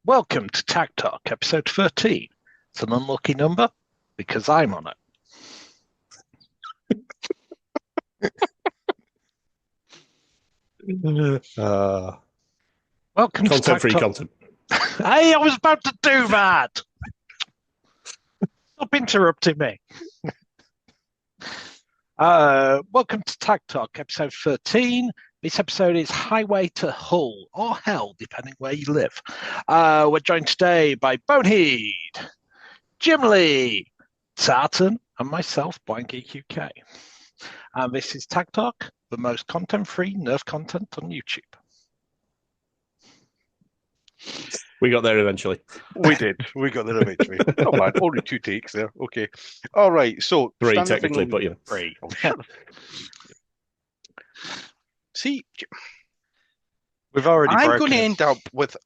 Welcome to Tag Talk, episode 13. It's an unlucky number because I'm on it. Welcome to Tag Content-free Talk. content. Hey, I was about to do that! Stop interrupting me. Welcome to Tag Talk, episode 13. This episode is Highway to Hull, or Hell, depending where you live. We're joined today by Boneheed, Gymli, Tartan, and myself, BGUK. And this is Tag Talk, the most content-free Nerf content on YouTube. We got there eventually. We did. We got there eventually. Oh man, only 2 takes there. Okay. All right. So 3 technically, but yeah. 3. Oh, shut up. See, We've already. I'm going to end up with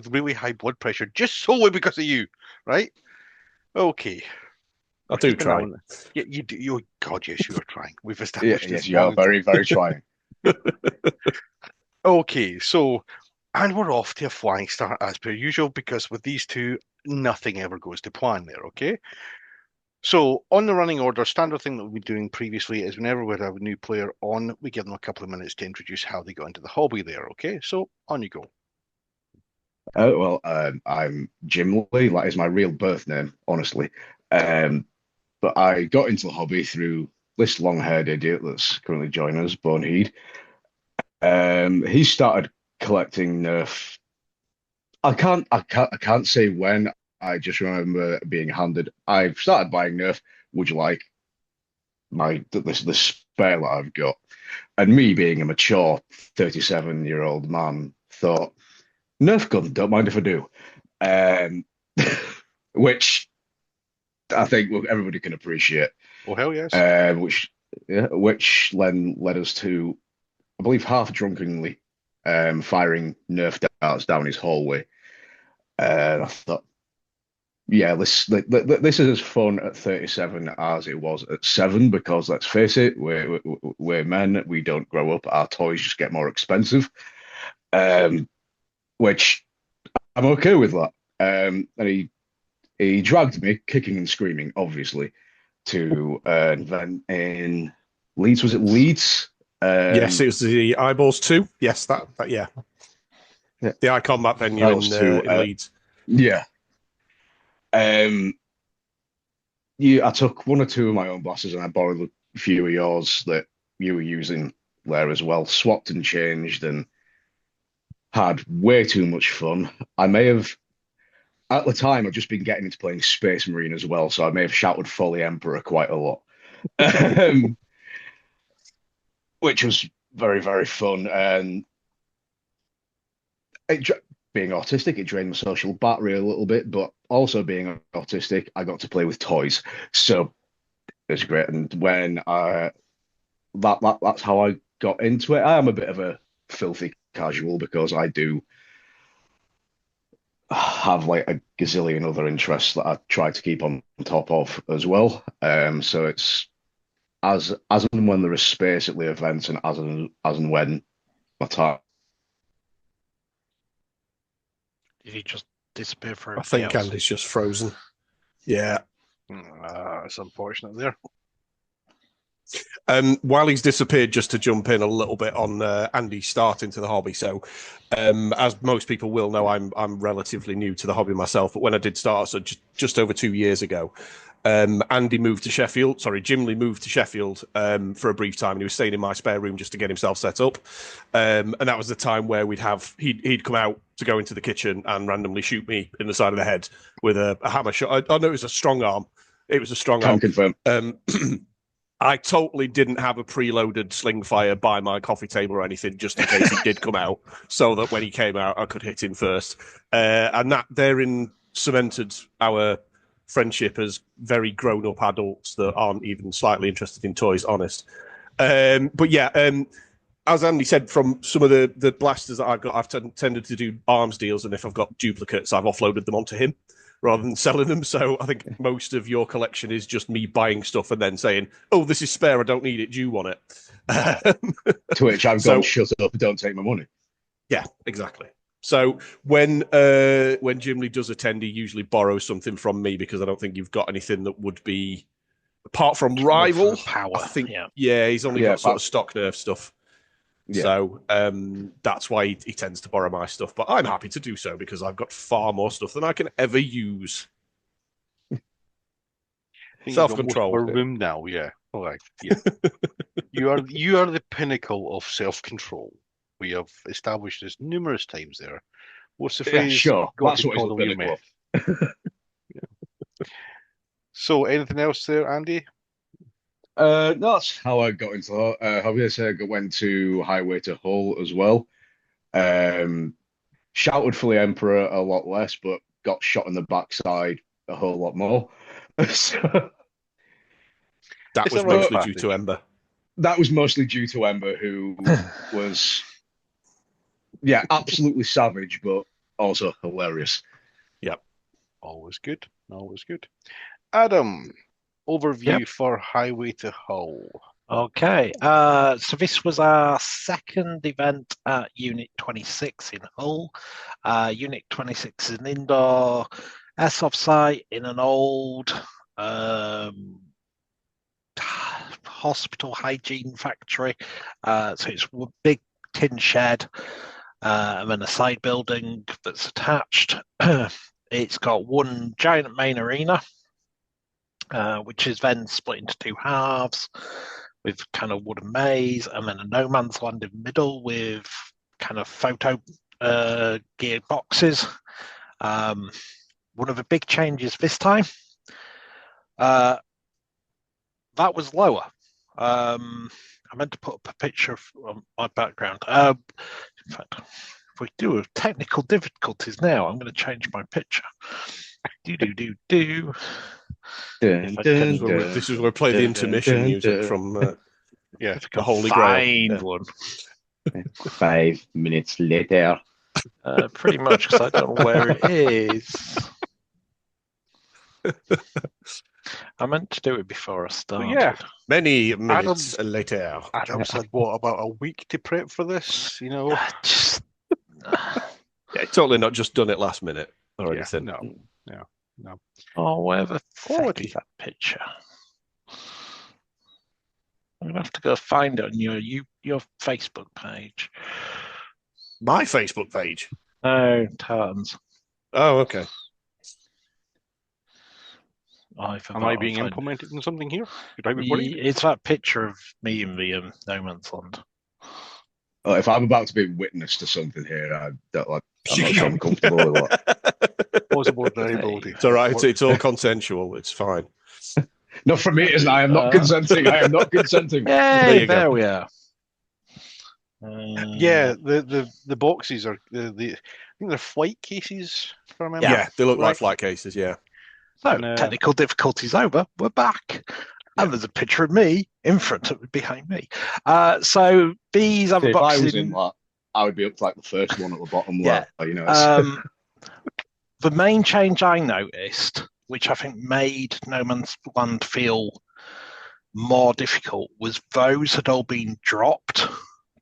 really high blood pressure just solely because of you, right? Okay. I do try. Yeah, you do. You, God, yes, you are trying. We've established Yes, you are very, very trying. Okay, so. And we're off to a flying start as per usual, because with these two, nothing ever goes to plan there, okay? So on the running order, standard thing that we've been doing previously is whenever we have a new player on, we give them a couple of minutes to introduce how they got into the hobby there, okay? So on you go. I'm Gymli. That is my real birth name, honestly. But I got into the hobby through this long-haired idiot that's currently joining us, Boneheed. He started collecting Nerf. I can't say when. I just remember being handed. I've started buying Nerf. Would you like the spare that I've got? And me being a mature 37-year-old man thought, Nerf gun, don't mind if I do. Which I think everybody can appreciate. Oh hell yes. Which then led us to, I believe, half drunkenly firing Nerf darts down his hallway. I thought, yeah, this is as fun at 37 as it was at 7, because let's face it, we're men, we don't grow up, our toys just get more expensive, which I'm okay with that. And he dragged me, kicking and screaming, obviously, to an event in Leeds. Was it Leeds? Yes, it was the Eyeballs 2. Yes, that yeah. The Icon Map venue in Leeds. Yeah. I took 1 or 2 of my own blasters and I borrowed a few of yours that you were using there as well. Swapped and changed and had way too much fun. I may have, at the time, I'd just been getting into playing Space Marine as well, so I may have shouted Folly Emperor quite a lot. Which was very, very fun. And being autistic, it drained my social battery a little bit, but also being autistic, I got to play with toys. So it was great. And when that's how I got into it. I am a bit of a filthy casual because I do have like a gazillion other interests that I try to keep on top of as well. So it's as and when there is space at the events, and as and when my time. Did he just disappear for? I think Andy's just frozen. Yeah. It's unfortunate there. While he's disappeared, just to jump in a little bit on Andy's start into the hobby. So, as most people will know, I'm relatively new to the hobby myself. But when I did start, so just over 2 years ago, Andy moved to Sheffield. Sorry, Gymli moved to Sheffield for a brief time, and he was staying in my spare room just to get himself set up. And that was the time where he'd come out to go into the kitchen and randomly shoot me in the side of the head with a hammer shot. I know it was a strong arm. It was a strong arm. Can confirm. I totally didn't have a preloaded sling fire by my coffee table or anything, just in case he did come out, so that when he came out, I could hit him first. And that therein cemented our friendship as very grown-up adults that aren't even slightly interested in toys, honest. But yeah, as Andy said, from some of the blasters that I've got, I've tended to do arms deals, and if I've got duplicates, I've offloaded them onto him rather than selling them. So I think most of your collection is just me buying stuff and then saying, oh, this is spare, I don't need it, do you want it? To which I've gone, shut up, don't take my money. Yeah, exactly. So when Gymli does attend, he usually borrows something from me because I don't think you've got anything that would be apart from rival. Power. I think Yeah. he's only got sort of stock nerf stuff. Yeah. So that's why he tends to borrow my stuff. But I'm happy to do so because I've got far more stuff than I can ever use. Self-control. More room now, yeah. All right. Yeah. you are the pinnacle of self-control. We have established this numerous times there. What's the phrase? Sure. Got That's to what it's coddle the your pinnacle myth. So, anything else there, Andy? That's how I got into hobby. I went to Highway to Hull as well. Shouted for the Emperor a lot less, but got shot in the backside a whole lot more. So, that was mostly due to Ember. That was mostly due to Ember, who was, absolutely savage, but also hilarious. Yep. Always good. Always good. Adam, overview for Highway to Hull. Okay, so this was our second event at Unit 26 in Hull. Unit 26 is an indoor airsoft site in an old hospital hygiene factory. So it's a big tin shed and then a side building that's attached. It's got one giant main arena, which is then split into two halves with kind of wooden maze, and then a no man's land in the middle with kind of photo geared boxes. One of the big changes this time, that was lower. I meant to put up a picture of my background. In fact, if we do have technical difficulties now, I'm going to change my picture. This is where we play the intermission music from the Holy Grail. One. 5 minutes later. Pretty much, because I don't know where it is. I meant to do it before I started. Yeah. Many minutes later. Adam said, what, about a week to prep for this? You know? Totally not just done it last minute or anything. No. Oh, where the fuck is that picture? I'm gonna have to go find it on your Facebook page. My Facebook page? No, Tartan's. Oh, okay. Am I being implemented in something here? Should I be worried? It's that picture of me in the No Man's Land. If I'm about to be witness to something here, I'm not sure I'm comfortable with that. Possible variability. It's all right. It's all consensual. It's fine. Not for me, it isn't. I am not consenting. I am not consenting. Hey, there we are. Yeah, the boxes are I think they're flight cases. If I remember. Yeah, they look like flight cases. Yeah. So technical difficulties over. We're back. And there's a picture of me in front of behind me. So these other boxes. If I was in that, I would be up to like the first one at the bottom. Yeah. You know. The main change I noticed, which I think made No Man's Land feel more difficult, was those had all been dropped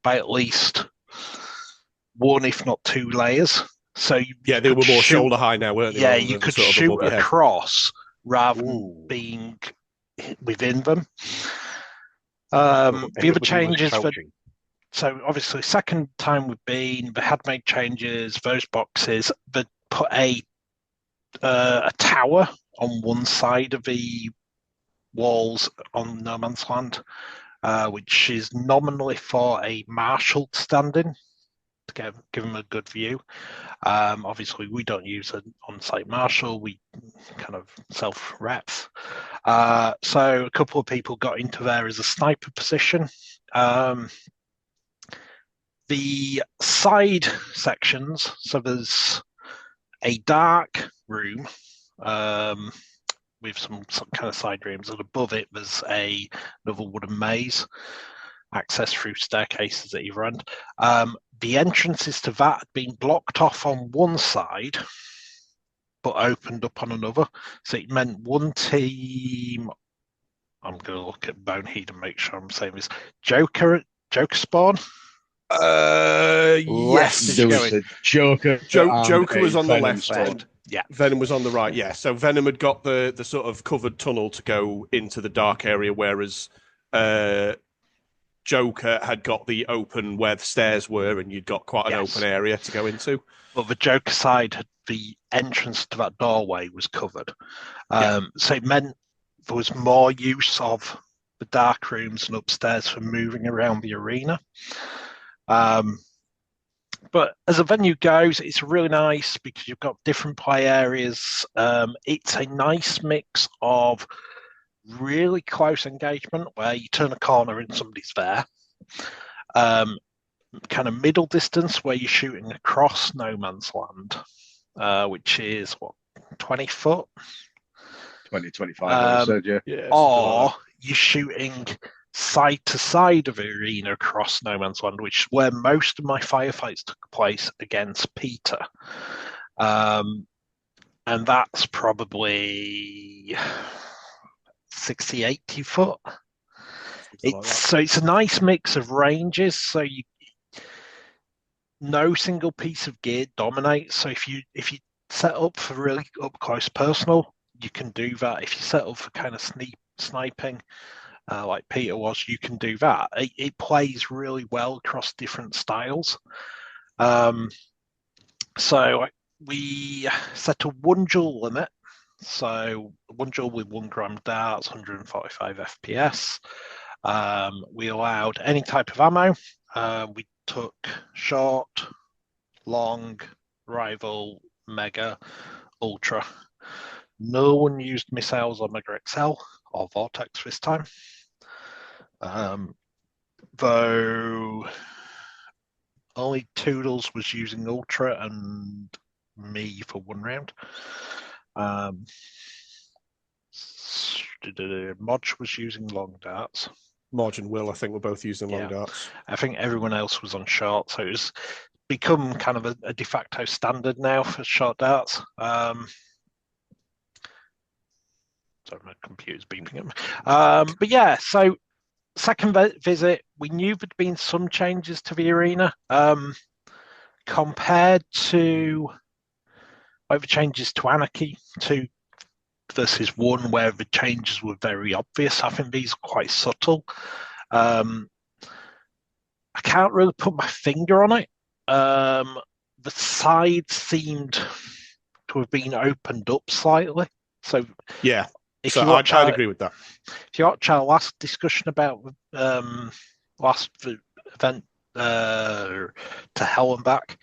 by at least one, if not two layers. So they were more shoulder high now, weren't they? Yeah, you could shoot across rather than being within them. The other changes so obviously second time we've been, they had made changes, those boxes, they put a tower on one side of the walls on No Man's Land, which is nominally for a marshal standing to give them a good view. Obviously, we don't use an on-site marshal. We kind of self-reps. So a couple of people got into there as a sniper position. The side sections, so there's a dark room with some kind of side rooms, and above it there's another wooden maze, access through staircases at either end. The entrances to that had been blocked off on one side, but opened up on another. So it meant one team. I'm going to look at Boneheed and make sure I'm saying this. Joker Spawn. Yes. is There was going. a Joker. Joker was on the Venom left squad. end. Yeah. Venom was on the right. Yeah. So Venom had got the sort of covered tunnel to go into the dark area, whereas Joker had got the open where the stairs were, and you'd got quite an Yes. open area to go into. But the Joker side, the entrance to that doorway was covered. So it meant there was more use of the dark rooms and upstairs for moving around the arena. But as a venue goes, it's really nice because you've got different play areas. It's a nice mix of really close engagement where you turn a corner and somebody's there. Kind of middle distance where you're shooting across no man's land, which is what, 20 foot? 20, 25, I said, yeah. Or you're shooting side to side of the arena across no man's land, which is where most of my firefights took place against Peter. And that's probably 60, 80 foot. So it's a nice mix of ranges. So no single piece of gear dominates. So if you set up for really up close personal, you can do that. If you set up for kind of sniping, like Peter was, you can do that. It plays really well across different styles. So we set a 1 joule limit. So 1 joule with 1 gram darts, 145 FPS. We allowed any type of ammo. We took short, long, rival, mega, ultra. No one used missiles or Mega XL or Vortex this time. Though only Toodles was using ultra and me for 1 round. Modge was using long darts. Modge and Will, I think, were both using long darts. I think everyone else was on short, so it's become kind of a de facto standard now for short darts. Sorry, my computer's beeping at me. But yeah, so second visit, we knew there'd been some changes to the arena compared to the changes to Anarchy 2 versus 1, where the changes were very obvious. I think these are quite subtle. I can't really put my finger on it. The sides seemed to have been opened up slightly. So yeah, if so you watch I'd agree with that. If you watch our last discussion about last event to Hell and Back,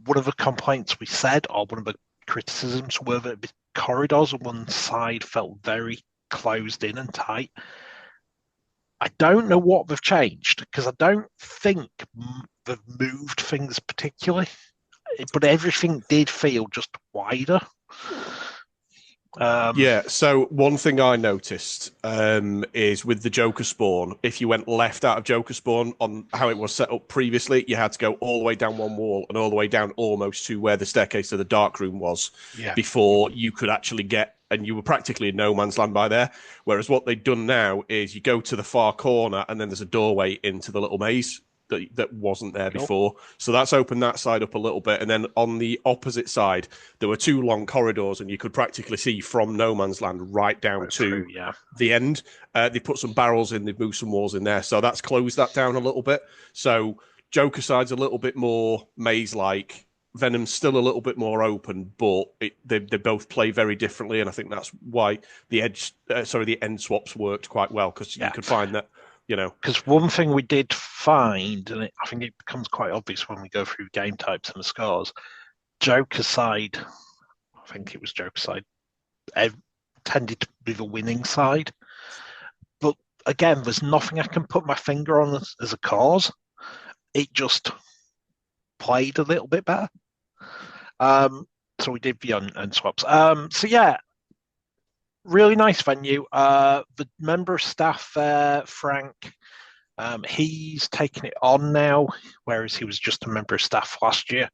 one of the complaints we said, or one of the criticisms, were that the corridors on one side felt very closed in and tight. I don't know what they've changed, because I don't think they've moved things particularly, but everything did feel just wider. So one thing I noticed is with the Joker spawn, if you went left out of Joker spawn on how it was set up previously, you had to go all the way down one wall and all the way down almost to where the staircase to the dark room was before you could actually get, and you were practically in no man's land by there. Whereas what they've done now is you go to the far corner and then there's a doorway into the little maze that wasn't there before. So that's opened that side up a little bit. And then on the opposite side, there were 2 long corridors and you could practically see from no man's land right down to the end. They put some barrels in, they've moved some walls in there. So that's closed that down a little bit. So Joker side's a little bit more maze-like. Venom's still a little bit more open, but they both play very differently. And I think that's why the end swaps worked quite well, because you could find that, because one thing we did find, and I think it becomes quite obvious when we go through game types and the scores, Joker side, I think it was Joker side, tended to be the winning side. But again, there's nothing I can put my finger on as a cause. It just played a little bit better. So we did the end swaps. So yeah, really nice venue. The member of staff there, Frank, he's taken it on now, whereas he was just a member of staff last year.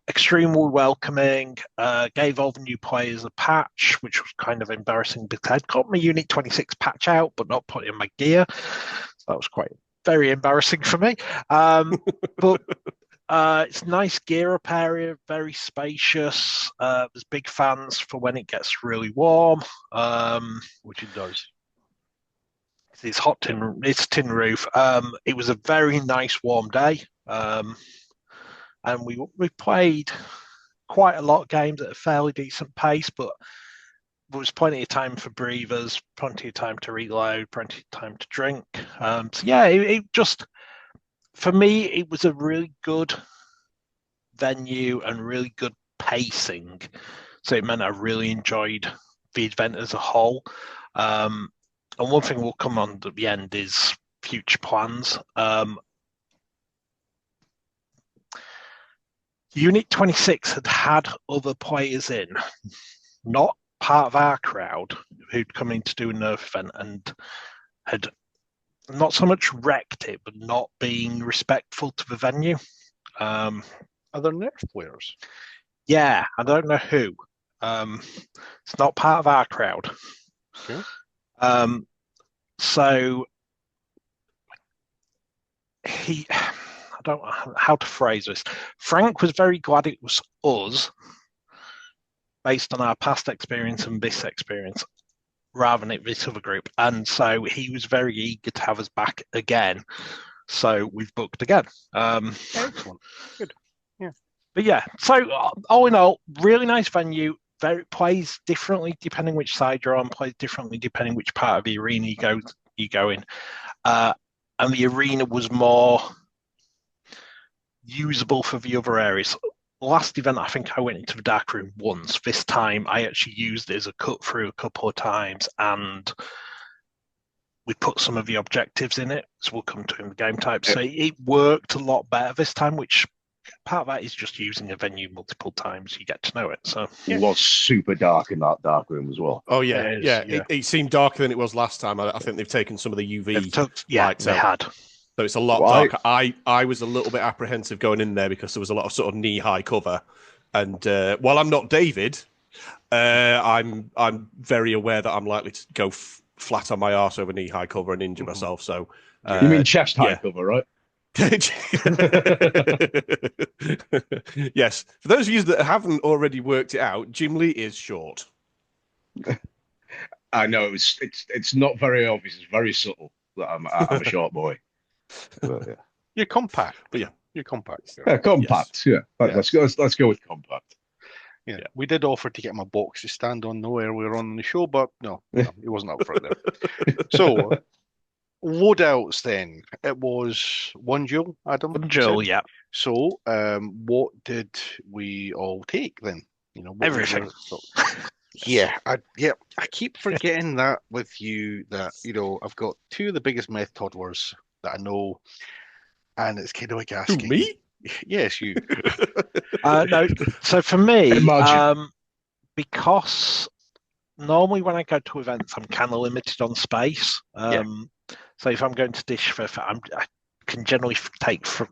Extremely welcoming, gave all the new players a patch, which was kind of embarrassing because I'd got my Unit 26 patch out, but not put in my gear. So that was quite very embarrassing for me. But it's nice gear up area, very spacious. There's big fans for when it gets really warm. Which it does. It's hot tin. It's tin roof. It was a very nice warm day, and we played quite a lot of games at a fairly decent pace, but there was plenty of time for breathers, plenty of time to reload, plenty of time to drink. So yeah, it just, for me, it was a really good venue and really good pacing. So it meant I really enjoyed the event as a whole. And one thing we'll come on at the end is future plans. Unit 26 had other players in, not part of our crowd, who'd come in to do a Nerf event and had not so much wrecked it, but not being respectful to the venue. Are there Nerf players? Yeah, I don't know who. It's not part of our crowd. Okay. So I don't know how to phrase this. Frank was very glad it was us, based on our past experience and this experience, rather than this other group. And so he was very eager to have us back again. So we've booked again. Excellent. Good. Yeah. But yeah, so all in all, really nice venue. Plays differently depending which side you're on, plays differently depending which part of the arena you go in. And the arena was more usable for the other areas. Last event, I think I went into the dark room once. This time, I actually used it as a cut through a couple of times, and we put some of the objectives in it, so we'll come to in the game type. So it worked a lot better this time, which part of that is just using a venue multiple times. You get to know it. So it was super dark in that dark room as well. Oh yeah, It seemed darker than it was last time. I think they've taken some of the UV lights out. Had. So it's a lot darker. I was a little bit apprehensive going in there because there was a lot of sort of knee-high cover. And while I'm not David, I'm very aware that I'm likely to go flat on my arse over knee-high cover and injure myself. So you mean chest-high cover, right? Yes. For those of you that haven't already worked it out, Gymli is short. I know it's not very obvious. It's very subtle that I'm a short boy. But, yeah. You're compact. But yeah, you're compact. Yeah, compact. Yes. Yeah. Let's go with compact. Yeah. We did offer to get my box to stand on though earlier on in the show, but no, it wasn't up for it there. So loadouts then. It was one duel, Adam. One duel, yeah. So what did we all take then? Everything. I keep forgetting that with you that, I've got two of the biggest meth toddlers that I know, and it's kind of like asking me. Yes, you. No, so for me, because normally when I go to events, I'm kind of limited on space. So if I'm going to dish for, I can generally take 3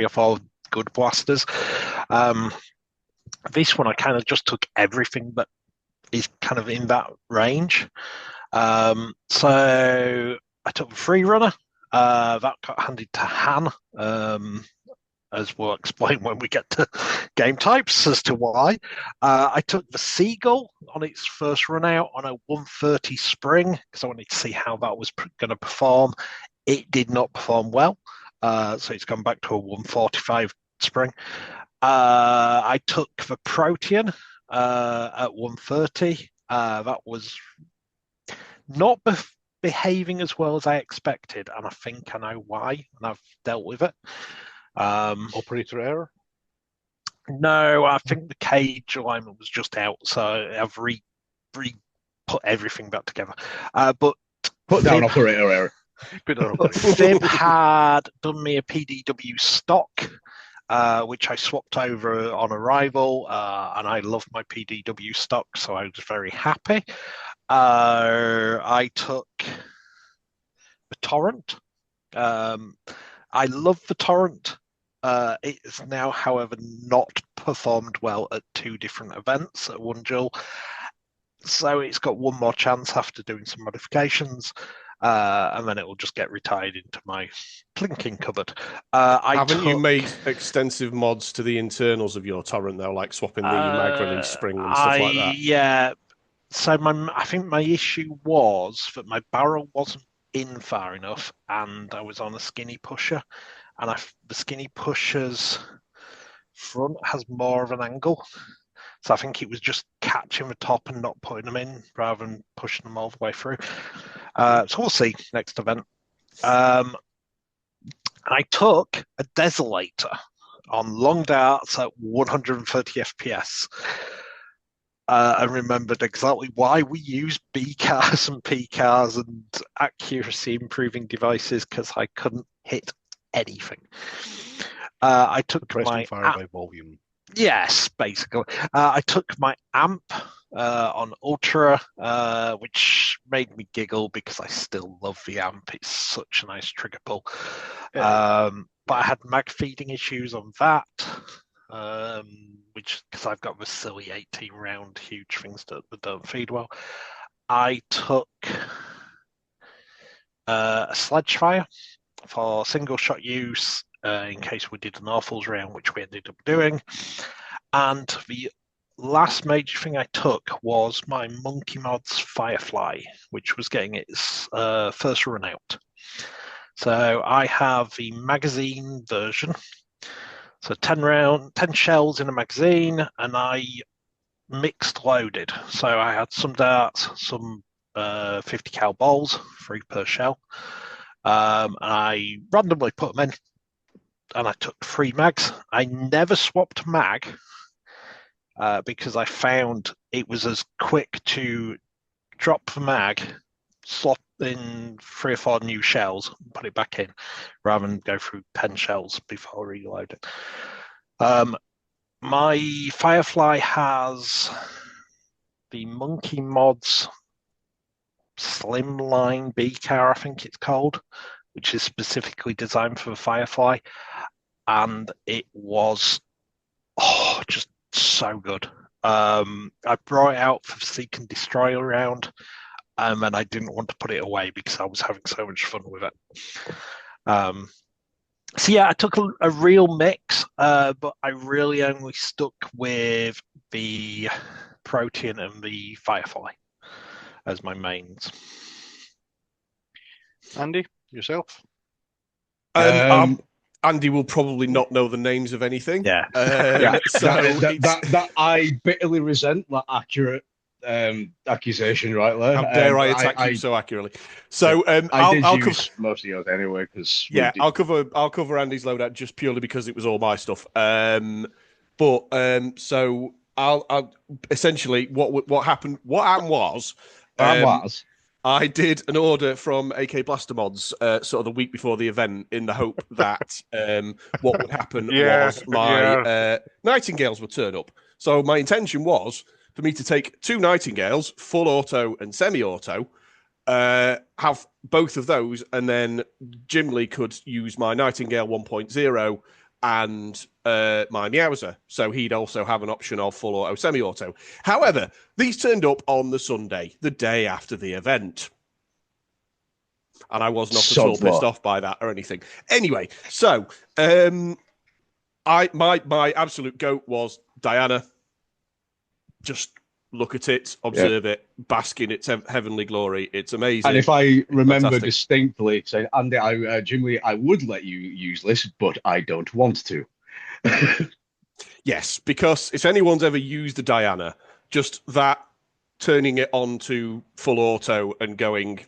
or 4 good blasters. This one, I kind of just took everything that is kind of in that range. So I took the free runner. That got handed to Han, as we'll explain when we get to game types as to why. I took the Seagull on its first run out on a 130 spring because I wanted to see how that was going to perform. It did not perform well, so it's gone back to a 145 spring. I took the Protean at 130. That was not behaving as well as I expected, and I think I know why, and I've dealt with it. Operator error? No, I think the cage alignment was just out, so I've put everything back together. But put down operator error. Fib had done me a PDW stock, which I swapped over on arrival, and I love my PDW stock, so I was very happy. I took the Torrent. I love the Torrent. It is now, however, not performed well at 2 different events at one duel. So it's got one more chance after doing some modifications. and then it will just get retired into my plinking cupboard. Haven't you made extensive mods to the internals of your torrent though, like swapping the mag release spring and stuff like that? Yeah. So I think my issue was that my barrel wasn't in far enough, and I was on a skinny pusher, and the skinny pusher's front has more of an angle. So I think it was just catching the top and not putting them in rather than pushing them all the way through. So we'll see next event. I took a Desolator on long darts at 130 FPS. I remembered exactly why we use B cars and P cars and accuracy improving devices, because I couldn't hit anything. I took my fire by volume. Yes, basically. I took my amp on Ultra, which made me giggle because I still love the amp. It's such a nice trigger pull. Yeah. But I had mag feeding issues on that, which because I've got the silly 18 round huge things that don't feed well. I took a Sledgefire for single shot use in case we did an awfuls round, which we ended up doing. And the last major thing I took was my Monkey Mods Firefly, which was getting its first run out. So I have the magazine version. So 10 shells in a magazine, and I mixed loaded. So I had some darts, some 50 cal balls, 3 per shell. And I randomly put them in, and I took 3 mags. I never swapped mag because I found it was as quick to drop the mag, slot in 3 or 4 new shells, put it back in, rather than go through 10 shells before reloading. My Firefly has the Monkey Mods Slimline B car, I think it's called, which is specifically designed for the Firefly, and it was just so good. I brought it out for the Seek and Destroy round, and I didn't want to put it away because I was having so much fun with it. So yeah, I took a real mix, but I really only stuck with the Protean and the Firefly as my mains. Andy, yourself? Andy will probably not know the names of anything. Yeah. So that I bitterly resent that accurate accusation right there. How dare I attack you so accurately? So I'll use most of yours anyway, because I'll cover Andy's loadout just purely because it was all my stuff. So I'll essentially what happened was I did an order from AK Blaster Mods sort of the week before the event in the hope that what would happen was my Nightingales would turn up. So my intention was for me to take 2 Nightingales, full auto and semi-auto, have both of those, and then Gymli could use my Nightingale 1.0 and my Meowser. So he'd also have an option of full auto, semi-auto. However, these turned up on the Sunday, the day after the event. And I was not at all pissed off by that or anything. Anyway, so my absolute goat was Diana. Just look at it, observe it, bask in its heavenly glory. It's amazing. And if I remember distinctly saying, Andy, Gymli, I would let you use this, but I don't want to. Yes, because if anyone's ever used a Diana, just that turning it on to full auto and going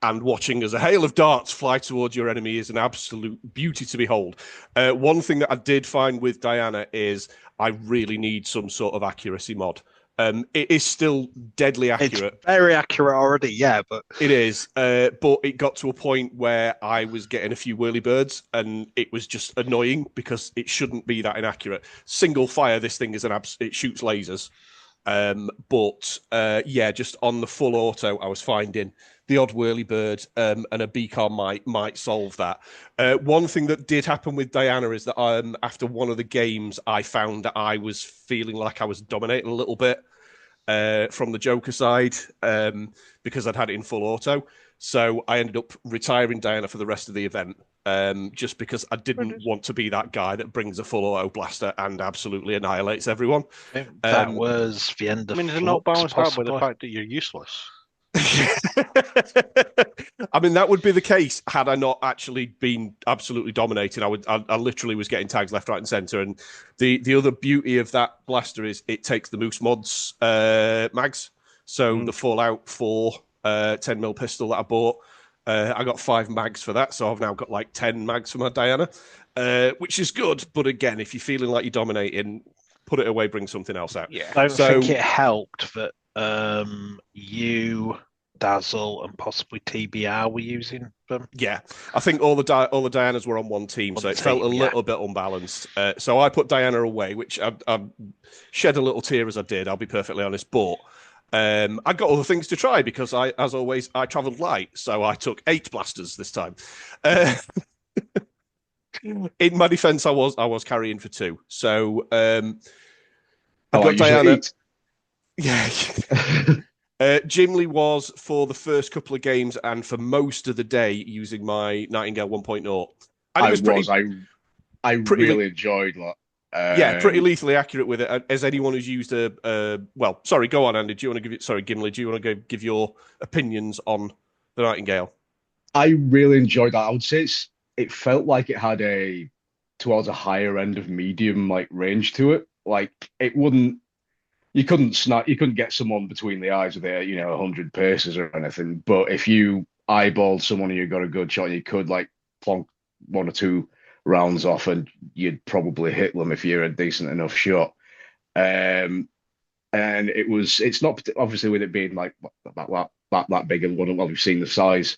and watching as a hail of darts fly towards your enemy is an absolute beauty to behold. One thing that I did find with Diana is I really need some sort of accuracy mod. It is still deadly accurate. It's very accurate already, yeah, but it is. But it got to a point where I was getting a few whirly birds, and it was just annoying because it shouldn't be that inaccurate. Single fire, this thing is it shoots lasers. Just on the full auto, I was finding the odd whirly bird and a beacon might solve that. One thing that did happen with Diana is that after one of the games, I found that I was feeling like I was dominating a little bit from the Joker side because I'd had it in full auto. So I ended up retiring Diana for the rest of the event, just because I didn't want to be that guy that brings a full auto blaster and absolutely annihilates everyone. That was the end I of mean, is it not Flux, balanced out by the possibly? fact that you're useless? I mean, that would be the case had I not actually been absolutely dominating. I literally was getting tags left, right, and center. And the other beauty of that blaster is it takes the Moose Mods mags. So the Fallout 4 10mm pistol that I bought, I got 5 mags for that. So I've now got like 10 mags for my Diana, which is good. But again, if you're feeling like you're dominating, put it away, bring something else out. Yeah. I don't think it helped that you, Dazzle, and possibly TBR were using them. Yeah, I think all the Dianas were on one team, so it felt a little bit unbalanced. So I put Diana away, which I shed a little tear as I did. I'll be perfectly honest, but I got other things to try because as always, I travelled light, so I took 8 blasters this time. In my defence, I was carrying for 2, so I got Diana. Yeah. Gymli was for the first couple of games and for most of the day using my Nightingale 1.0. And I really enjoyed that. Pretty lethally accurate with it. As anyone who's used sorry, go on, Andy. Gimli, do you want to give your opinions on the Nightingale? I really enjoyed that. I would say it felt like it had towards a higher end of medium like range to it. Like it wouldn't. You couldn't get someone between the eyes with 100 paces or anything. But if you eyeballed someone and you got a good shot, you could like plonk 1 or 2 rounds off, and you'd probably hit them if you're a decent enough shot. And it's not obviously with it being like that big of one. We've seen the size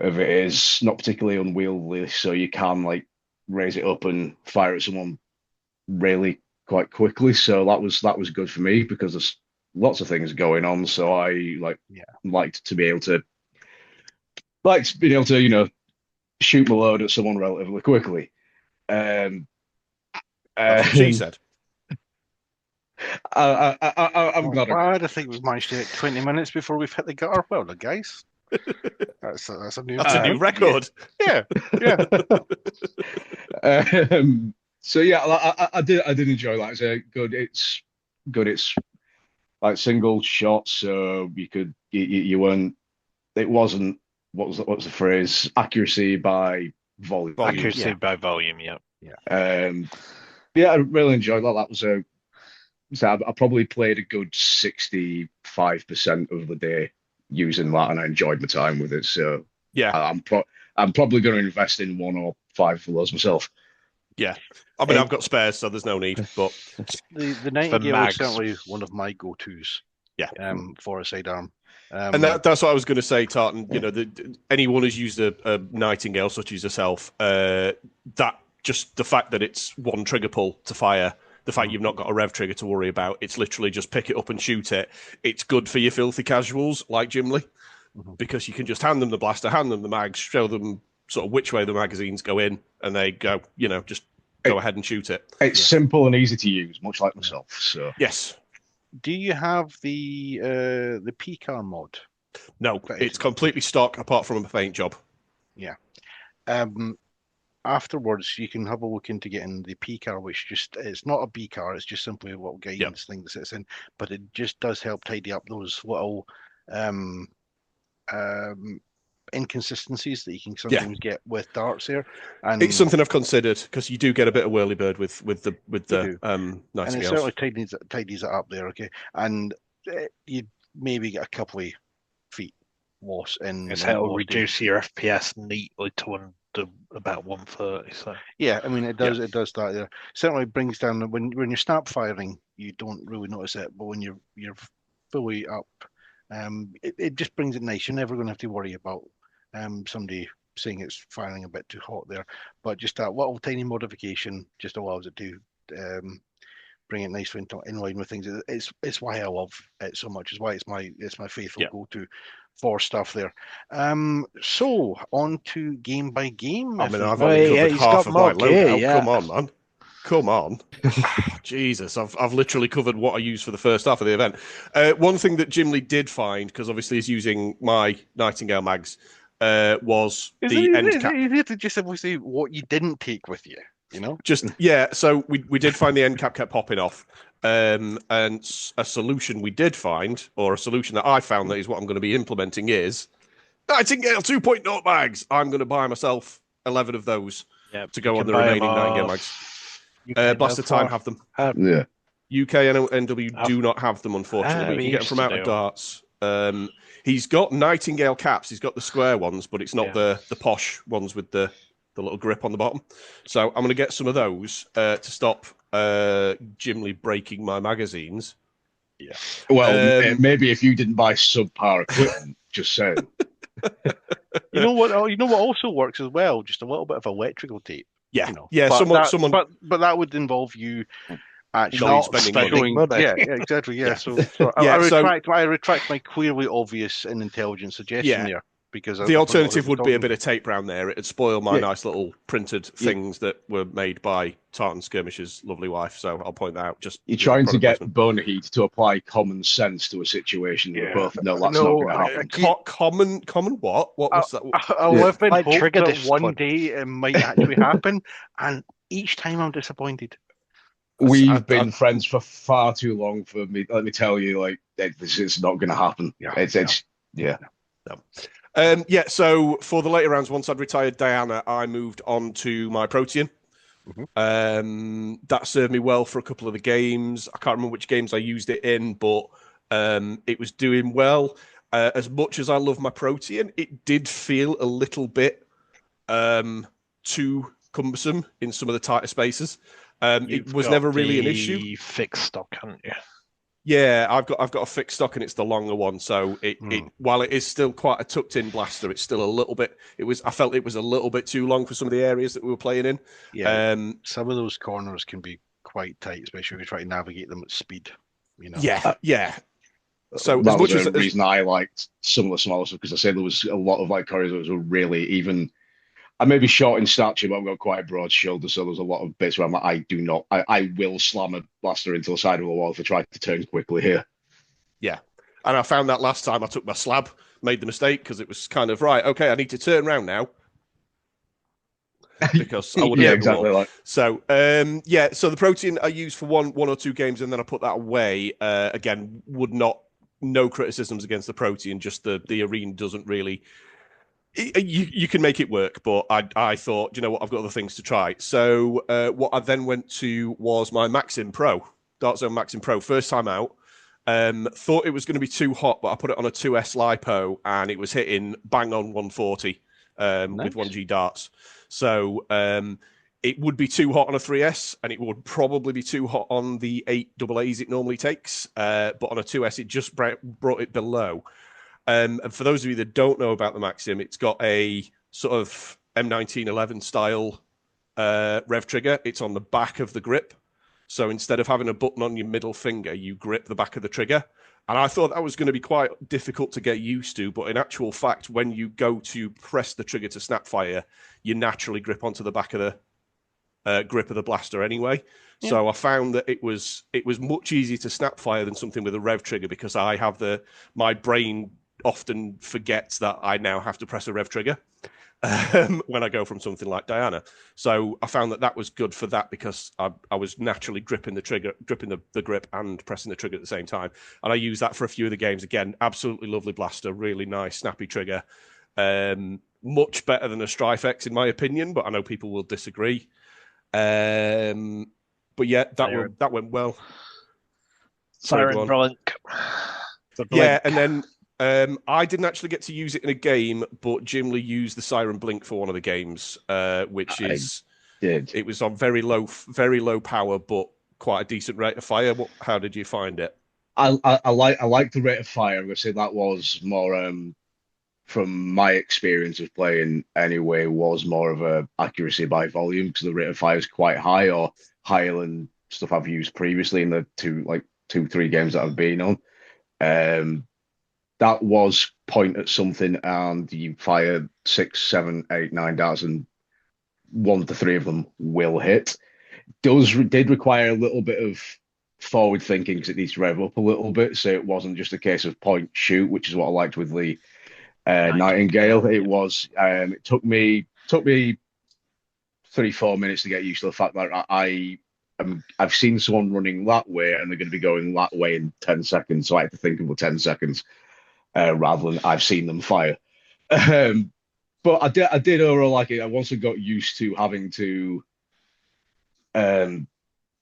of it is not particularly unwieldy, so you can like raise it up and fire at someone really quite quickly. So that was good for me because there's lots of things going on. So I liked to be able to shoot my load at someone relatively quickly. That's what she said. I'm glad. I think we've managed to hit 20 minutes before we've hit the gutter. Well done, guys. That's a new record. Yeah. So yeah, I did enjoy that. It's good. It's like single shots, so you weren't. It wasn't. What's the phrase? Accuracy by volume. Accuracy by volume. Yeah. I really enjoyed that. That was I probably played a good 65% of the day using that, and I enjoyed my time with it. So yeah, I'm probably going to invest in 1 or 5 of those myself. Yeah, I mean, I've got spares, so there's no need. But the Nightingale is certainly one of my go-tos. Yeah, for a sidearm. And that's what I was going to say, Tartan. You know, anyone who's used a Nightingale, such as yourself, that just the fact that it's 1 trigger pull to fire, the fact you've not got a rev trigger to worry about, it's literally just pick it up and shoot it. It's good for your filthy casuals like Gymli, because you can just hand them the blaster, hand them the mags, show them sort of which way the magazines go in, and they go, just go ahead and shoot it. It's simple and easy to use, much like myself. So yes. Do you have the PCAR mod? No, it's completely stock apart from a paint job. Yeah. Afterwards, you can have a look into getting the PCAR, which it's not a BCAR, it's just simply a little guidance thing that sits in, but it just does help tidy up those little inconsistencies that you can sometimes get with darts here. And it's something I've considered because you do get a bit of whirly bird with the and it certainly tidies it up there. Okay, and you maybe get a couple of feet loss in. It'll reduce your FPS neatly to about 130. So yeah, I mean it does that there. Certainly brings down when you're snap firing, you don't really notice it, but when you're fully up, it just brings it nice. You're never going to have to worry about somebody saying it's firing a bit too hot there, but just that little tiny modification just allows it to bring it nicely in line with things. It's why I love it so much. It's why it's my faithful go-to for stuff there. So on to game by game. I mean, I've only covered half of my loadout. Come on, man. Come on. Jesus, I've literally covered what I used for the first half of the event. One thing that Gymli did find, because obviously he's using my Nightingale mags, was the end cap. Is it just simply say what you didn't take with you? So we did find the end cap kept popping off. And a solution we did find, or a solution that I found that is what I'm going to be implementing is Nightingale 2.0 mags. I'm going to buy myself 11 of those to go on the remaining Nightingale mags. Blaster Time have them. Yeah. UK and NW do not have them, unfortunately. But you can get them from Out of Darts. He's got Nightingale caps. He's got the square ones, but it's not the posh ones with the little grip on the bottom. So I'm going to get some of those to stop Gymli breaking my magazines. Yeah. Well, maybe if you didn't buy subpar equipment, just saying. You know what also works as well? Just a little bit of electrical tape. Yeah, someone. But that would involve you actually not spending money. Yeah, exactly. Yeah. So I retract my clearly obvious and intelligent suggestion there. Because the alternative would be a bit of tape around there. It'd spoil my nice little printed things that were made by Tartan Skirmisher's lovely wife. So I'll point that out. Just you're trying to get Boneheed to apply common sense to a situation that both know that's not going to happen. Common what? What was that? I'll live in hope that one day it might actually happen, and each time I'm disappointed. We've been friends for far too long for me. Let me tell you, like this is not going to happen. So for the later rounds, once I'd retired Diana, I moved on to my Protean. That served me well for a couple of the games. I can't remember which games I used it in, but it was doing well. As much as I love my Protean, it did feel a little bit too cumbersome in some of the tighter spaces. It was never really an issue. Fixed stock, haven't you? Yeah, I've got a fixed stock and it's the longer one. So it while it is still quite a tucked in blaster, it's still a little bit. I felt it was a little bit too long for some of the areas that we were playing in. Yeah, some of those corners can be quite tight, especially if you try to navigate them at speed. Yeah. So that was the reason I liked some of the smaller stuff, because I said there was a lot of corridors that were really even. I may be short in stature, but I've got quite a broad shoulder, so there's a lot of bits where I'm like, I will slam a blaster into the side of a wall if I try to turn quickly here. Yeah. And I found that last time I took my slab, made the mistake, because it was kind of, right, okay, I need to turn around now. Because I wouldn't exactly. So, so the Protean I used for one or two games, and then I put that away. Again, no criticisms against the Protean, just the arena doesn't really... You can make it work, but I thought, you know what, I've got other things to try. So what I then went to was my Maxim Pro, Dart Zone Maxim Pro, first time out. Thought it was going to be too hot, but I put it on a 2S LiPo, and it was hitting bang on 140 with 1G darts. So it would be too hot on a 3S, and it would probably be too hot on the 8AAs it normally takes. But on a 2S, it just brought it below. And for those of you that don't know about the Maxim, it's got a sort of M1911 style rev trigger. It's on the back of the grip. So instead of having a button on your middle finger, you grip the back of the trigger. And I thought that was going to be quite difficult to get used to. But in actual fact, when you go to press the trigger to snap fire, you naturally grip onto the back of the grip of the blaster anyway. Yeah. So I found that it was much easier to snap fire than something with a rev trigger, because I have my brain often forgets that I now have to press a rev trigger when I go from something like Diana. So I found that was good for that, because I was naturally gripping the trigger, gripping the grip and pressing the trigger at the same time. And I used that for a few of the games. Again, absolutely lovely blaster, really nice, snappy trigger. Much better than a Strife X in my opinion, but I know people will disagree. But yeah, that went well. Siren Blink. Yeah, and then I didn't actually get to use it in a game, but Gymli used the Siren Blink for one of the games, it was on very low power, but quite a decent rate of fire. How did you find it? I like the rate of fire. I'm going to say that was more, from my experience of playing anyway, was more of a accuracy by volume, because the rate of fire is quite high, or higher than stuff I've used previously in the 2-3 games that I've been on. That was point at something, and you fire 6, 7, 8, 9 darts, and 1 to 3 of them will hit. did require a little bit of forward thinking because it needs to rev up a little bit. So it wasn't just a case of point shoot, which is what I liked with the Nightingale. It was it took me 3-4 minutes to get used to the fact that I've seen someone running that way and they're going to be going that way in 10 seconds. So I had to think of the 10 seconds rather than I've seen them fire. But I did overall like it. I once I got used to having to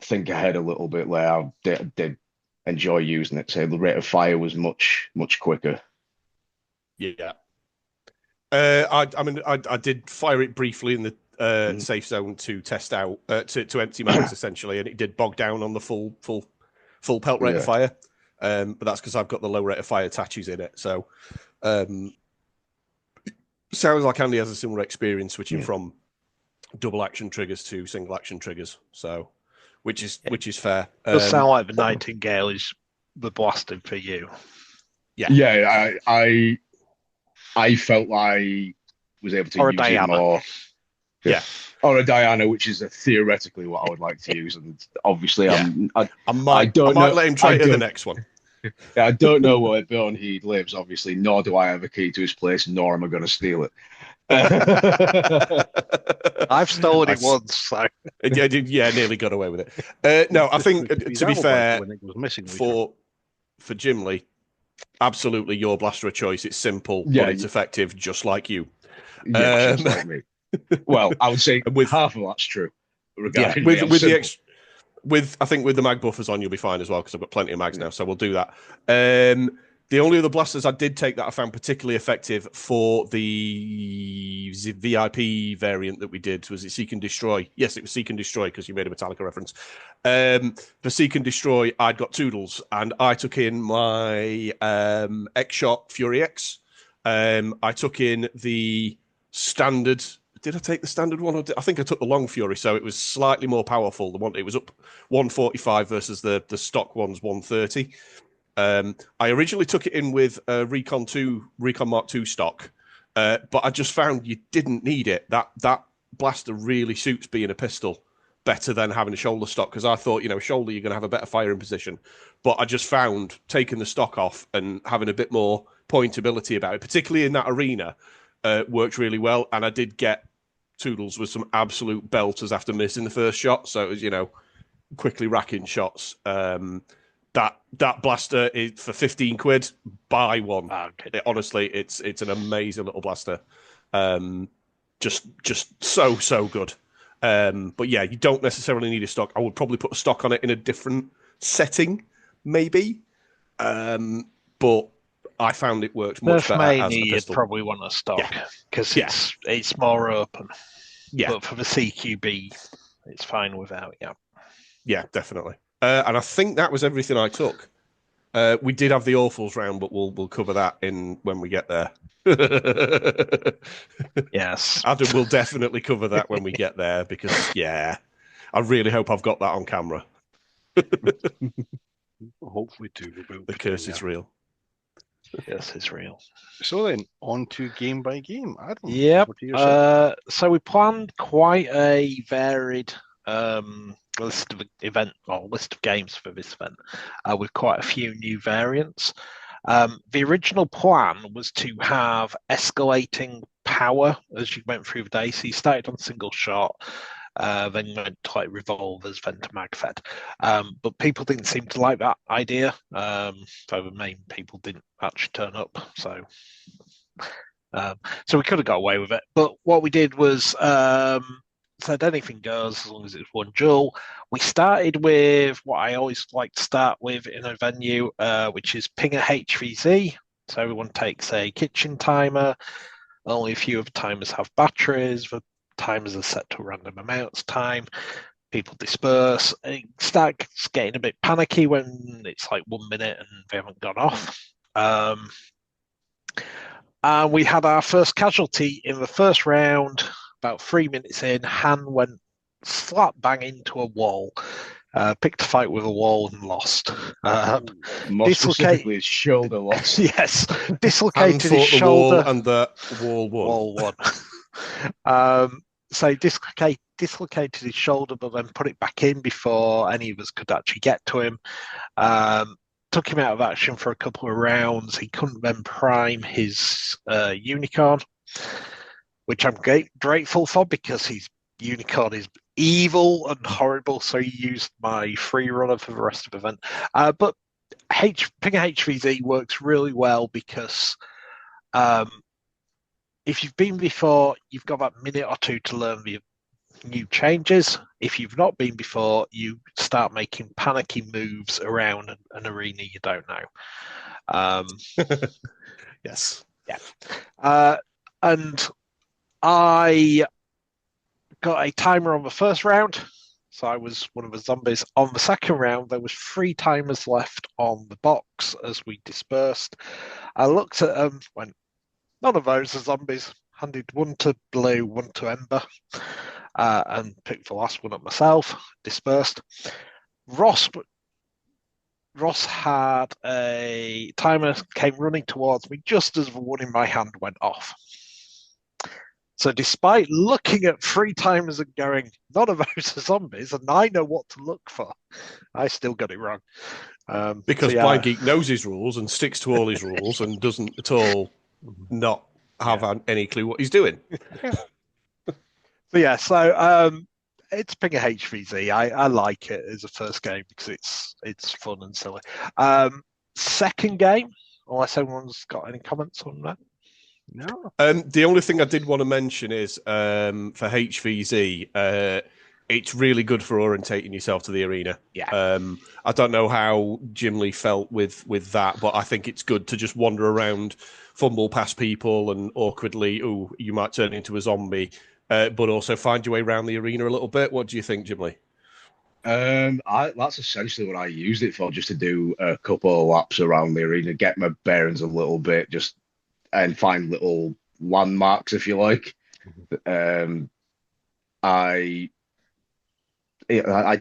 think ahead a little bit there. I did enjoy using it. So the rate of fire was much quicker. Yeah. I did fire it briefly in the safe zone to test out to empty mags essentially, and it did bog down on the full pelt rate of fire. But that's because I've got the low rate of fire attaches in it. So sounds like Andy has a similar experience switching from double action triggers to single action triggers. So which is fair. It does sound like the Nightingale is the blasting for you. Yeah. I felt I was able to use it more. Yeah. Or a Diana, which is theoretically what I would like to use, and obviously I might let him try the next one. I don't know where Boneheed lives, obviously, nor do I have a key to his place, nor am I going to steal it. I've stolen it once, so nearly got away with it. No, I think to be fair, when it was missing for Gymli, absolutely your blaster of choice. It's simple, but it's effective, just like you. Yeah, just like me. Well, I would say with half of that's true. Regarding I think with the mag buffers on, you'll be fine as well because I've got plenty of mags now, so we'll do that. The only other blasters I did take that I found particularly effective for the VIP variant that we did was it Seek and Destroy. Yes, it was Seek and Destroy because you made a Metallica reference. For Seek and Destroy, I'd got Toodles and I took in my X-Shot Fury X. I took in the standard. Did I take the standard one? I think I took the Long Fury, so it was slightly more powerful. It was up 145 versus the stock one's 130. I originally took it in with Recon Mark II stock, but I just found you didn't need it. That blaster really suits being a pistol better than having a shoulder stock because I thought, shoulder you're going to have a better firing position. But I just found taking the stock off and having a bit more pointability about it, particularly in that arena, worked really well. And I did get Toodles with some absolute belters after missing the first shot. So it was, quickly racking shots. That blaster is for 15 quid. Buy one. Okay. Honestly, it's an amazing little blaster. Just so good. But yeah, you don't necessarily need a stock. I would probably put a stock on it in a different setting, maybe. But I found it worked much better as a pistol. You'd probably want a stock because it's more open. Yeah. But for the CQB, it's fine without. Yeah. Yeah, definitely. And I think that was everything I took. We did have the awfuls round, but we'll cover that when we get there. Yes, Adam will definitely cover that when we get there because I really hope I've got that on camera. Hopefully, too. The curse is real. Yes, it's real. So then, on to game by game. Adam, yep. So we planned quite a varied list of games for this event with quite a few new variants. The original plan was to have escalating power as you went through the day. So you started on single shot, then you went to like revolvers, then to magfed. But people didn't seem to like that idea. So the main people didn't actually turn up. So we could have got away with it. But what we did was said anything goes as long as it's one duel. We started with what I always like to start with in a venue, which is Pinger HVZ. So everyone takes a kitchen timer. Only a few of the timers have batteries. The timers are set to random amounts of time. People disperse. It starts getting a bit panicky when it's like 1 minute and they haven't gone off. And we had our first casualty in the first round. About 3 minutes in, Han went slap bang into a wall, picked a fight with a wall and lost. More specifically, his shoulder lost. Yes, dislocated his shoulder. And the wall won. Wall won. So dislocated his shoulder, but then put it back in before any of us could actually get to him. Took him out of action for a couple of rounds. He couldn't then prime his unicorn, which I'm grateful for because his unicorn is evil and horrible. So he used my free runner for the rest of the event. But Pinger HVZ works really well because if you've been before, you've got that minute or two to learn the new changes. If you've not been before, you start making panicky moves around an arena you don't know. Yes. Yeah. And I got a timer on the first round, so I was one of the zombies. On the second round, there was 3 timers left on the box as we dispersed. I looked at them, went, none of those are zombies. Handed one to Blue, one to Ember, and picked the last one up myself. Dispersed. Ross had a timer, came running towards me just as the one in my hand went off. So despite looking at 3 timers and going, none of those are zombies, and I know what to look for, I still got it wrong. Because Blind Geek knows his rules and sticks to all his rules and doesn't at all not have any clue what he's doing. So it's Pinger HVZ. I like it as a first game because it's fun and silly. Second game, unless anyone's got any comments on that. No. The only thing I did want to mention is for HVZ, it's really good for orientating yourself to the arena. Yeah. I don't know how Gymli felt with that, but I think it's good to just wander around, fumble past people, and awkwardly, you might turn into a zombie, but also find your way around the arena a little bit. What do you think, Gymli? That's essentially what I used it for, just to do a couple of laps around the arena, get my bearings a little bit, and find little landmarks, if you like. I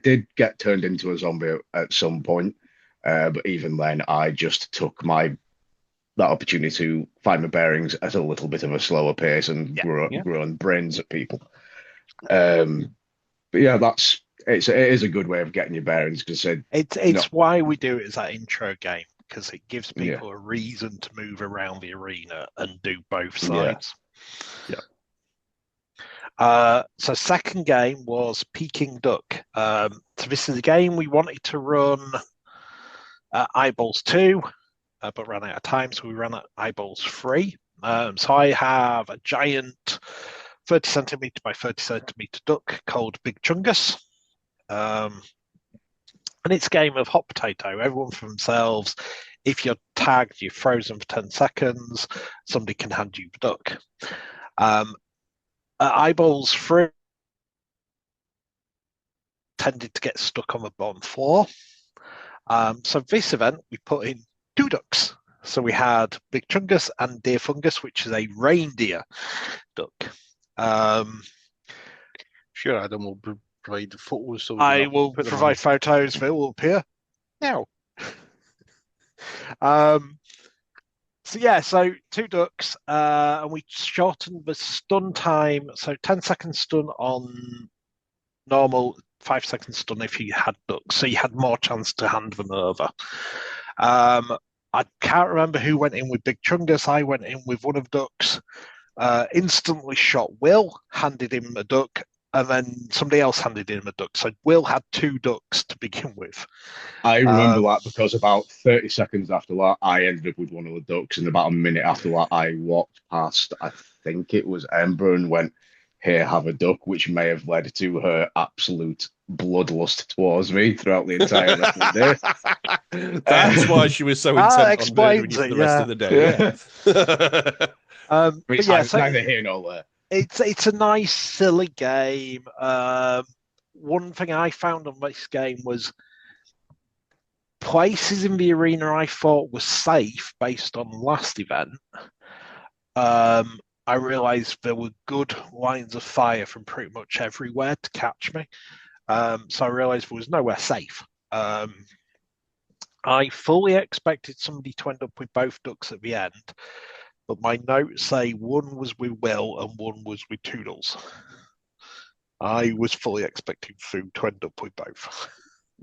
did get turned into a zombie at some point, but even then, I just took that opportunity to find my bearings at a little bit of a slower pace and run brains at people. But yeah, it is a good way of getting your bearings because it's why we do it as that intro game, because it gives people a reason to move around the arena and do both sides. So second game was Peking Duck. So this is a game we wanted to run Eyeballs 2, but ran out of time, so we ran at Eyeballs 3. So I have a giant 30 centimeter by 30 centimeter duck called Big Chungus. And it's a game of hot potato, everyone for themselves. If you're tagged, you're frozen for 10 seconds, somebody can hand you the duck. Eyeballs 3 tended to get stuck on the bottom floor. So this event, we put in 2 ducks. So we had Big Chungus and Deer Fungus, which is a reindeer duck. Sure, Adam will provide photos. So I will provide photos. They will appear now. So 2 ducks, and we shortened the stun time. So 10 seconds stun on normal, 5 seconds stun if you had ducks. So you had more chance to hand them over. I can't remember who went in with Big Chungus. I went in with one of ducks, instantly shot Will, handed him a duck, and then somebody else handed him a duck. So Will had 2 ducks to begin with. I remember that because about 30 seconds after that, I ended up with one of the ducks, and about a minute after that, I walked past, I think it was Ember, and went, "Here, have a duck," which may have led to her absolute bloodlust towards me throughout the entire rest of the day. That's why she was so intent on murdering you for the rest of the day. It's neither here nor there. It's a nice, silly game. One thing I found on this game was places in the arena I thought were safe based on last event. I realised there were good lines of fire from pretty much everywhere to catch me. So I realised there was nowhere safe. I fully expected somebody to end up with both ducks at the end, but my notes say one was with Will and one was with Toodles. I was fully expecting food to end up with both.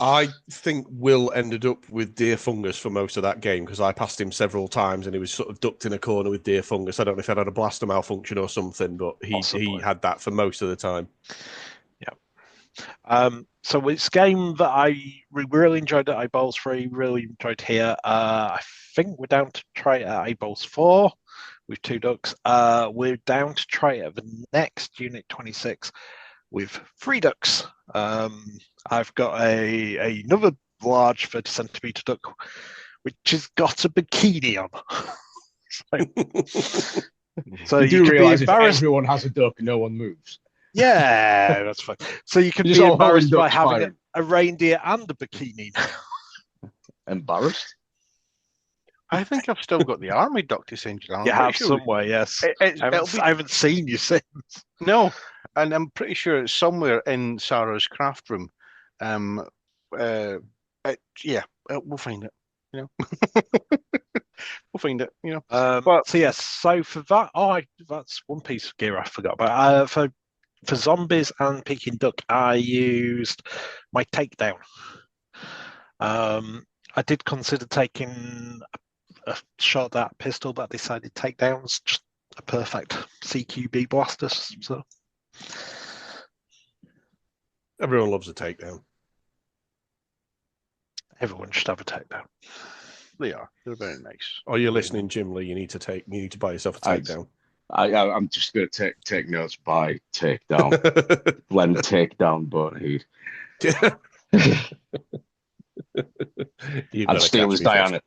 I think Will ended up with deer fungus for most of that game because I passed him several times and he was sort of ducked in a corner with deer fungus. I don't know if he had a blaster malfunction or something, but he had that for most of the time. So it's a game that we really enjoyed at Eyeballs 3, really enjoyed here. I think we're down to try it at Eyeballs 4 with 2 ducks. We're down to try it at the next Unit 26 with 3 ducks. I've got another large 30 centimetre duck, which has got a bikini on. So you do realise if embarrassed. everyone has a duck, no one moves. Yeah, that's fine. So you could Just be all embarrassed holding by ducks having firing. a reindeer and a bikini. Embarrassed? I think I've still got the army duck to send you. You have somewhere, yes. I haven't seen you since. No, and I'm pretty sure it's somewhere in Sarah's craft room. We'll find it. You know, we'll find it. You know, So for that, that's one piece of gear I forgot about. For zombies and Peking duck, I used my takedown. I did consider taking a shot at pistol, but I decided takedown's just a perfect CQB blaster. So Everyone loves a takedown. everyone should have a takedown. they are. They're very nice. Oh, you're listening, Gymli. You need to buy yourself a takedown. I'm just going to take notes by takedown. Blend takedown Boneheed. And steal his Diana.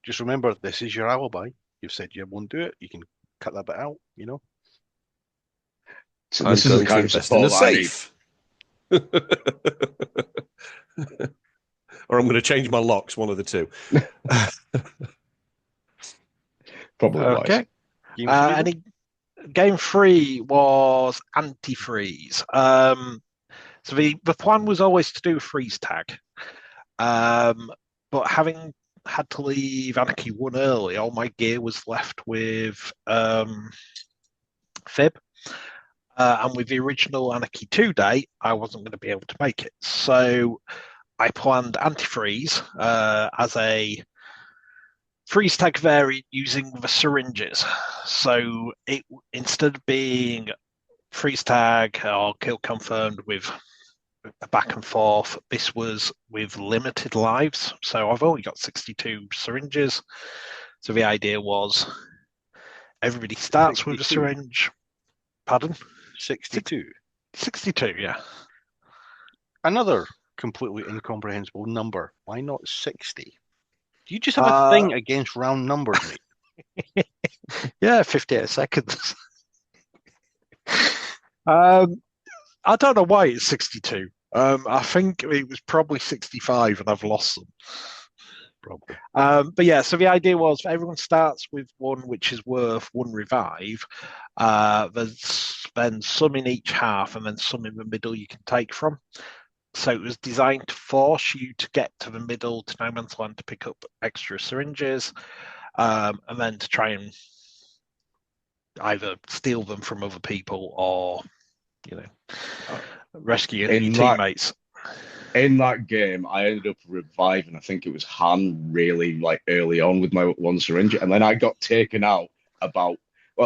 Just remember, this is your alibi. You've said you won't do it. You can cut that bit out, you know. So this is the kind of invest in a support I need. safe. Or I'm going to change my locks, one of the two. Probably Okay. Game 3 was anti-freeze. So the plan was always to do freeze tag. But having had to leave Anarchy 1 early, all my gear was left with Fib. And with the original Anarchy 2 day, I wasn't going to be able to make it. So I planned anti-freeze as a freeze tag variant using the syringes. So it instead of being freeze tag or kill confirmed with a back and forth, this was with limited lives. So I've only got 62 syringes. So the idea was everybody starts 62. With a syringe. Pardon? 62. 62, yeah. Another completely incomprehensible number. Why not 60? Do you just have a thing against round numbers, mate? Yeah, 58 seconds. I don't know why it's 62. I think it was probably 65 and I've lost them. Probably. But yeah, so the idea was everyone starts with one which is worth 1 revive. There's then some in each half and then some in the middle you can take from. So it was designed to force you to get to the middle to no man's land to pick up extra syringes, and then to try and either steal them from other people or, rescue your teammates. In that game, I ended up reviving, I think it was Han, really early on with my 1 syringe, and then I got taken out about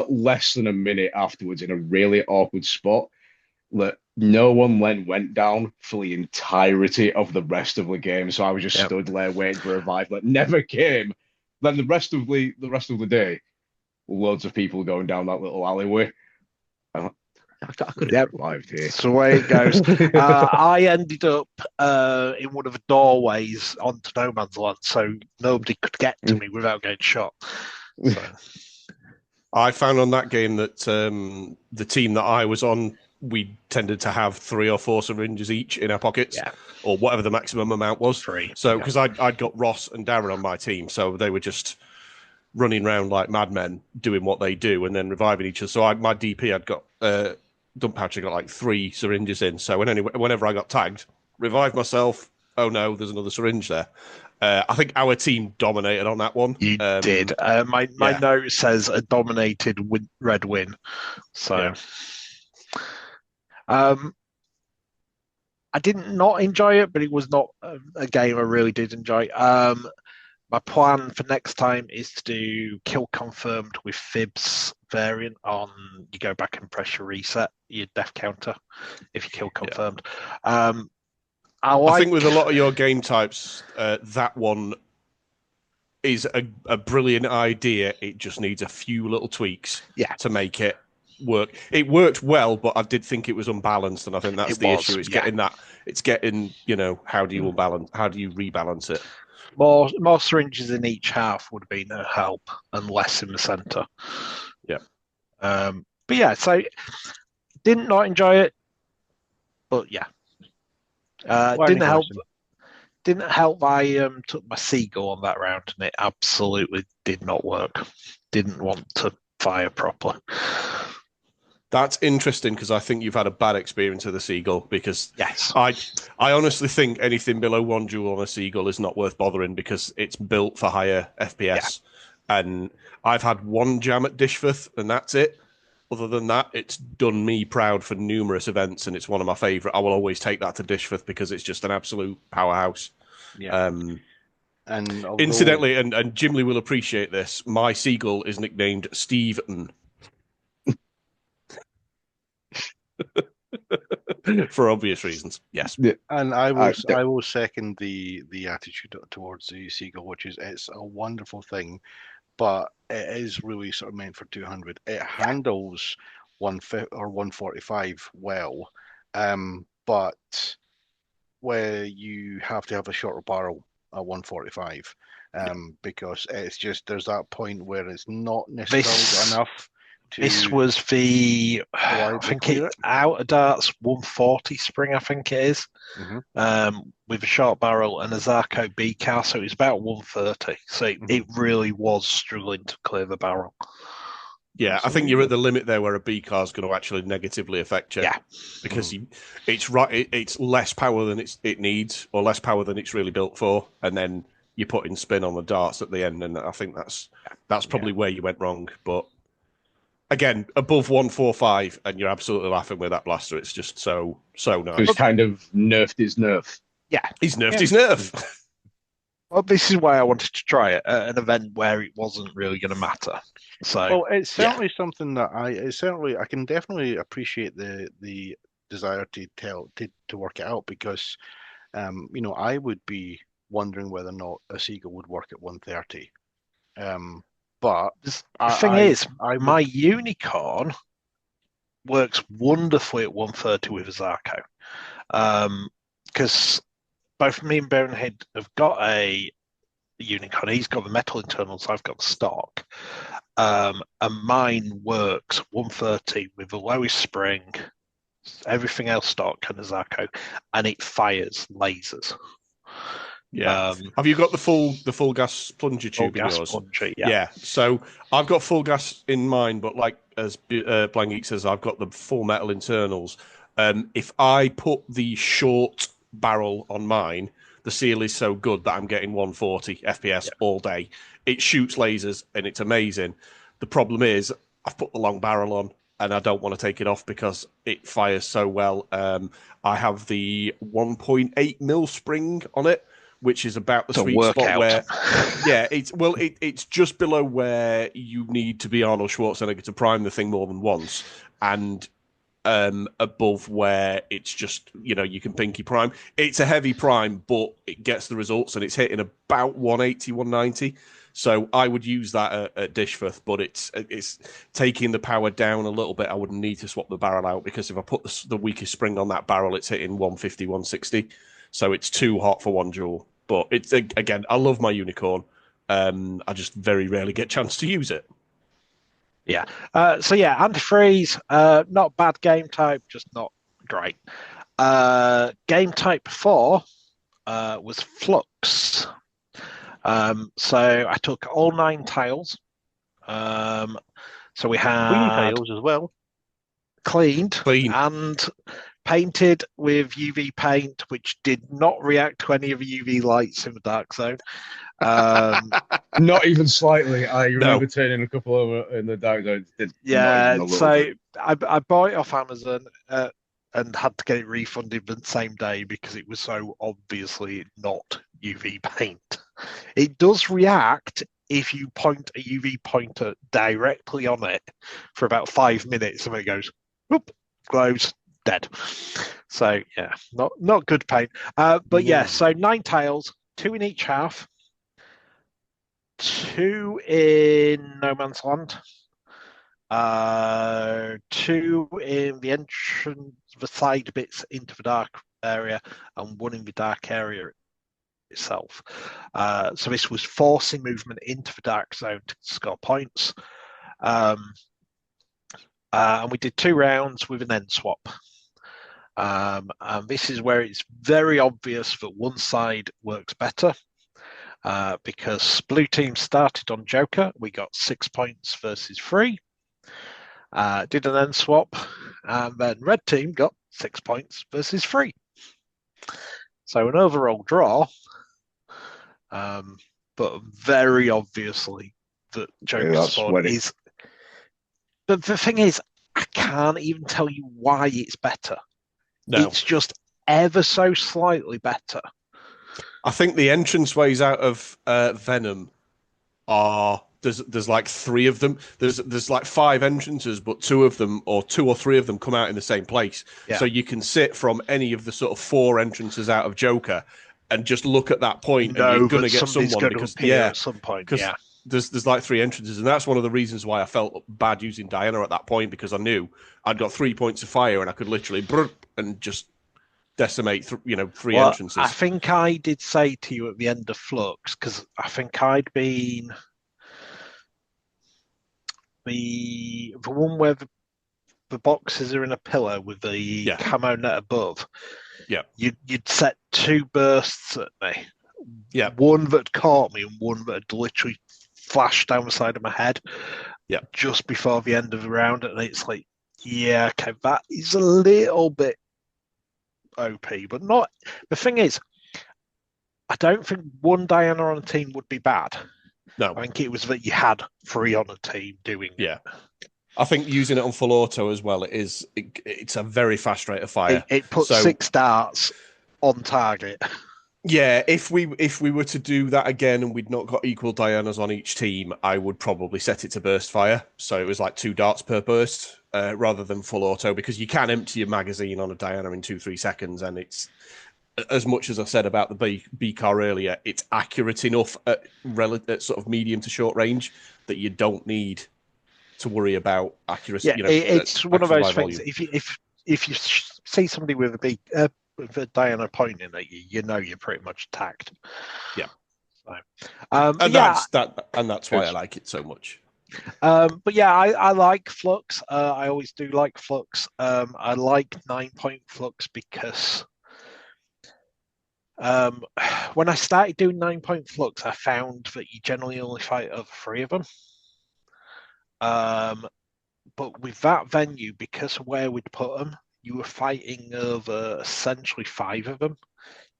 less than a minute afterwards in a really awkward spot that no one then went down for the entirety of the rest of the game. So I was just stood there waiting for a revive that never came. Then the rest of the day, loads of people going down that little alleyway. I could have revived here. That's the way it goes. I ended up in one of the doorways onto no man's land, so nobody could get to me without getting shot. So. I found on that game that the team that I was on, we tended to have 3 or 4 syringes each in our pockets, or whatever the maximum amount was. 3. So, because I'd got Ross and Darren on my team, so they were just running around like madmen doing what they do and then reviving each other. So my DP had got dump pouch, I got 3 syringes in. So whenever I got tagged, revive myself. Oh no, there's another syringe there. I think our team dominated on that one. You did. My note says a dominated red win. So. Yeah. I didn't not enjoy it, but it was not a game I really did enjoy. My plan for next time is to do kill confirmed with Fibs variant on. You go back and press your reset, your death counter, if you kill confirmed. Yeah. I think with a lot of your game types, that one is a brilliant idea. It just needs a few little tweaks to make it work. It worked well, but I did think it was unbalanced, and I think that's the issue. It's getting that. It's getting, how do you unbalance? How do you rebalance it? More syringes in each half would have been a help, and less in the centre. Yeah. But yeah, so didn't not enjoy it, but yeah, didn't help. Didn't help. I took my seagull on that round, and it absolutely did not work. Didn't want to fire properly. That's interesting because I think you've had a bad experience with the seagull. Because yes, I honestly think anything below 1 joule on a seagull is not worth bothering because it's built for higher FPS. Yeah. And I've had one jam at Dishforth, and that's it. Other than that, it's done me proud for numerous events, and it's one of my favourite. I will always take that to Dishforth because it's just an absolute powerhouse. Yeah. And incidentally, and Gymli will appreciate this, my seagull is nicknamed Steven. For obvious reasons, yes. Yeah. And I will second the attitude towards the seagull, which is it's a wonderful thing, but it is really sort of meant for 200. It handles 150 or 145 well, but where you have to have a shorter barrel at 145, because it's just there's that point where it's not necessarily enough. This was I think it's out of darts 140 spring, I think it is, with a short barrel and a Zarco B car, so it's about 130. So it really was struggling to clear the barrel. Yeah, I think you're at the limit there where a B car is going to actually negatively affect you. Yeah, because it's less power than it needs, or less power than it's really built for, and then you're putting spin on the darts at the end, and I think that's probably where you went wrong. But again, above 145, and you're absolutely laughing with that blaster. It's just so nice. He's kind of nerfed his nerf. Yeah, he's nerfed his nerf. Well, this is why I wanted to try it at an event where it wasn't really going to matter. So, well, it's certainly something that I can definitely appreciate the desire to work it out, because I would be wondering whether or not a seagull would work at 130. But the thing is, my unicorn works wonderfully at 130 with a Zarco, because both me and Boneheed have got a unicorn. He's got the metal internals, I've got the stock, and mine works 130 with the lowest spring, everything else stock, and a Zarco, and it fires lasers. Yeah. Have you got the full gas plunger tube in yours? Plunger, yeah. So I've got full gas in mine, but like as Blangeek says, I've got the full metal internals. If I put the short barrel on mine, the seal is so good that I'm getting 140 FPS all day. It shoots lasers and it's amazing. The problem is I've put the long barrel on and I don't want to take it off because it fires so well. I have the 1.8 mil spring on it, which is about the sweet spot where, it's just below where you need to be Arnold Schwarzenegger to prime the thing more than once, and above where it's just, you can pinky prime. It's a heavy prime, but it gets the results, and it's hitting about 180, 190. So I would use that at Dishforth, but it's taking the power down a little bit. I would need to swap the barrel out, because if I put the weakest spring on that barrel, it's hitting 150, 160. So it's too hot for 1 joule. But it's, again, I love my unicorn. I just very rarely get a chance to use it. Yeah. Antifreeze, not bad game type, just not great. Game type 4 was Flux. So I took all 9 tiles. So we had clean tiles as well. Cleaned and painted with UV paint, which did not react to any of the UV lights in the dark zone. Not even slightly. I remember turning a couple over in the dark zone. So I bought it off Amazon. and had to get it refunded the same day because it was so obviously not UV paint. It does react if you point a UV pointer directly on it for about 5 minutes, and it goes, whoop, glows, dead. So yeah, not good paint. But yeah, so 9 tiles, 2 in each half, 2 in No Man's Land, 2 in the entrance, the side bits into the dark area, and 1 in the dark area itself. So this was forcing movement into the dark zone to score points. And we did 2 rounds with an end swap. And this is where it's very obvious that one side works better. Because blue team started on Joker, we got 6 points versus 3. Did an end swap, and then red team got 6 points versus 3. So an overall draw, but very obviously that Joker's spawn is. But the thing is, I can't even tell you why it's better. No. It's just ever so slightly better. I think the entranceways out of Venom are there's like 3 of them. There's like 5 entrances, but 2 of them or 2 or 3 of them come out in the same place. Yeah. So you can sit from any of the sort of 4 entrances out of Joker and just look at that point, and you're going to get someone because at some point. Yeah. There's like 3 entrances, and that's one of the reasons why I felt bad using Diana at that point, because I knew I'd got 3 points of fire and I could literally and just decimate 3 entrances. I think I did say to you at the end of Flux, because I think I'd been the one where the boxes are in a pillar with the camo net above. Yeah, you'd set 2 bursts at me. Yeah, one that caught me and one that had literally flashed down the side of my head. Yeah, just before the end of the round, and it's like, yeah, okay, that is a little bit OP, but not. The thing is, I don't think one Diana on a team would be bad. No, I think it was that you had 3 on a team doing it. I think using it on full auto as well, it's a very fast rate of fire. It puts 6 darts on target. Yeah, if we were to do that again and we'd not got equal Dianas on each team, I would probably set it to burst fire. So it was like 2 darts per burst rather than full auto, because you can empty your magazine on a Diana in 2-3 seconds, and it's, as much as I said about the B car earlier, it's accurate enough at sort of medium to short range that you don't need to worry about accuracy. Yeah, it's one of those things. If you see somebody with a Diana pointing at you, you know you're pretty much attacked. Yeah. So, that's why I like it so much. But yeah, I like Flux. I always do like Flux. I like 9-point Flux because when I started doing 9-point Flux, I found that you generally only fight over 3 of them. But with that venue, because of where we'd put them, you were fighting over essentially 5 of them.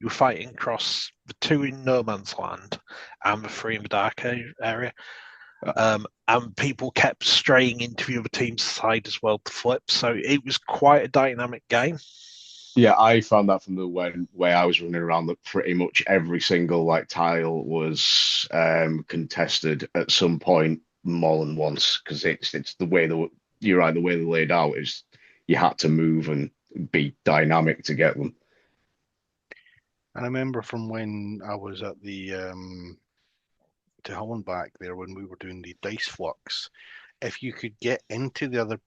You were fighting across the 2 in No Man's Land and the 3 in the dark area. And people kept straying into the other team's side as well to flip. So it was quite a dynamic game. Yeah, I found that from the way I was running around, that pretty much every single tile was contested at some point more than once, because it's the way you're right. The way they're laid out is you had to move and be dynamic to get them. And I remember from when I was at the to Hollenbach there, when we were doing the dice flux, if you could get into the other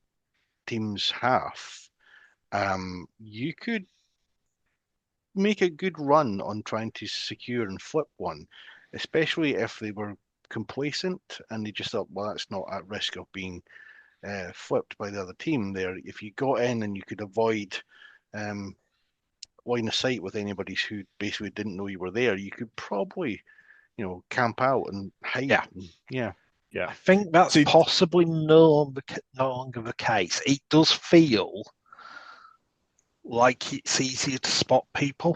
team's half, you could make a good run on trying to secure and flip one, especially if they were complacent and they just thought, well, that's not at risk of being flipped by the other team there. If you got in and you could avoid line of sight with anybody who basically didn't know you were there, you could probably, camp out and hide. Yeah. I think that's possibly no longer the case. It does feel like it's easier to spot people.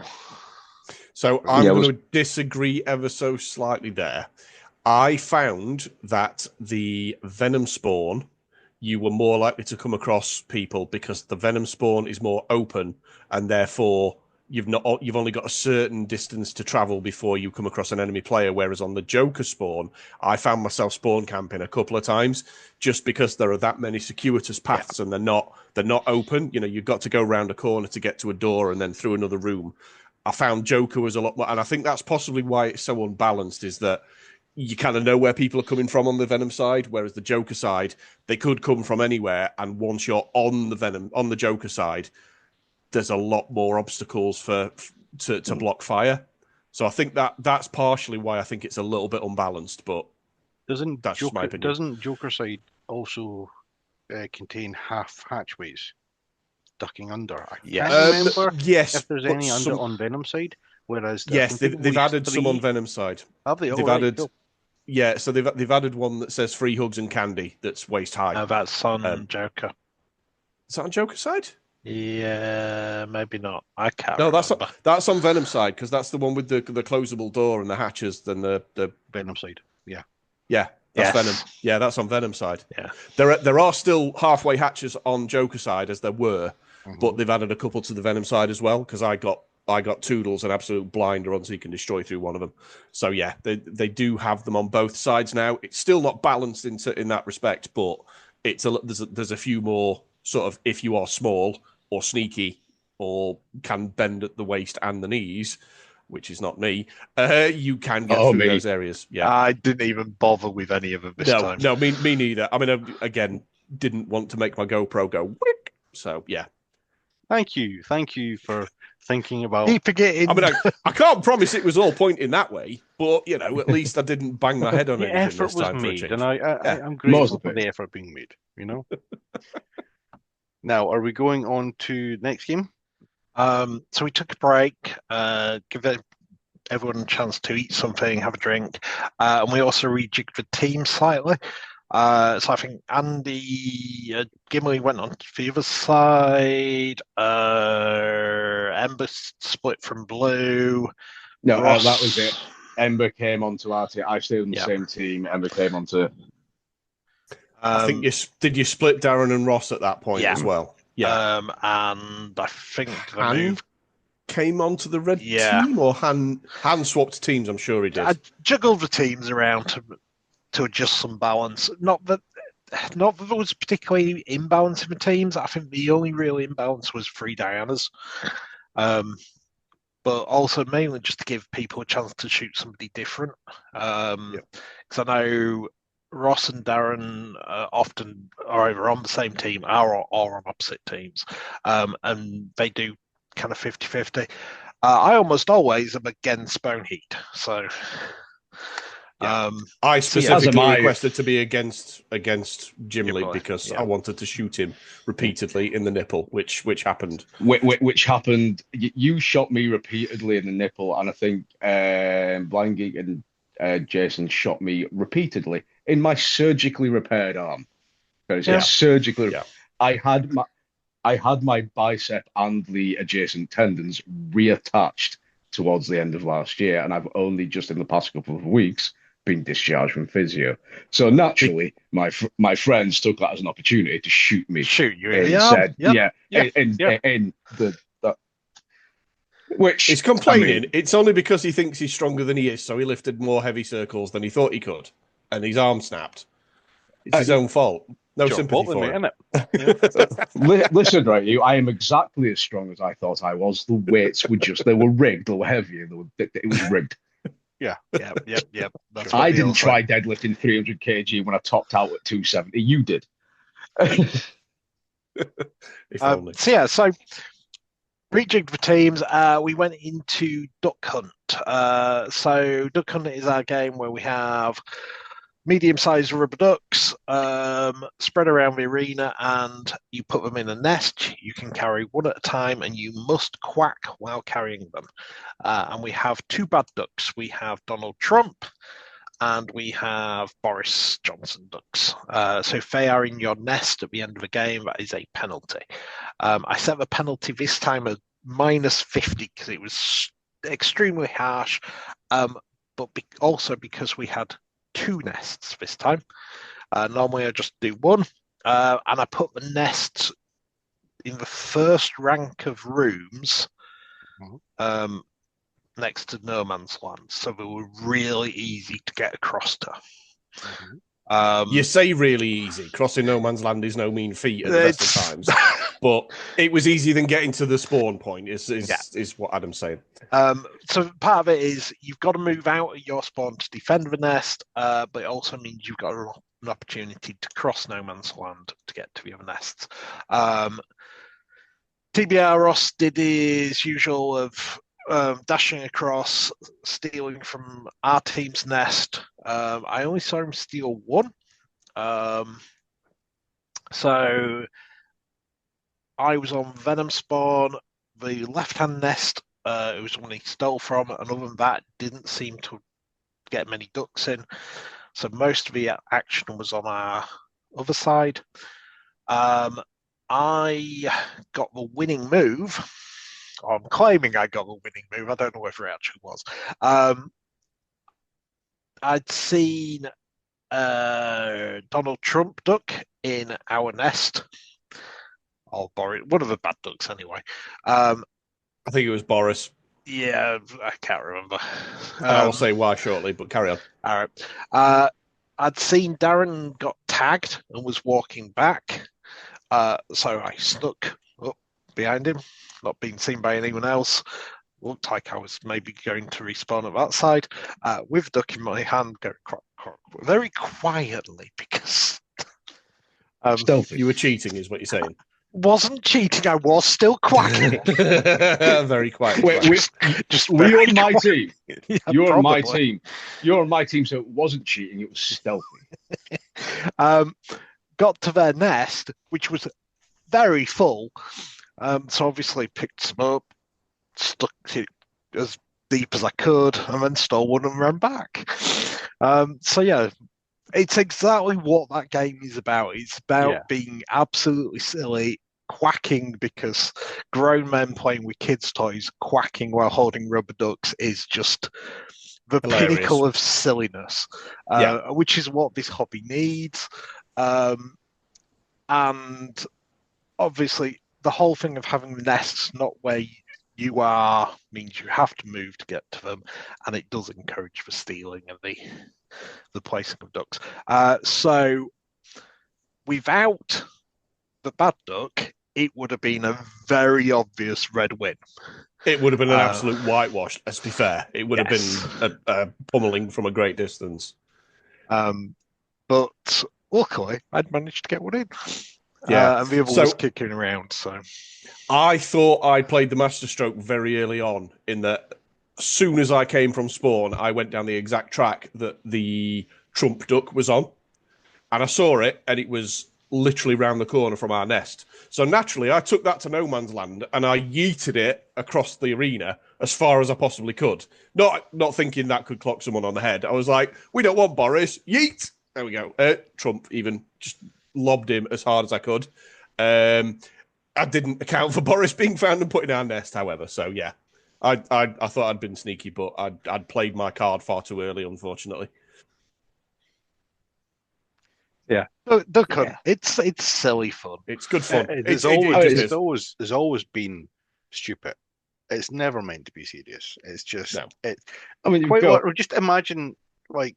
So I'm going to disagree ever so slightly there. I found that the Venom spawn, you were more likely to come across people because the venom spawn is more open, and therefore you've only got a certain distance to travel before you come across an enemy player. Whereas on the Joker spawn, I found myself spawn camping a couple of times just because there are that many circuitous paths and they're not open. You know, you've got to go around a corner to get to a door and then through another room. I found Joker was a lot more, and I think that's possibly why it's so unbalanced, is that you kind of know where people are coming from on the Venom side, whereas the Joker side, they could come from anywhere, and once you're on the Joker side, there's a lot more obstacles to block fire. So I think that's partially why I think it's a little bit unbalanced, but that's just my opinion. Doesn't Joker side also contain half hatchways ducking under? I can't remember if there's any under on Venom side. Whereas they've added some on Venom side. Have they? They've added. Cool. Yeah, so they've added one that says free hugs and candy that's waist high. That's on Joker. Is that on Joker side? Yeah, maybe not. I can't. No, that's on Venom side, because that's the one with the closable door and the hatches. Then the Venom side. Yeah, that's Venom. Yeah, that's on Venom side. Yeah, there are still halfway hatches on Joker side, as there were, but they've added a couple to the Venom side as well, because I got Toodles an absolute blinder on Seek and Destroy through one of them. So yeah, they do have them on both sides now. It's still not balanced in that respect, but there's a few more sort of, if you are small or sneaky or can bend at the waist and the knees, which is not me, you can get through those areas. Yeah, I didn't even bother with any of them this time. No, me neither. I mean, again, didn't want to make my GoPro go wick. So yeah. Thank you for thinking about. Keep forgetting. I mean, I can't promise it was all pointing that way, but you know, at least I didn't bang my head on the anything effort this time was for a made, change. and I'm grateful for the effort being made. You know. Now, are we going on to next game? So we took a break, give everyone a chance to eat something, have a drink, and we also rejigged the team slightly. So I think Andy Gimli went on to the other side. Ember split from Blue. No, that was it. Ember came onto our team. I stayed on the same team. Ember came onto. I think did you split Darren and Ross at that point as well? Yeah. And I think the move came onto the red team, or Han swapped teams. I'm sure he did. I juggled the teams around to adjust some balance. Not that there was particularly imbalance in the teams. I think the only real imbalance was 3 Dianas. But also mainly just to give people a chance to shoot somebody different. Because I know Ross and Darren often are either on the same team or on opposite teams. And they do kind of 50-50. I almost always am against Boneheed. So... I specifically requested to be against Gymli because I wanted to shoot him repeatedly in the nipple, which happened. Which happened. You shot me repeatedly in the nipple, and I think Blind Geek and Jason shot me repeatedly in my surgically repaired arm. Surgically. Yeah. I had my bicep and the adjacent tendons reattached towards the end of last year, and I've only just in the past couple of weeks been discharged from physio. So naturally, my friends took that as an opportunity to shoot me. Shoot you in the arm. In the which he's complaining. I mean, it's only because he thinks he's stronger than he is, so he lifted more heavy circles than he thought he could, and his arm snapped. It's his own fault. No sympathy for him. Listen, right, I am exactly as strong as I thought I was. The weights were they were rigged. They were heavier. It was rigged. Yeah. I didn't try deadlifting 300 kg when I topped out at 270. You did. So rejigged the teams. We went into Duck Hunt. So Duck Hunt is our game where we have medium-sized rubber ducks spread around the arena, and you put them in a nest. You can carry one at a time, and you must quack while carrying them. And we have 2 bad ducks. We have Donald Trump, and we have Boris Johnson ducks. So if they are in your nest at the end of the game, that is a penalty. I set the penalty this time at -50 because it was extremely harsh, but also because we had 2 nests this time. Normally I just do 1. and I put the nests in the first rank of rooms next to no man's land, so they were really easy to get across to. You say really easy. Crossing no man's land is no mean feat at the best of times, but it was easier than getting to the spawn point. Is what Adam's saying. So part of it is you've got to move out of your spawn to defend the nest, but it also means you've got an opportunity to cross no man's land to get to the other nests. TBR Ross did his usual of dashing across, stealing from our team's nest. I only saw him steal one. So I was on Venom spawn. The left-hand nest, it was the one he stole from, and other than that, didn't seem to get many ducks in. So most of the action was on our other side. I got the winning move. I'm claiming I got the winning move. I don't know whether it actually was. I'd seen Donald Trump duck in our nest. Or Boris, one of the bad ducks anyway. I think it was Boris. Yeah, I can't remember. I'll say why shortly, but carry on. All right. I'd seen Darren got tagged and was walking back. So I snuck up behind him, not being seen by anyone else. Looked like I was maybe going to respawn at that side, with duck in my hand, going very quietly because Stealthy. You were cheating, is what you're saying. Wasn't cheating. I was still quacking. Very quiet. Were you on my team? Yeah, You're on my probably. team. You're on my team, so it wasn't cheating. It was stealthy. Got to their nest, which was very full. So obviously picked some up, stuck it as deep as I could, and then stole one and ran back. So yeah, it's exactly what that game is about. It's about being absolutely silly, quacking because grown men playing with kids' toys, quacking while holding rubber ducks is just the Hilarious. pinnacle of silliness, which is what this hobby needs. And obviously, the whole thing of having the nests not where you are means you have to move to get to them, and it does encourage the stealing and the placing of ducks. So without the bad duck, it would have been a very obvious red win. It would have been an absolute whitewash, let's be fair. It would have been a pummeling from a great distance. But luckily, I'd managed to get one in. Yeah. And the other was kicking around. So I thought I played the masterstroke very early on, in that as soon as I came from spawn, I went down the exact track that the Trump duck was on. And I saw it, and it was literally round the corner from our nest. So naturally, I took that to no man's land, and I yeeted it across the arena as far as I possibly could. Not thinking that could clock someone on the head. I was like, we don't want Boris. Yeet! There we go. Trump even just lobbed him as hard as I could. I didn't account for Boris being found and put in our nest, however. So, yeah. I thought I'd been sneaky, but I'd played my card far too early, unfortunately. yeah, it's silly fun. It's good fun. There's always been stupid. It's never meant to be serious. It's just I mean, just imagine like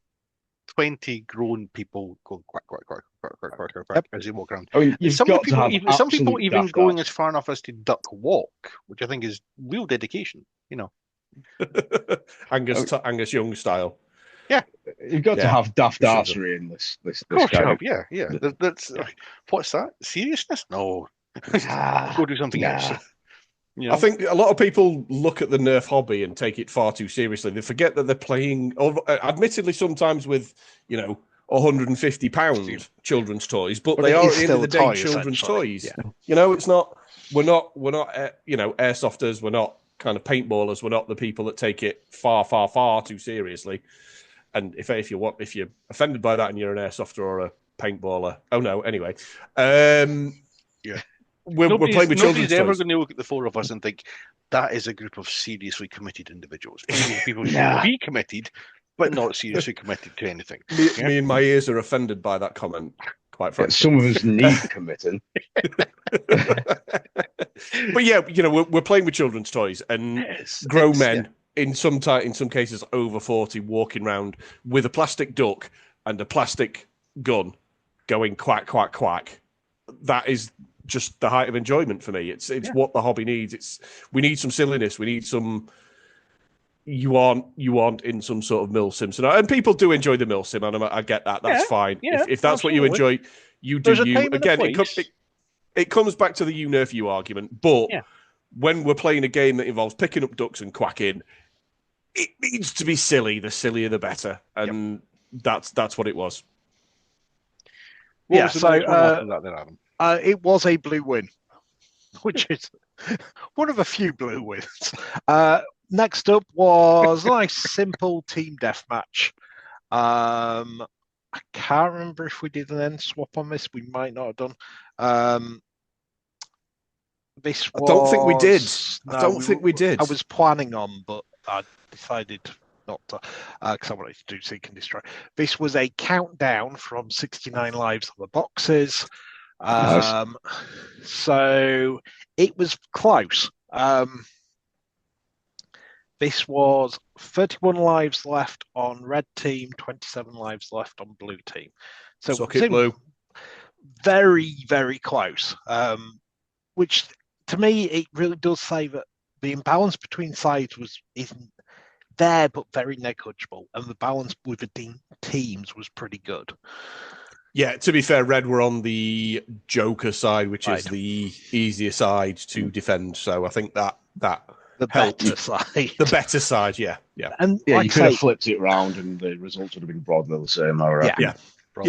20 grown people going quack quack quack quack quack quack quack quack as they walk around. I mean, some people even going as far enough as to duck walk, which I think is real dedication. You know, Angus Young style. Yeah, you've got to have daft arsery in this kind of. Yeah. That's what's that? Seriousness? No, go do something else. You know? I think a lot of people look at the Nerf hobby and take it far too seriously. They forget that they're playing, admittedly, sometimes with £150 children's toys, but they are at the end of the day children's toys. Yeah. You know, it's not. We're not airsofters. We're not kind of paintballers. We're not the people that take it far, far, far too seriously. And if you're offended by that and you're an airsofter or a paintballer, oh no. Anyway, yeah. We're playing with children's toys. Nobody's ever going to look at the four of us and think that is a group of seriously committed individuals. People should be committed, but not seriously committed to anything. Me and my ears are offended by that comment quite frankly. Some of us need committing. But yeah, we're playing with children's toys and grown men in some cases over 40 walking around with a plastic duck and a plastic gun going quack, quack, quack. That is just the height of enjoyment for me. It's what the hobby needs. We need some silliness. We need some. You aren't in some sort of mill sim scenario, and people do enjoy the mill sim, and I get that. That's fine. If that's what you enjoy, you do. Again, it comes back to the you nerf you argument. But when we're playing a game that involves picking up ducks and quacking, it needs to be silly. The sillier, the better, and that's what it was. What was the next one after that, then, Adam? It was a blue win, which is one of a few blue wins. Next up was a nice simple team deathmatch. I can't remember if we did an end swap on this. We might not have done. I don't think we did. I don't think we did. I was planning on, but I decided not to because I wanted to do Seek and Destroy. This was a countdown from 69 lives on the boxes. Nice. So it was close. This was 31 lives left on red team, 27 lives left on blue team. So Suck it, blue. Very, very close. Which to me, it really does say that the imbalance between sides isn't there, but very negligible, and the balance with the teams was pretty good. Yeah, to be fair, red were on the Joker side, which is the easier side to defend. So I think that the better side. The better side, yeah. And you could have flipped it round, and the results would have been broadly the same. Yeah. But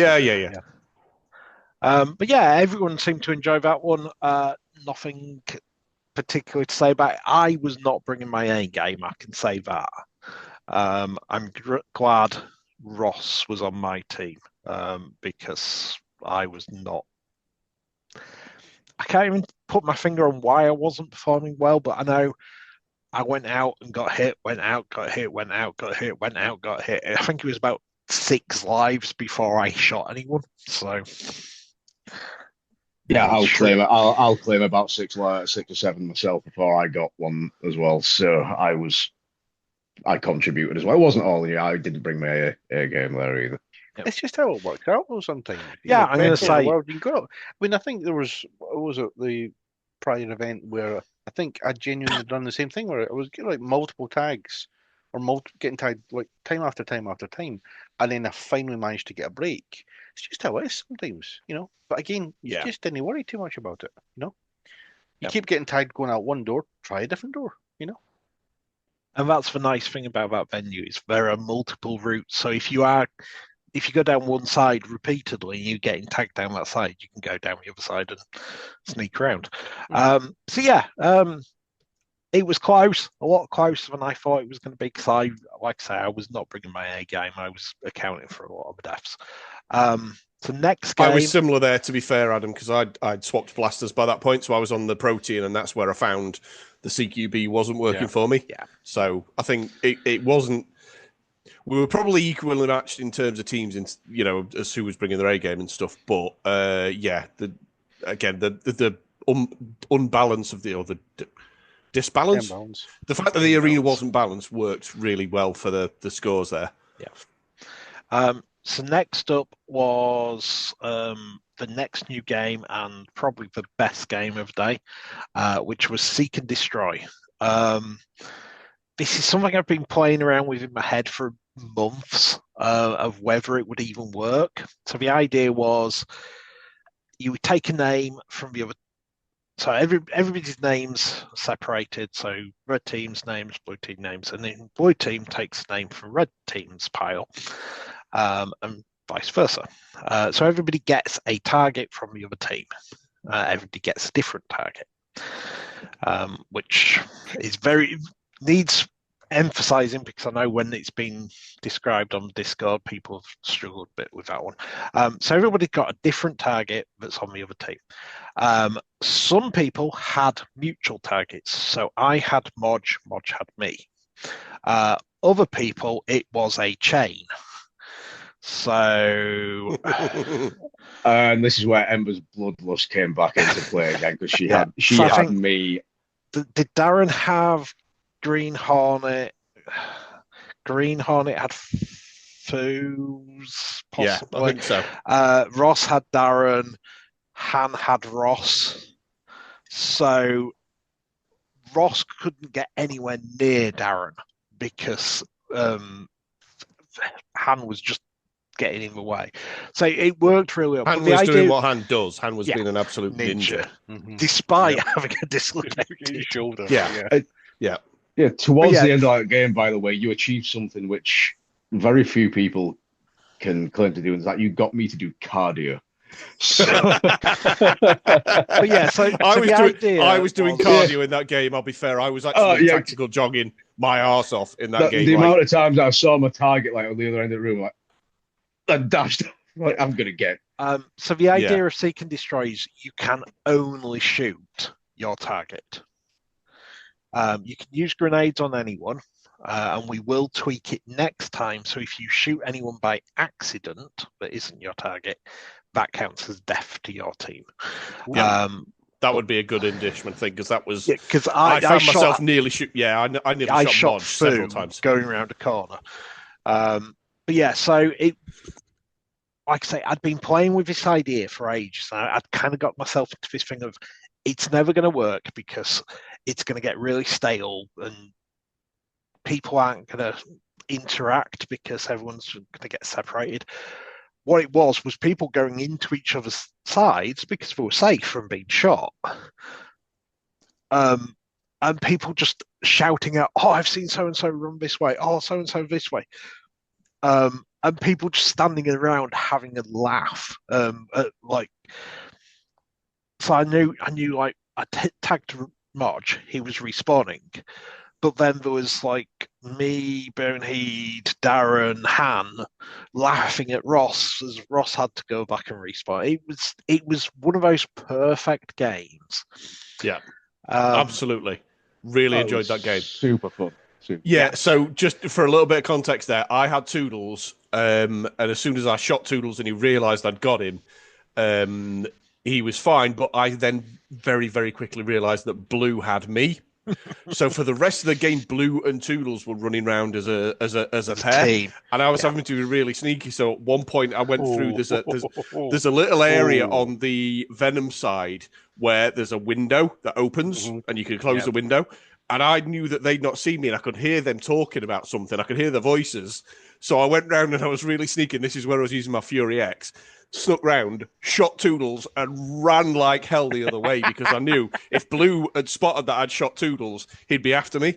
yeah, everyone seemed to enjoy that one. Nothing particular to say about it. I was not bringing my A game, I can say that. I'm glad Ross was on my team because I was not. I can't even put my finger on why I wasn't performing well, but I know I went out and got hit, went out, got hit, went out, got hit, went out, got hit. I think it was about 6 lives before I shot anyone. So yeah, I'll claim about 6 or 7 myself before I got one as well. So I contributed as well. It wasn't all I didn't bring my A game there either. It's just how it works out though sometimes. I'm going to say. I think there was the prior event where I think I genuinely done the same thing where I was getting like multiple tags or getting tagged like time after time after time, and then I finally managed to get a break. It's just how it is sometimes, But again, you just didn't worry too much about it, You keep getting tagged going out one door, try a different door, And that's the nice thing about that venue is there are multiple routes. So if you go down one side repeatedly and you're getting tagged down that side, you can go down the other side and sneak around. It was close, a lot closer than I thought it was going to be because I was not bringing my A game. I was accounting for a lot of deaths. So next game, I was similar there, to be fair, Adam, because I'd swapped blasters by that point, so I was on the protein, and that's where I found the CQB wasn't working for me. Yeah. So I think it wasn't. We were probably equally matched in terms of teams, as who was bringing their A game and stuff. But the unbalance of the disbalance, the fact that the arena wasn't balanced worked really well for the scores there. Yeah. So next up was the next new game and probably the best game of the day, which was Seek and Destroy. This is something I've been playing around with in my head for months of whether it would even work. So the idea was you would take a name from the other. So everybody's names separated. So red team's names, blue team names, and then blue team takes a name from red team's pile, and vice versa. So everybody gets a target from the other team. Everybody gets a different target, which is needs emphasizing because I know when it's been described on Discord, people have struggled a bit with that one. So everybody got a different target that's on the other team. Some people had mutual targets. So I had Modge had me. Other people, it was a chain. So And this is where Ember's bloodlust came back into play again because she Yeah, had so I had think- me. did Darren have Green Hornet? Green Hornet had Foos, Yeah, possibly. I think so. Ross had Darren. Han had Ross. So Ross couldn't get anywhere near Darren because Han was just getting in the way. So it worked really well. Han But the was idea, doing what Han does. Han was Yeah, being an absolute ninja. despite Yep. having a dislocated Your shoulder. Yeah. Yeah, towards yeah. the end of that game, by the way, you achieved something which very few people can claim to do, and that you got me to do cardio. So, But yeah, so I was the doing idea I was doing was- cardio in that game. I'll be fair. I was actually yeah. tactical jogging my arse off in that game. the like- amount of times I saw my target like on the other end of the room, like I dashed, like I'm gonna get. So the idea of seek and destroy is you can only shoot your target. You can use grenades on anyone, and we will tweak it next time. So if you shoot anyone by accident that isn't your target, that counts as death to your team. Yeah. That would be a good indishment thing because that was. Because I found shot, myself nearly shoot. Yeah, I nearly I shot shot Bodge several Fu times. going around a corner. But yeah, so it. Like I say, I'd been playing with this idea for ages. I'd kind of got myself into this thing of it's never going to work because it's going to get really stale and people aren't going to interact because everyone's going to get separated. What it was people going into each other's sides because they were safe from being shot. And people just shouting out, "Oh, I've seen so and so run this way. Oh, so and so this way." And people just standing around having a laugh. Like, so I knew like I tagged Marge, he was respawning, but then there was like me, Boneheed, Darren, Han laughing at Ross as Ross had to go back and respawn. It was one of those perfect games. Yeah, absolutely. Really enjoyed that game. Super fun. Yeah, so just for a little bit of context there, I had Toodles, and as soon as I shot Toodles and he realised I'd got him, he was fine, but I then very, very quickly realised that Blue had me. So for the rest of the game, Blue and Toodles were running around as a pair, Team. and I was having to be really sneaky. So at one point, I went through. There's a little area on the Venom side where there's a window that opens, and you can close the window. And I knew that they'd not seen me, and I could hear them talking about something. I could hear their voices. So I went round and I was really sneaking. This is where I was using my Fury X. Snuck round, shot Toodles, and ran like hell the other way because I knew if Blue had spotted that I'd shot Toodles, he'd be after me.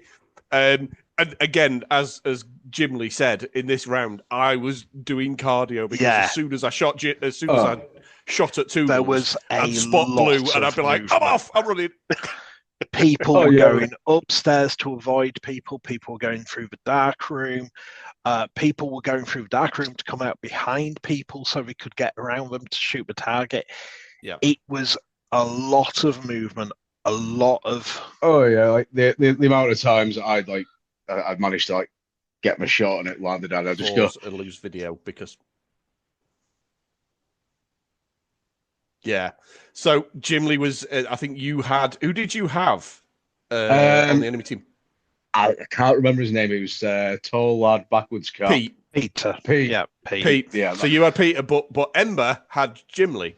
And again, as Gymli said in this round, I was doing cardio because as soon as I shot I shot at Toodles, There was I'd spot Blue, and I'd be like, "I'm off! I'm running." People were going upstairs to avoid people. People were going through the dark room. People were going through the dark room to come out behind people so we could get around them to shoot the target. Yeah, it was a lot of movement, a lot of. Oh yeah, like the amount of times I'd managed to like get my shot and it landed, and I'd just go and lose video because. Yeah. So Gymli was. I think you had. Who did you have on the enemy team? I can't remember his name. It was tall lad, backwards car. Peter. Yeah, Pete. Yeah. So you had Peter, but Ember had Gymli.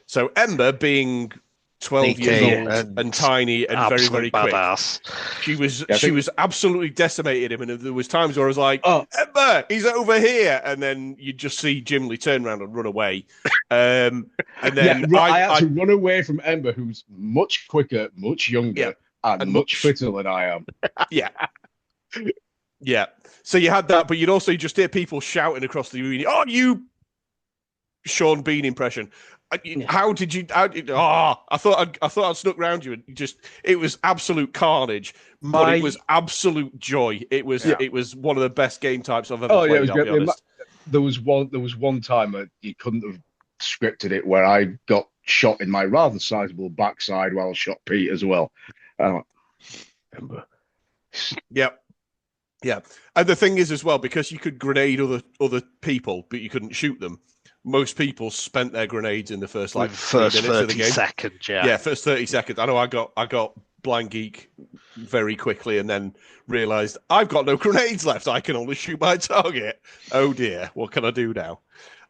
So Ember being 12 years old and tiny and very, very quick. Badass. She was absolutely decimated him, and there was times where I was like, "Oh, Ember, he's over here," and then you just see Gymli turn around and run away. And then I had to run away from Ember, who's much quicker, much younger, and much fitter than I am. Yeah. Yeah. So you had that, but you'd also just hear people shouting across the arena, "Oh, you Sean Bean impression." How did you? I thought I'd snuck round you, and it was absolute carnage. But it was absolute joy. It was one of the best game types I've ever played. It was I'll be honest. There was one time you couldn't have scripted it where I got shot in my rather sizable backside while I shot Pete as well. Ember. Yep. Yeah, and the thing is as well, because you could grenade other people, but you couldn't shoot them. Most people spent their grenades in the first like 3 first minutes of the 30 game. seconds, Yeah, first 30 seconds. I know I got blind geek very quickly, and then realised I've got no grenades left. I can only shoot my target. Oh dear, what can I do now?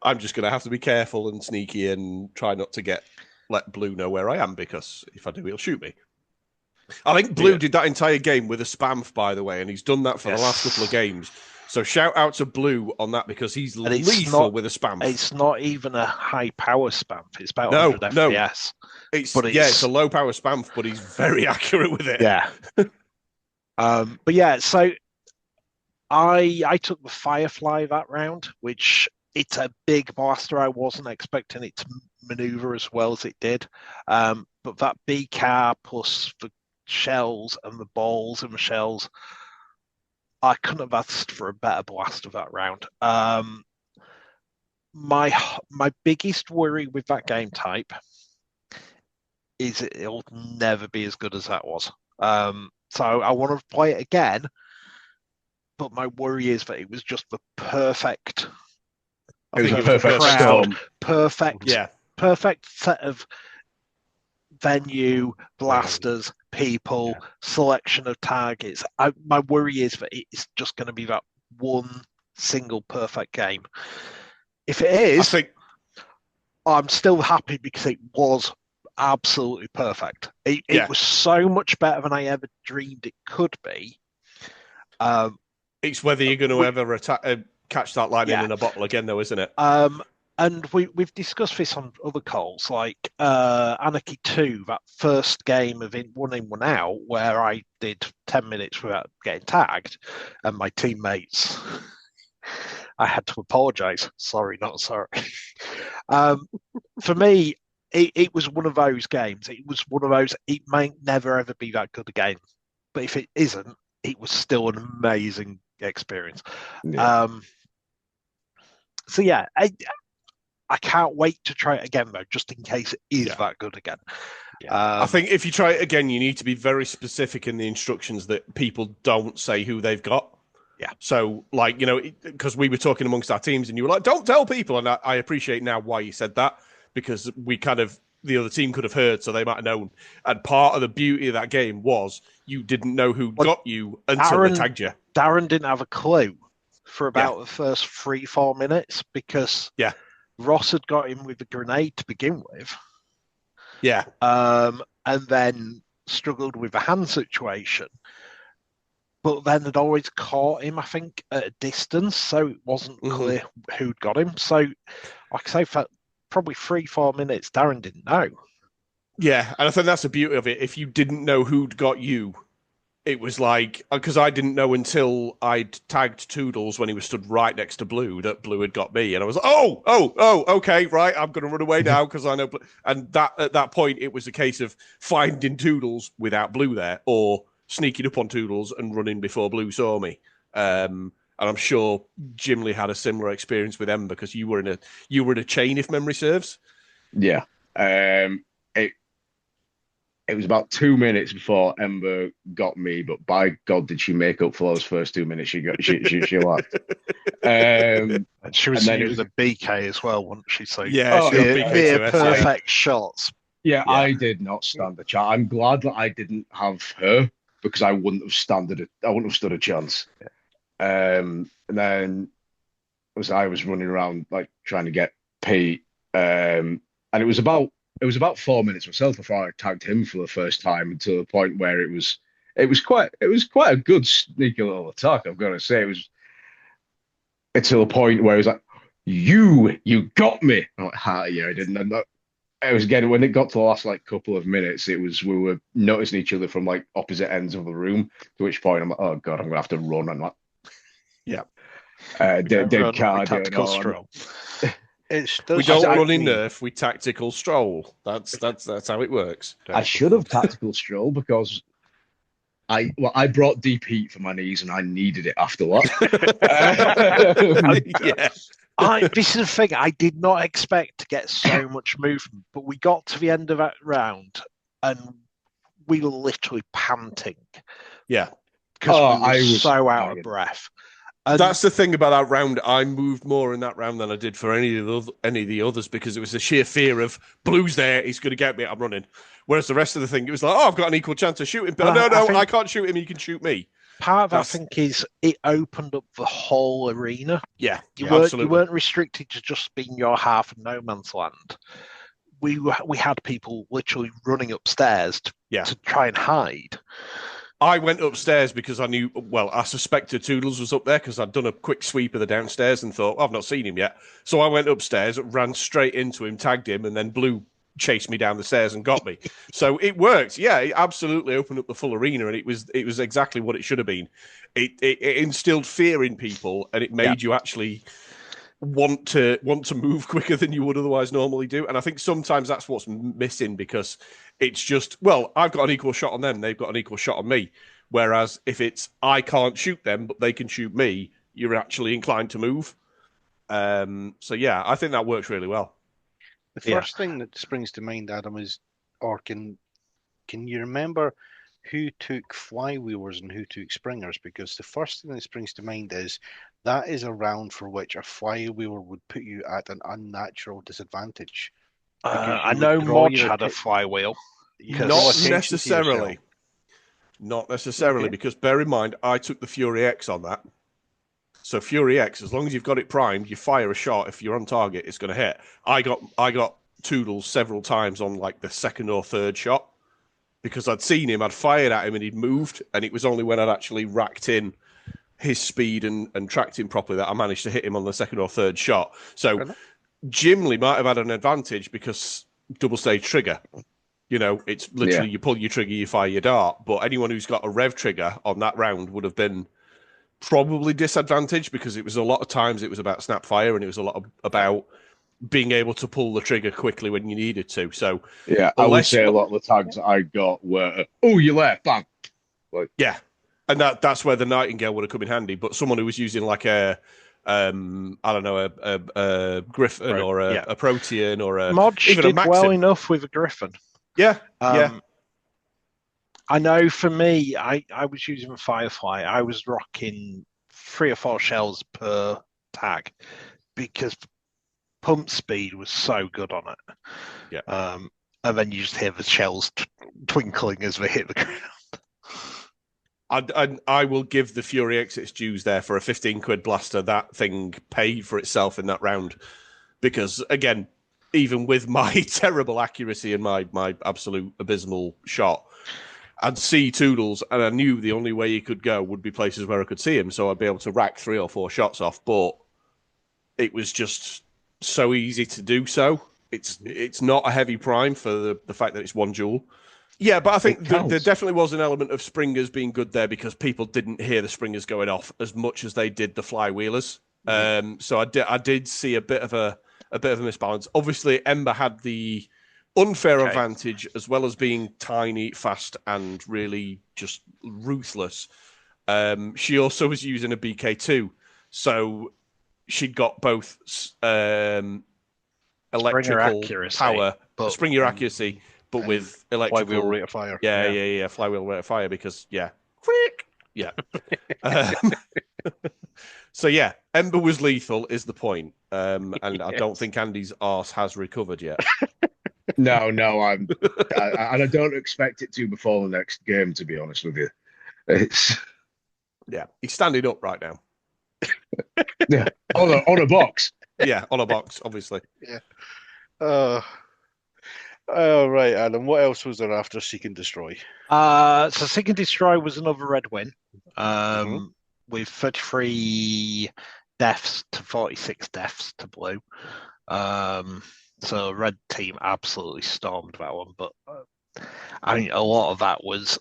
I'm just going to have to be careful and sneaky and try not to let Blue know where I am, because if I do, he'll shoot me. I think Blue did that entire game with a spamf, by the way, and he's done that for the last couple of games. So shout out to Blue on that, because he's lethal with a spamf. It's not even a high power spamf. It's about 100 FPS. It's a low power spamf, but he's very accurate with it. Yeah. But yeah, so I took the Firefly that round, which it's a big blaster. I wasn't expecting it to maneuver as well as it did. But that BGUK plus the shells and the balls and the shells, I couldn't have asked for a better blaster that round. My biggest worry with that game type is it'll never be as good as that was. So I want to play it again, but my worry is that it was just the perfect. It was a perfect storm. Perfect set of venue, blasters, people, selection of targets. My worry is that it's just going to be that one single perfect game. If it is, I'm still happy, because it was absolutely perfect. It was so much better than I ever dreamed it could be. It's whether you're going to ever catch that lightning in a bottle again, though, isn't it? And we've discussed this on other calls, like Anarchy 2, that first game of one in, one out, where I did 10 minutes without getting tagged, and my teammates, I had to apologise. Sorry, not sorry. For me, it was one of those games. It was one of those, it may never ever be that good again. But if it isn't, it was still an amazing experience. Yeah. So yeah, I can't wait to try it again, though, just in case it is that good again. Yeah. I think if you try it again, you need to be very specific in the instructions, that people don't say who they've got. Yeah. So, like, because we were talking amongst our teams, and you were like, don't tell people. And I appreciate now why you said that, because the other team could have heard, so they might have known. And part of the beauty of that game was you didn't know who got you until they tagged you. Darren didn't have a clue for about the first 3-4 minutes, because Ross had got him with a grenade to begin with. Yeah. And then struggled with the hand situation. But then had always caught him, I think, at a distance, so it wasn't clear who'd got him. So, like I say, for probably 3-4 minutes, Darren didn't know. Yeah, and I think that's the beauty of it. If you didn't know who'd got you, it was like, because I didn't know until I'd tagged Toodles when he was stood right next to Blue, that Blue had got me. And I was like, oh, okay, right, I'm going to run away now, because I know. And at that point, it was a case of finding Toodles without Blue there, or sneaking up on Toodles and running before Blue saw me. And I'm sure Gymli had a similar experience with Ember, because you were in a chain, if memory serves. Yeah. It was about 2 minutes before Ember got me, but by God, did she make up for those first 2 minutes she laughed. And she was using the BK as well, wasn't she? So she was BK perfect shots. Yeah, I did not stand a chance. I'm glad that I didn't have her, because I wouldn't have stood a chance. And then I was running around like trying to get Pete, and it was about 4 minutes myself before I tagged him for the first time, to the point where it was quite a good sneaky little attack, I've got to say. It's to the point where it was like, you got me. I'm like, yeah, I didn't. I was getting, when it got to the last like couple of minutes, we were noticing each other from like opposite ends of the room. To which point I'm like, oh God, I'm gonna have to run. And like, dead cardio. Stroll. We don't run in Nerf, we tactical stroll. That's how it works. I should have tactical stroll, because I brought deep heat for my knees and I needed it after that. This is the thing, I did not expect to get so much movement, but we got to the end of that round and we were literally panting. Yeah. because Oh, we were I was so out dying. of breath. And That's the thing about that round. I moved more in that round than I did for any of the others because it was the sheer fear of Blue's there, he's going to get me, I'm running. Whereas the rest of the thing, it was like, oh, I've got an equal chance of shooting. But I can't shoot him. He can shoot me. part of that, I think, is it opened up the whole arena. Yeah, You absolutely. weren't restricted to just being your half of no man's land. We had people literally running upstairs to try and hide. I went upstairs because I knew, I suspected Toodles was up there because I'd done a quick sweep of the downstairs and thought, I've not seen him yet. So I went upstairs, ran straight into him, tagged him, and then Blue chased me down the stairs and got me. So it worked. Yeah, it absolutely opened up the full arena, and it was exactly what it should have been. It instilled fear in people, and it made you actually want to move quicker than you would otherwise normally do. And I think sometimes that's what's missing because it's just, I've got an equal shot on them, they've got an equal shot on me. Whereas if it's I can't shoot them, but they can shoot me, you're actually inclined to move. So yeah, I think that works really well. The first thing that springs to mind, Adam, is, or can you remember who took flywheelers and who took springers? Because the first thing that springs to mind is that is a round for which a flywheeler would put you at an unnatural disadvantage. I know Modge had a flywheel. Not necessarily. Not necessarily, because bear in mind, I took the Fury X on that. So Fury X, as long as you've got it primed, you fire a shot. If you're on target, it's going to hit. I got Toodles several times on like the second or third shot because I'd seen him, I'd fired at him, and he'd moved. And it was only when I'd actually racked in his speed and tracked him properly that I managed to hit him on the second or third shot. So Gymli might have had an advantage because double stage trigger. You know, it's literally you pull your trigger, you fire your dart. But anyone who's got a rev trigger on that round would have been probably disadvantaged because it was a lot of times it was about snap fire and it was a lot about being able to pull the trigger quickly when you needed to. So yeah, I would say a lot of the tags I got were, oh, you left, bam. Like, yeah, and that's where the Nightingale would have come in handy. But someone who was using like a I don't know, a Griffin or a Protean or Modge even did a Maxim. well enough with a Griffin. Yeah, yeah. I know for me, I was using a Firefly. I was rocking 3 or 4 shells per tag because pump speed was so good on it. Yeah. And then you just hear the shells twinkling as they hit the ground. I will give the Fury X its dues there for a 15 quid blaster. That thing paid for itself in that round because, again, even with my terrible accuracy and my absolute abysmal shot, I'd see Toodles, and I knew the only way he could go would be places where I could see him, so I'd be able to rack 3 or 4 shots off. But it was just so easy to do so. It's not a heavy prime for the fact that it's one jewel. Yeah, but I think there definitely was an element of springers being good there because people didn't hear the springers going off as much as they did the flywheelers. So I did see a bit of a misbalance. Obviously, Ember had the unfair advantage as well as being tiny, fast, and really just ruthless. She also was using a BK2, so she'd got both electrical power, Springer accuracy, but with electrical flywheel rate of fire. Yeah, flywheel rate of fire because quick, yeah. So yeah, Ember was lethal is the point, and I don't think Andy's arse has recovered yet. No, and I don't expect it to before the next game. To be honest with you, he's standing up right now. Yeah, on a box. Yeah, on a box, obviously. Yeah. Right, Adam. What else was there after Seek and Destroy? So Seek and Destroy was another red win, with 33 deaths to 46 deaths to blue. So red team absolutely stormed that one, but I mean a lot of that was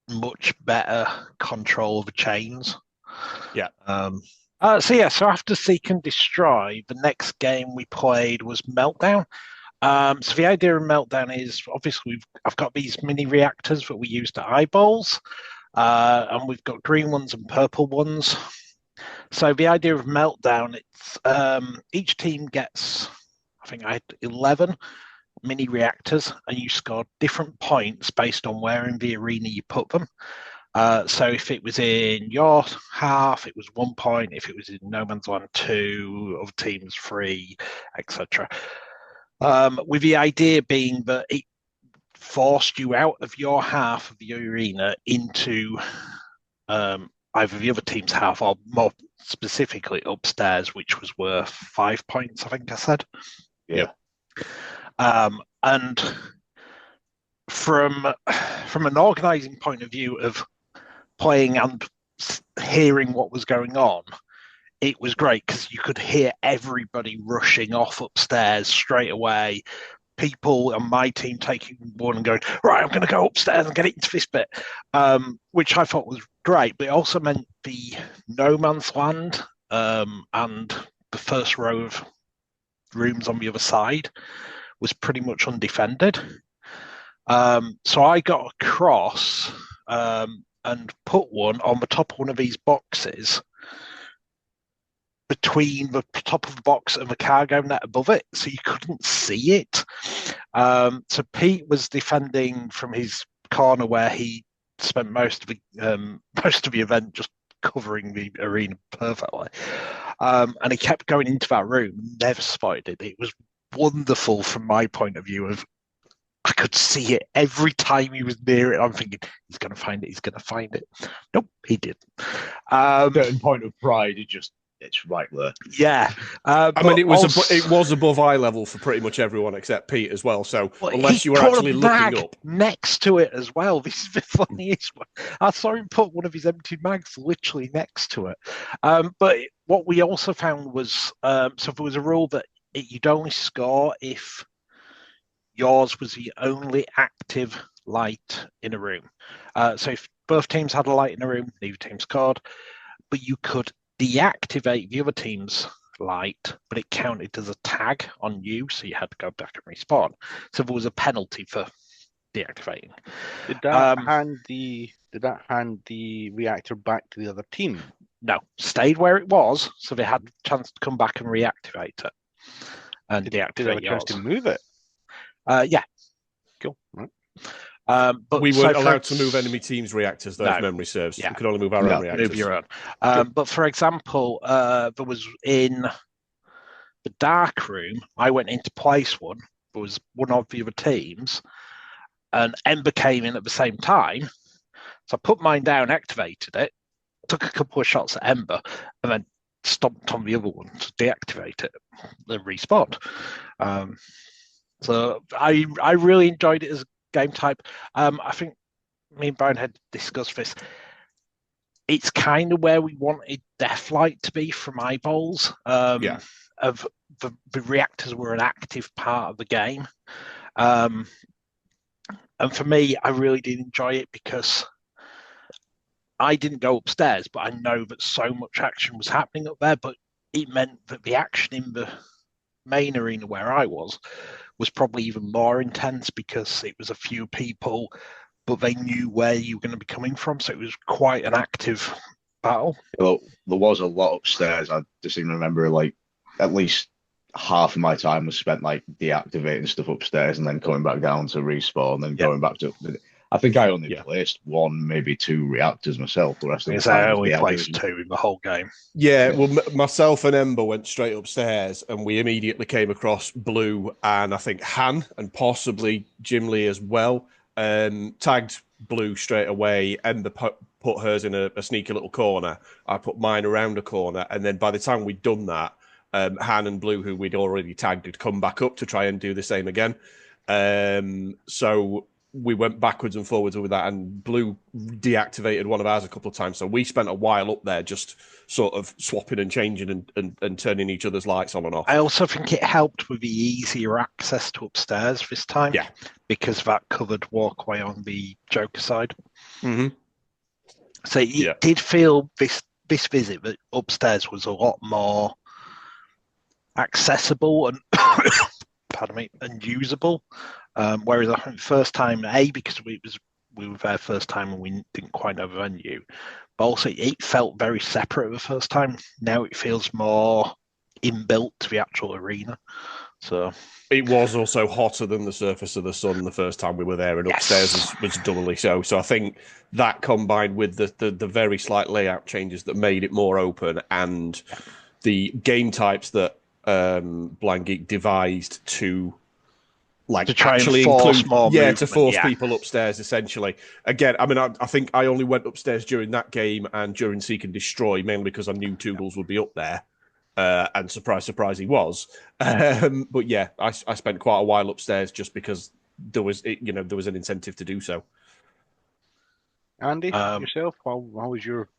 much better control of the chains. Yeah. So after Seek and Destroy, the next game we played was Meltdown. So the idea of Meltdown is obviously I've got these mini reactors that we use to eyeballs, and we've got green ones and purple ones. So the idea of Meltdown, it's each team gets, I think I had 11 mini reactors, and you score different points based on where in the arena you put them. So if it was in your half, it was 1 point. If it was in no man's land, 2, other teams 3, etc. With the idea being that it forced you out of your half of the arena into either the other team's half or more specifically upstairs, which was worth 5 points, I think I said. Yeah. And from an organising point of view of playing and hearing what was going on, it was great because you could hear everybody rushing off upstairs straight away. People on my team taking one and going, right, I'm going to go upstairs and get into this bit, which I thought was great. But it also meant the no man's land and the first row of rooms on the other side was pretty much undefended. So I got across and put one on the top of one of these boxes between the top of the box and the cargo net above it, so you couldn't see it. So Pete was defending from his corner where he spent most of the event just covering the arena perfectly, and he kept going into that room, never spotted it. It was wonderful from my point of view of I could see it every time he was near it. I'm thinking, he's going to find it. He's going to find it. Nope, he didn't. Certain point of pride, it's right there. Yeah. I mean, it was above eye level for pretty much everyone except Pete as well. So unless you were actually looking up next to it as well, this is the funniest one. I saw him put one of his empty mags literally next to it. But what we also found was so there was a rule that you'd only score if yours was the only active light in a room. So if both teams had a light in a room, neither team scored. But you could deactivate the other team's light, but it counted as a tag on you, so you had to go back and respawn. So there was a penalty for deactivating. Did that hand the reactor back to the other team? No, stayed where it was, so they had a chance to come back and reactivate it and deactivate Did they have a chance to move it? Yeah. Cool. Right. But we weren't allowed to move enemy teams' reactors, though, if memory serves. Yeah. We could only move our own reactors. Move your own. But for example, there was in the dark room, I went into place one. There was one of the other teams, and Ember came in at the same time. So I put mine down, activated it, took a couple of shots at Ember, and then stomped on the other one to deactivate it, then respawned. So I really enjoyed it as a game type. I think me and Bonehead discussed this. It's kind of where we wanted Deathlight to be from eyeballs. Of the reactors were an active part of the game. And for me, I really did enjoy it because I didn't go upstairs, but I know that so much action was happening up there, but it meant that the action in the main arena where I was probably even more intense because it was a few people, but they knew where you were going to be coming from. So it was quite an active battle. Well, there was a lot upstairs. I just even remember like at least half of my time was spent like deactivating stuff upstairs and then coming back down to respawn and then going back to. I think I only placed 1, maybe 2 reactors myself. The rest of the time I only placed 2 in the whole game. Yeah, well, myself and Ember went straight upstairs, and we immediately came across Blue and I think Han and possibly Gymli as well. Tagged Blue straight away. Ember put hers in a sneaky little corner. I put mine around a corner, and then by the time we'd done that, Han and Blue, who we'd already tagged, had come back up to try and do the same again. So we went backwards and forwards with that, and Blue deactivated one of ours a couple of times. So we spent a while up there just sort of swapping and changing and turning each other's lights on and off. I also think it helped with the easier access to upstairs this time. Yeah. Because that covered walkway on the Joker side. Mm-hmm. So it did feel this visit that upstairs was a lot more accessible and pardon me, and usable. Whereas I think first time, because we were there first time and we didn't quite know the venue, but also it felt very separate the first time. Now it feels more inbuilt to the actual arena. So it was also hotter than the surface of the sun the first time we were there, and upstairs was doubly so. So I think that combined with the very slight layout changes that made it more open, and the game types that Blind Geek devised to try actually and force include, more movement, to force people upstairs. Essentially, again, I mean, I think I only went upstairs during that game and during Seek and Destroy, mainly because I knew Toodles would be up there. And surprise, surprise, he was. But yeah, I spent quite a while upstairs just because there was an incentive to do so. Andy, yourself, how was your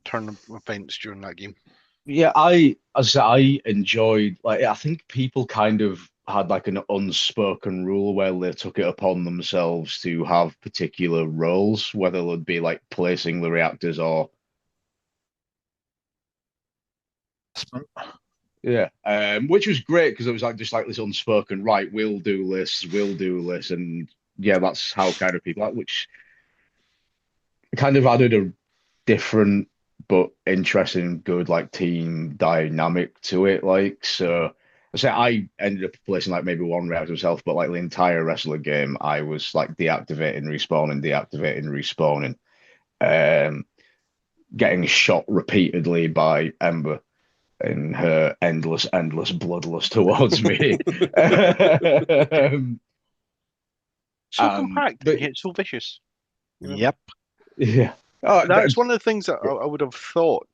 turn of events during that game? Yeah, I enjoyed, like, I think people kind of had like an unspoken rule where they took it upon themselves to have particular roles, whether it would be like placing the reactors or yeah, which was great because it was like just like this unspoken right. We'll do this, and yeah, that's how kind of people, which kind of added a different but interesting, good like team dynamic to it. Like, so I say I ended up placing like maybe one reactor myself, but like the entire wrestler game, I was like deactivating, respawning, getting shot repeatedly by Ember and her endless bloodlust towards me. So compact, yet so vicious. Yep. Yeah. That's one of the things that I would have thought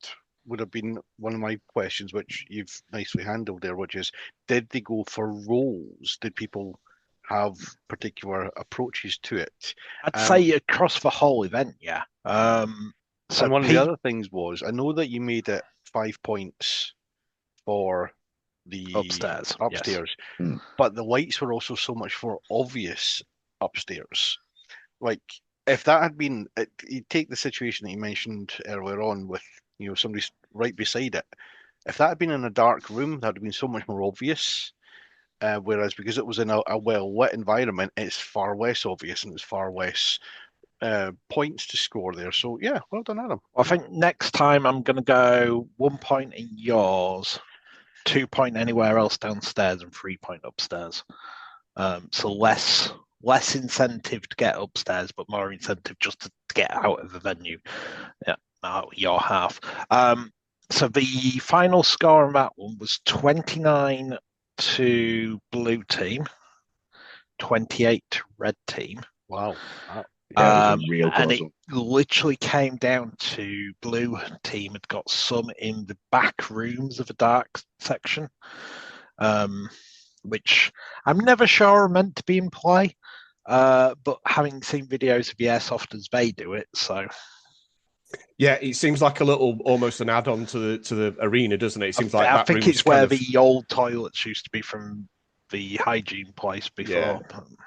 would have been one of my questions, which you've nicely handled there, which is, did they go for roles? Did people have particular approaches to it? I'd say across the whole event, yeah. So and one of the other things was, I know that you made it 5 points for the upstairs, yes. But the lights were also so much more obvious upstairs. Like, if that had been, you take the situation that you mentioned earlier on with, somebody's right beside it. If that had been in a dark room, that would have been so much more obvious. Whereas because it was in a well-lit environment, it's far less obvious and it's far less points to score there. So yeah, well done, Adam. I think next time I'm going to go 1 point in yours, 2 point anywhere else downstairs, and 3 point upstairs. So less incentive to get upstairs, but more incentive just to get out of the venue. Yeah, out your half. So the final score on that one was 29 to blue team, 28 to red team. Wow. Yeah, real and it literally came down to blue team had got some in the back rooms of the dark section, which I'm never sure are meant to be in play, but having seen videos of the airsoft as they do it, so yeah, it seems like a little, almost an add-on to the arena, doesn't it? It seems like I think it's where the old toilets used to be from the hygiene place before. Yeah.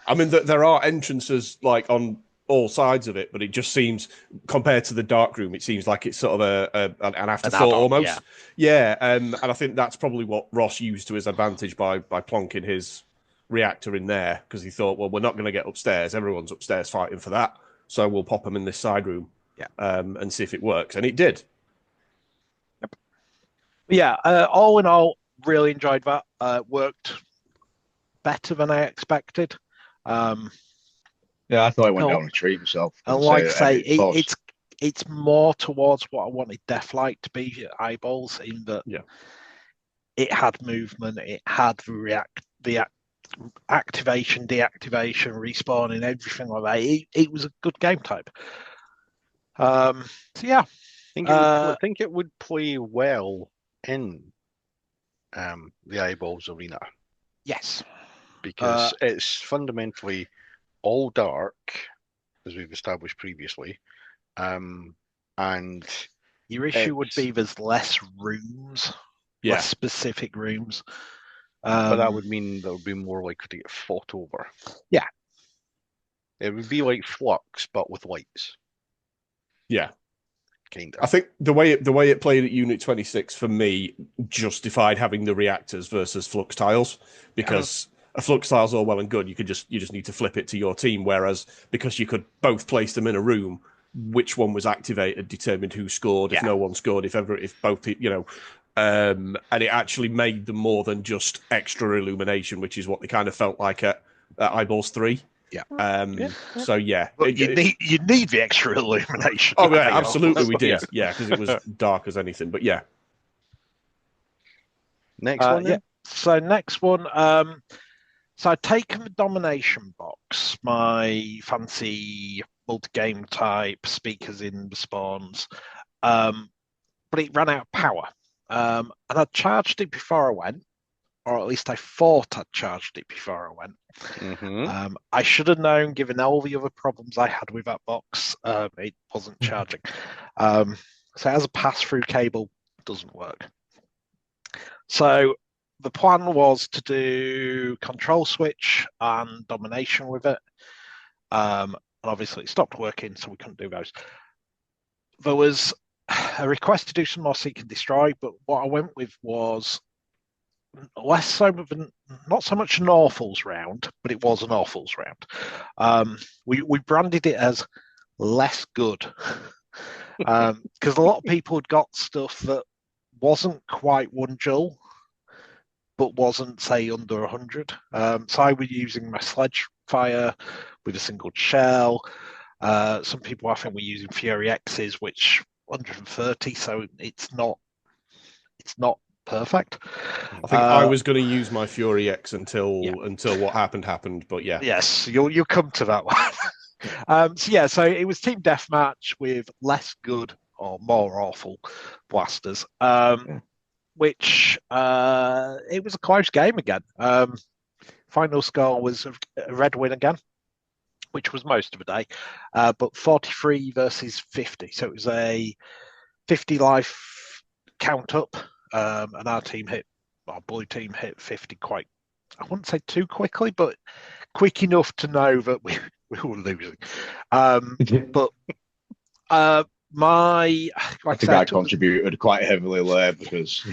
I mean, there are entrances like on all sides of it, but it just seems, compared to the dark room, it seems like it's sort of an afterthought almost. Yeah, and I think that's probably what Ross used to his advantage by plonking his reactor in there, because he thought, well, we're not going to get upstairs. Everyone's upstairs fighting for that, so we'll pop them in this side room, and see if it works. And it did. Yep. Yeah, all in all, really enjoyed that. Worked better than I expected. Yeah, I thought I went down a treat myself. And like I say, it's more towards what I wanted Deathlight to be, Eyeballs, in that it had movement, it had the activation, deactivation, respawning, everything like that. It was a good game type. So yeah, I think it would play well in the Eyeballs arena. Yes, because it's fundamentally all dark, as we've established previously, and your issue would be there's less rooms, less specific rooms. But that would mean there would be more likely to get fought over. Yeah. It would be like Flux, but with lights. Yeah. Kind of. I think the way it played at Unit 26 for me justified having the reactors versus Flux tiles, because a Flux tile's all well and good. You just need to flip it to your team. Whereas because you could both place them in a room, which one was activated determined who scored. If no one scored, if both, and it actually made them more than just extra illumination, which is what they kind of felt like at Eyeballs 3. Yeah. So yeah, But you need the extra illumination. Oh yeah, absolutely we did. Yeah. Yeah, because it was dark as anything. But yeah, Next one, then? Yeah. So next one. So I'd taken the domination box, my fancy multi-game type speakers in the spawns, but it ran out of power. And I charged it before I went, or at least I thought I'd charged it before I went. Mm-hmm. I should have known, given all the other problems I had with that box, it wasn't charging. So as a pass-through cable, doesn't work. So the plan was to do control switch and domination with it. And obviously it stopped working, so we couldn't do those. There was a request to do some more seek and destroy, but what I went with was not so much an awfuls round, but it was an awfuls round. We branded it as less good because a lot of people had got stuff that wasn't quite 1 joule, but wasn't, say, under 100. So I was using my sledge fire with a single shell. Some people, I think, were using Fury X's, which 130, so it's not perfect. I think I was going to use my Fury X until what happened, but yeah. Yes, you'll come to that one. So it was team deathmatch with less good or more awful blasters. Which it was a close game again. Final score was a red win again, which was most of the day, but 43 versus 50. So it was a 50 life count up, and our blue team hit 50 quite, I wouldn't say too quickly, but quick enough to know that we were losing. But I think I contributed quite heavily there because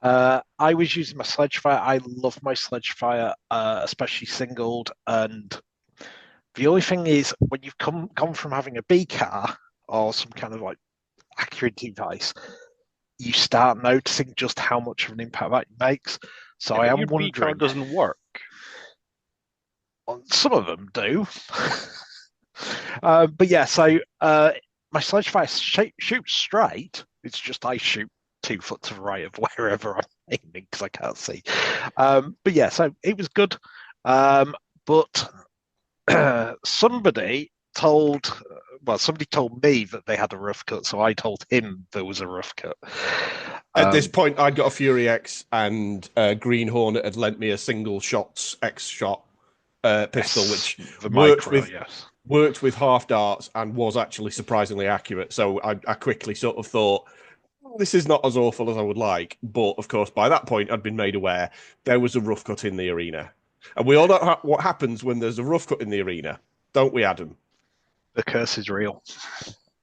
I was using my sledge fire. I love my sledge fire, especially singled. And the only thing is, when you've gone from having a B car or some kind of like accurate device, you start noticing just how much of an impact that makes. So I am wondering. Your B car doesn't work. Some of them do. But yeah, so my sledge fire shoots straight. It's just I shoot 2 foot to the right of wherever I'm aiming because I can't see. But yeah, so it was good. But somebody told me that they had a rough cut, so I told him there was a rough cut. At this point, I'd got a Fury X, and Green Hornet had lent me a single shots X shot pistol, which worked with half darts and was actually surprisingly accurate. So I quickly sort of thought, this is not as awful as I would like. But of course, by that point, I'd been made aware there was a rough cut in the arena. And we all know what happens when there's a rough cut in the arena, don't we, Adam? The curse is real.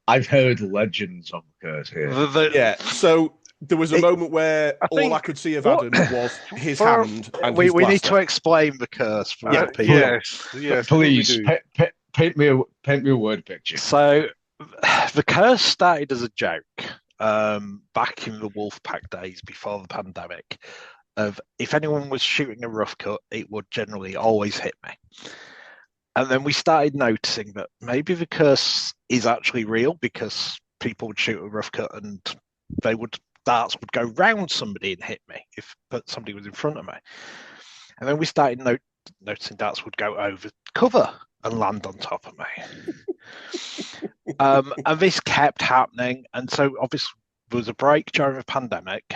I've heard legends of the curse here. Yeah, so there was a moment where all I could see of Adam was his hand and his we need to explain the curse for people. Yes, please paint me a word picture. So the curse started as a joke back in the Wolfpack days before the pandemic. Of if anyone was shooting a rough cut, it would generally always hit me. And then we started noticing that maybe the curse is actually real because people would shoot a rough cut and darts would go round somebody and hit me if somebody was in front of me. And then we started noticing darts would go over cover and land on top of me. And this kept happening. And so obviously there was a break during the pandemic.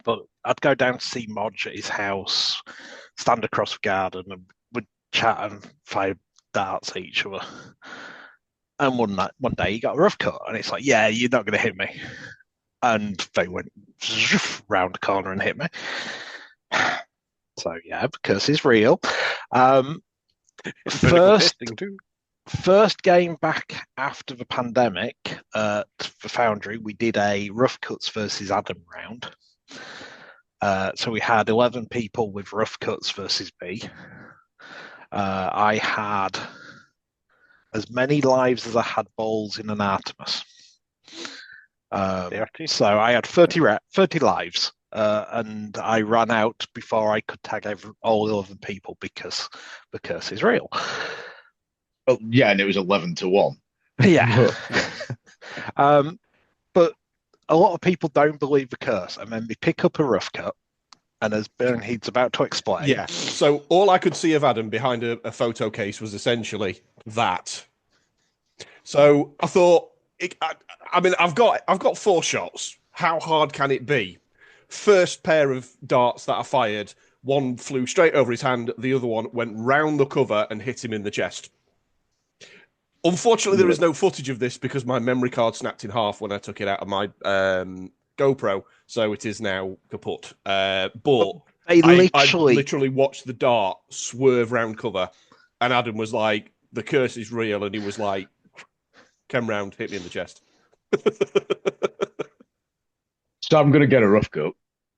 But I'd go down to see Modge at his house, stand across the garden, and we'd chat and fire darts at each other. And one day he got a rough cut, and it's like, yeah, you're not going to hit me. And they went round the corner and hit me. So yeah, the curse is real. First game back after the pandemic at the Foundry, we did a rough cuts versus Adam round. So we had 11 people with rough cuts versus me. I had as many lives as I had balls in an Artemis. 30? So I had 30 lives, and I ran out before I could tag all the other people because the curse is real. Well, yeah, and it was 11-1. Yeah. But a lot of people don't believe the curse, and then they pick up a rough cut, and as Boneheed's about to explain. Yeah. So all I could see of Adam behind a photo case was essentially that. So I thought, I mean, I've got 4 shots. How hard can it be? First pair of darts that I fired, one flew straight over his hand, the other one went round the cover and hit him in the chest. Unfortunately, there is no footage of this because my memory card snapped in half when I took it out of my GoPro, so it is now kaput. But They I literally watched the dart swerve round cover, and Adam was like, "The curse is real," and he was like, "Come round, hit me in the chest." So I'm going to get a rough cut.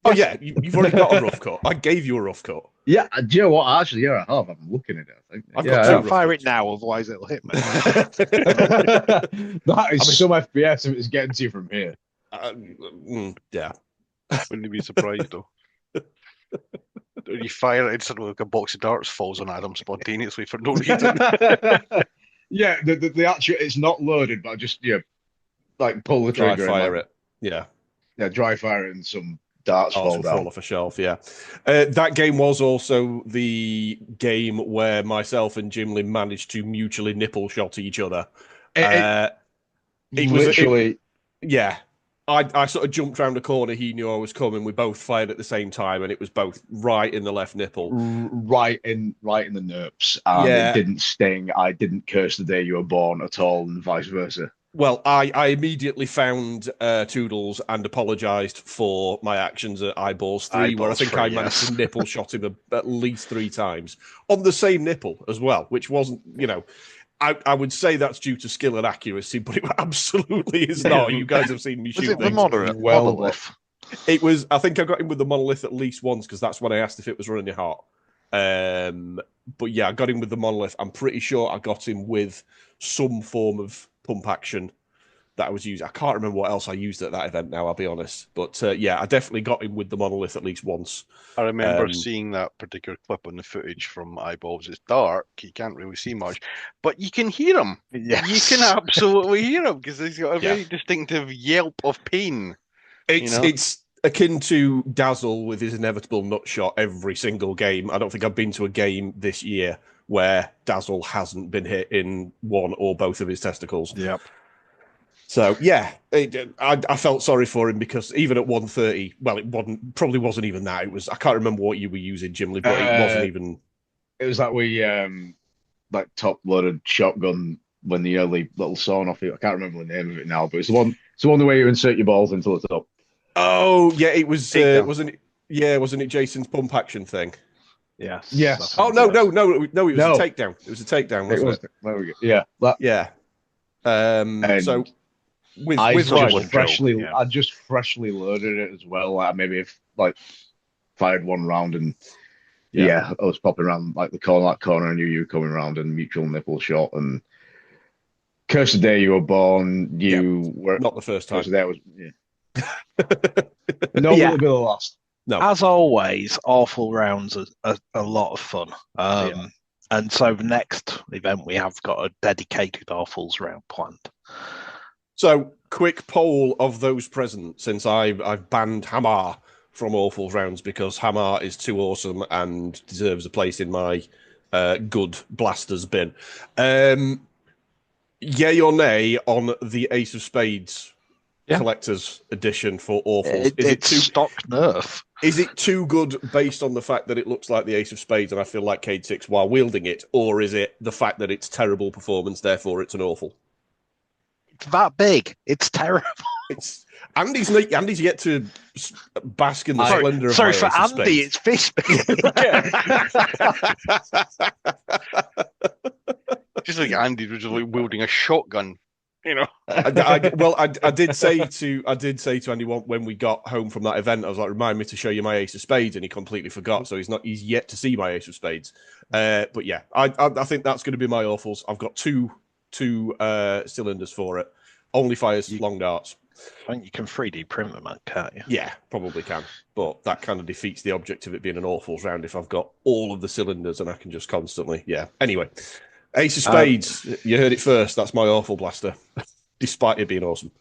Oh yeah, you've already got a rough cut. I gave you a rough cut. Yeah, do you know what? Actually, yeah, I have. I'm looking at it. I think. I've yeah, got I two have. rough Fire cuts. it now, otherwise it'll hit me. That is some FPS if it's getting to you from here. Yeah. Wouldn't you be surprised though? You fire it and suddenly like a box of darts falls on Adam spontaneously for no reason. Yeah, the actual it's not loaded, but I just like pull the Dry trigger fire and, it. Yeah. dry fire and some darts fall down. Fall off a shelf, yeah. That game was also the game where myself and Gymli managed to mutually nipple shot each other. It was Literally, yeah. I sort of jumped around a corner. He knew I was coming. We both fired at the same time, and it was both right in the left nipple, right in the nerves, and Yeah. it didn't sting. I didn't curse the day you were born at all, and vice versa. Well, I immediately found Toodles and apologised for my actions at Eyeballs 3, where I Eyeballs think 3, I managed yes. to nipple shot him at least 3 times on the same nipple as well, which wasn't, I would say that's due to skill and accuracy, but it absolutely is not. You guys have seen me shoot Was it the things. monolith? It was. I think I got him with the monolith at least once because that's when I asked if it was running hot. But yeah, I got him with the monolith. I'm pretty sure I got him with some form of pump action that I was using. I can't remember what else I used at that event now, I'll be honest. But yeah, I definitely got him with the monolith at least once. I remember seeing that particular clip on the footage from Eyeballs. It's dark, you can't really see much, but you can hear him. Yes. You can absolutely hear him because he's got a very distinctive yelp of pain. It's akin to Dazzle with his inevitable nut shot every single game. I don't think I've been to a game this year where Dazzle hasn't been hit in one or both of his testicles. Yep. So yeah, I felt sorry for him because even at 130, well, it probably wasn't even that. It was, I can't remember what you were using, Gymli, but it wasn't even. It was that like top loaded shotgun when the early little sawn off it. I can't remember the name of it now, but it's the one. It's the one where you insert your balls into the top. Oh yeah, it was. Wasn't it? Yeah, wasn't it Jason's pump action thing? Yes. Yes. Oh no! It was a takedown. It was a takedown, wasn't it? There we go. Yeah. Yeah. So. I I just freshly loaded it as well. Like maybe if fired one round and I was popping around like the corner, and you coming around and mutual nipple shot and curse the day you were born. You were not the first time. That was no, will be the last. No, as always, awful rounds are a lot of fun. And so the next event we have got a dedicated awfuls round planned. So, quick poll of those present, since I've banned Hamar from Awful Rounds because Hamar is too awesome and deserves a place in my good blasters bin. Yay or nay on the Ace of Spades collector's edition for Awfuls? It's stock nerf. Is it too good based on the fact that it looks like the Ace of Spades and I feel like Cade 6 while wielding it, or is it the fact that it's terrible performance, therefore it's an awful? It's that big. It's terrible. Andy's yet to bask in the splendor of Sorry, my for Ace of Andy, Spades. it's fish big. Just like Andy was like wielding a shotgun, I did say to Andy when we got home from that event, I was like, remind me to show you my Ace of Spades, and he completely forgot. So he's yet to see my Ace of Spades. But yeah, I think that's going to be my awfuls. I've got two cylinders for it. Only fires long darts. I think you can 3D print them, can't you? Yeah, probably can. But that kind of defeats the object of it being an awfuls round if I've got all of the cylinders and I can just constantly... Yeah. Anyway, Ace of Spades. You heard it first. That's my awful blaster, despite it being awesome.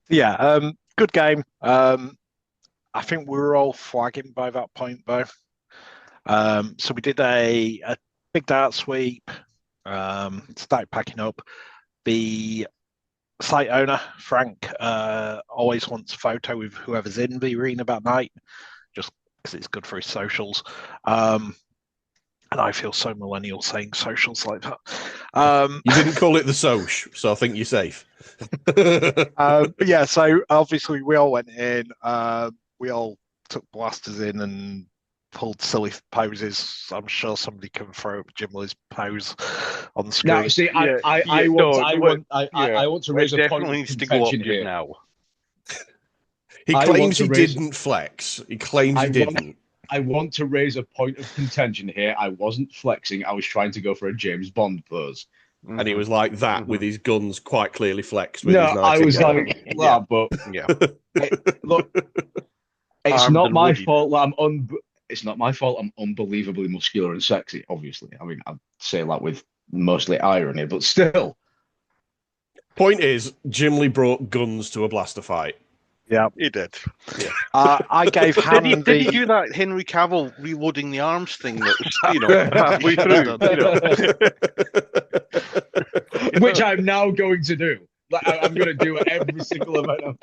Yeah, good game. I think we were all flagging by that point, though. So we did a big dart sweep, started packing up. The site owner, Frank, always wants a photo with whoever's in the arena that night, just because it's good for his socials. And I feel so millennial saying socials like that. You didn't call it the Soch, so I think you're safe. But yeah, so obviously we all went in. We all took blasters in and pulled silly poses. I'm sure somebody can throw up Gymli's pose on the screen. Now, see, I want to raise a point of contention here. Now. He claims he didn't flex. He claims he didn't. I want to raise a point of contention here. I wasn't flexing. I was trying to go for a James Bond pose. And he was like that with his guns quite clearly flexed. No, I was like that, but look, it's not my fault that it's not my fault I'm unbelievably muscular and sexy, obviously. I mean, I'd say that with mostly irony, but still. Point is, Gymli brought guns to a blaster fight. Yeah, he did. Yeah. I gave Handy... Did he do that Henry Cavill reloading the arms thing that was, halfway through? Which I'm now going to do. Like, I'm going to do every single amount of...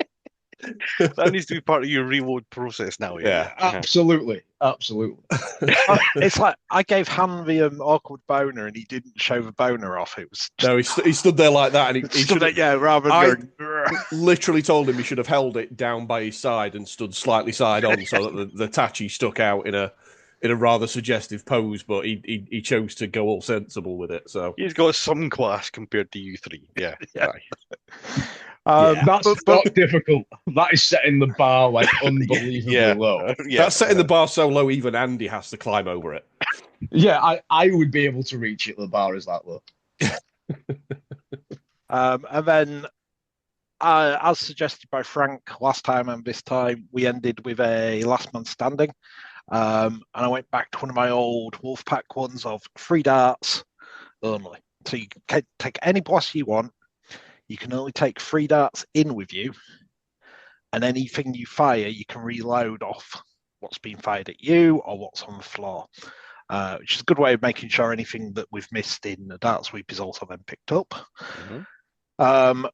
That needs to be part of your reload process now. Yeah. Absolutely. It's like I gave Hanvi an awkward boner and he didn't show the boner off. It was just... No, he stood there like that, and he stood there, rather than literally told him he should have held it down by his side and stood slightly side on so that the tachi stuck out in a rather suggestive pose, but he chose to go all sensible with it. So he's got some class compared to you three. Yeah. That's not difficult. That is setting the bar like unbelievably low. That's setting the bar so low even Andy has to climb over it. Yeah, I would be able to reach it. The bar is that low. And then, as suggested by Frank last time and this time, we ended with a last man standing. And I went back to one of my old Wolfpack ones of 3 darts only. So you can take any blaster you want. You can only take 3 darts in with you, and anything you fire, you can reload off what's being fired at you or what's on the floor, which is a good way of making sure anything that we've missed in the dart sweep is also then picked up. Mm-hmm.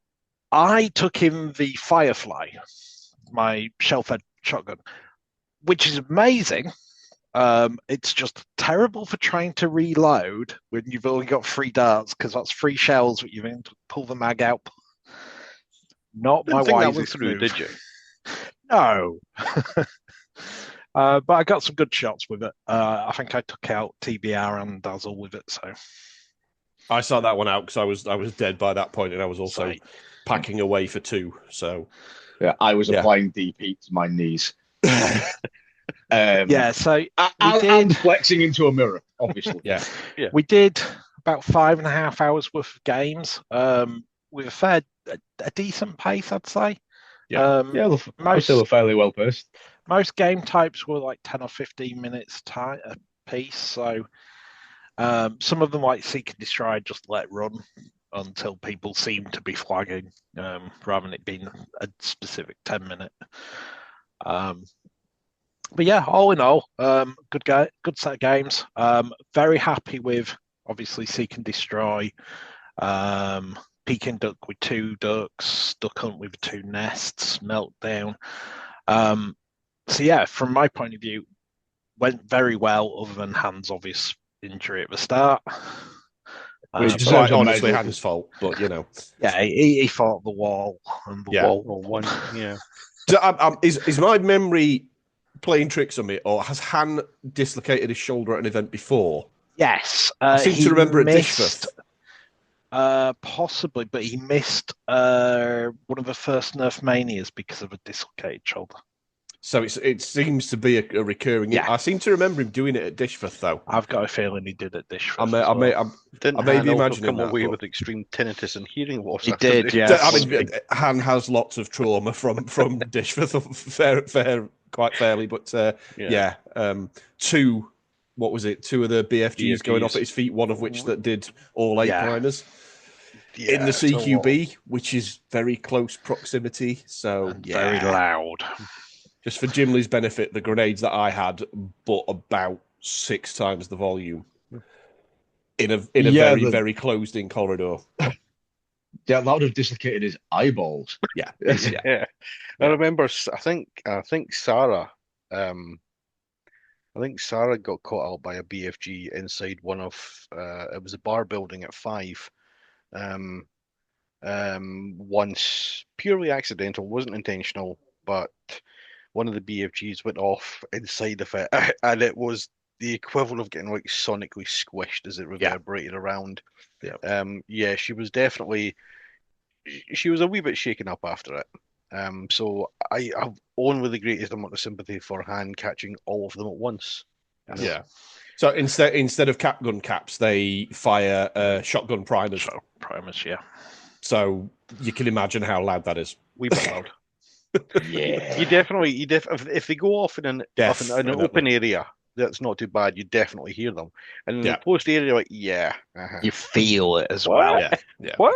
I took in the Firefly, my shell-fed shotgun, which is amazing. It's just terrible for trying to reload when you've only got 3 darts, because that's 3 shells that you've to pull the mag out. Not my wisest move. Did you? No. But I got some good shots with it. I think I took out TBR and Dazzle with it. So I saw that one out because I was dead by that point, and I was also packing away for 2. So yeah, I was applying DP to my knees. So and flexing into a mirror, obviously. yeah. We did about 5.5 hours worth of games with a decent pace, I'd say. Most still fairly well paced. Most game types were like 10 or 15 minutes a piece. So some of them, like Seek and Destroy, just let run until people seem to be flagging, rather than it being a specific 10-minute. But yeah, all in all, good set of games. Very happy with, obviously, Seek and Destroy, Peking Duck with 2 ducks, Duck Hunt with 2 nests, Meltdown. So yeah, from my point of view, went very well, other than Hans' obvious injury at the start. Which is quite honestly Hans' fault, but you know. Yeah, he fought the wall, and the wall won. Yeah. So, is my memory playing tricks on me, or has Han dislocated his shoulder at an event before? Yes. I seem to remember at Dishforth. Possibly, but he missed one of the first Nerf Manias because of a dislocated shoulder. So it seems to be a recurring. Yeah. I seem to remember him doing it at Dishforth, though. I've got a feeling he did at Dishforth. Didn't may be Han also imagining come that, away but- with extreme tinnitus and hearing loss? He after did, the- yes. I mean, Han has lots of trauma from Dishforth, quite fairly, but yeah. Two of the BFGs going off at his feet, one of which that did all 8 primers. Yeah, In the it's a lot. CQB, which is very close proximity, so And very loud. Just for Gymli's benefit, the grenades that I had, but about 6 times the volume in a very closed in corridor. Yeah, that would have dislocated his eyeballs. Yeah. Yeah. I remember. I think Sarah. I think Sarah got caught out by a BFG inside one of. It was a bar building at 5. Once purely accidental, wasn't intentional, but one of the BFGs went off inside of it, and it was the equivalent of getting like sonically squished as it reverberated around. Yeah. She was definitely. She was a wee bit shaken up after it. So I have only the greatest amount of sympathy for Han catching all of them at once. Yeah. So instead of cap gun caps, they fire shotgun primers. Primers, yeah. So you can imagine how loud that is. Wee bit loud. Yeah. You definitely if they go off in an open area, that's not too bad. You definitely hear them. And in the closed area, like you feel it as What? well. Yeah. What?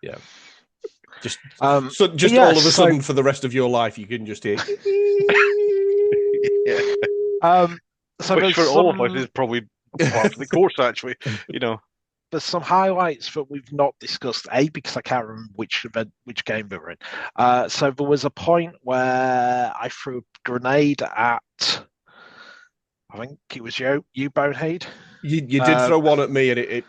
Yeah. Just all of a sudden, for the rest of your life, you can just hear. So which for all of us is probably part of the course, actually. There's some highlights that we've not discussed. Because I can't remember which game we were in. So there was a point where I threw a grenade at. I think it was you Boneheed. You did throw one at me, and it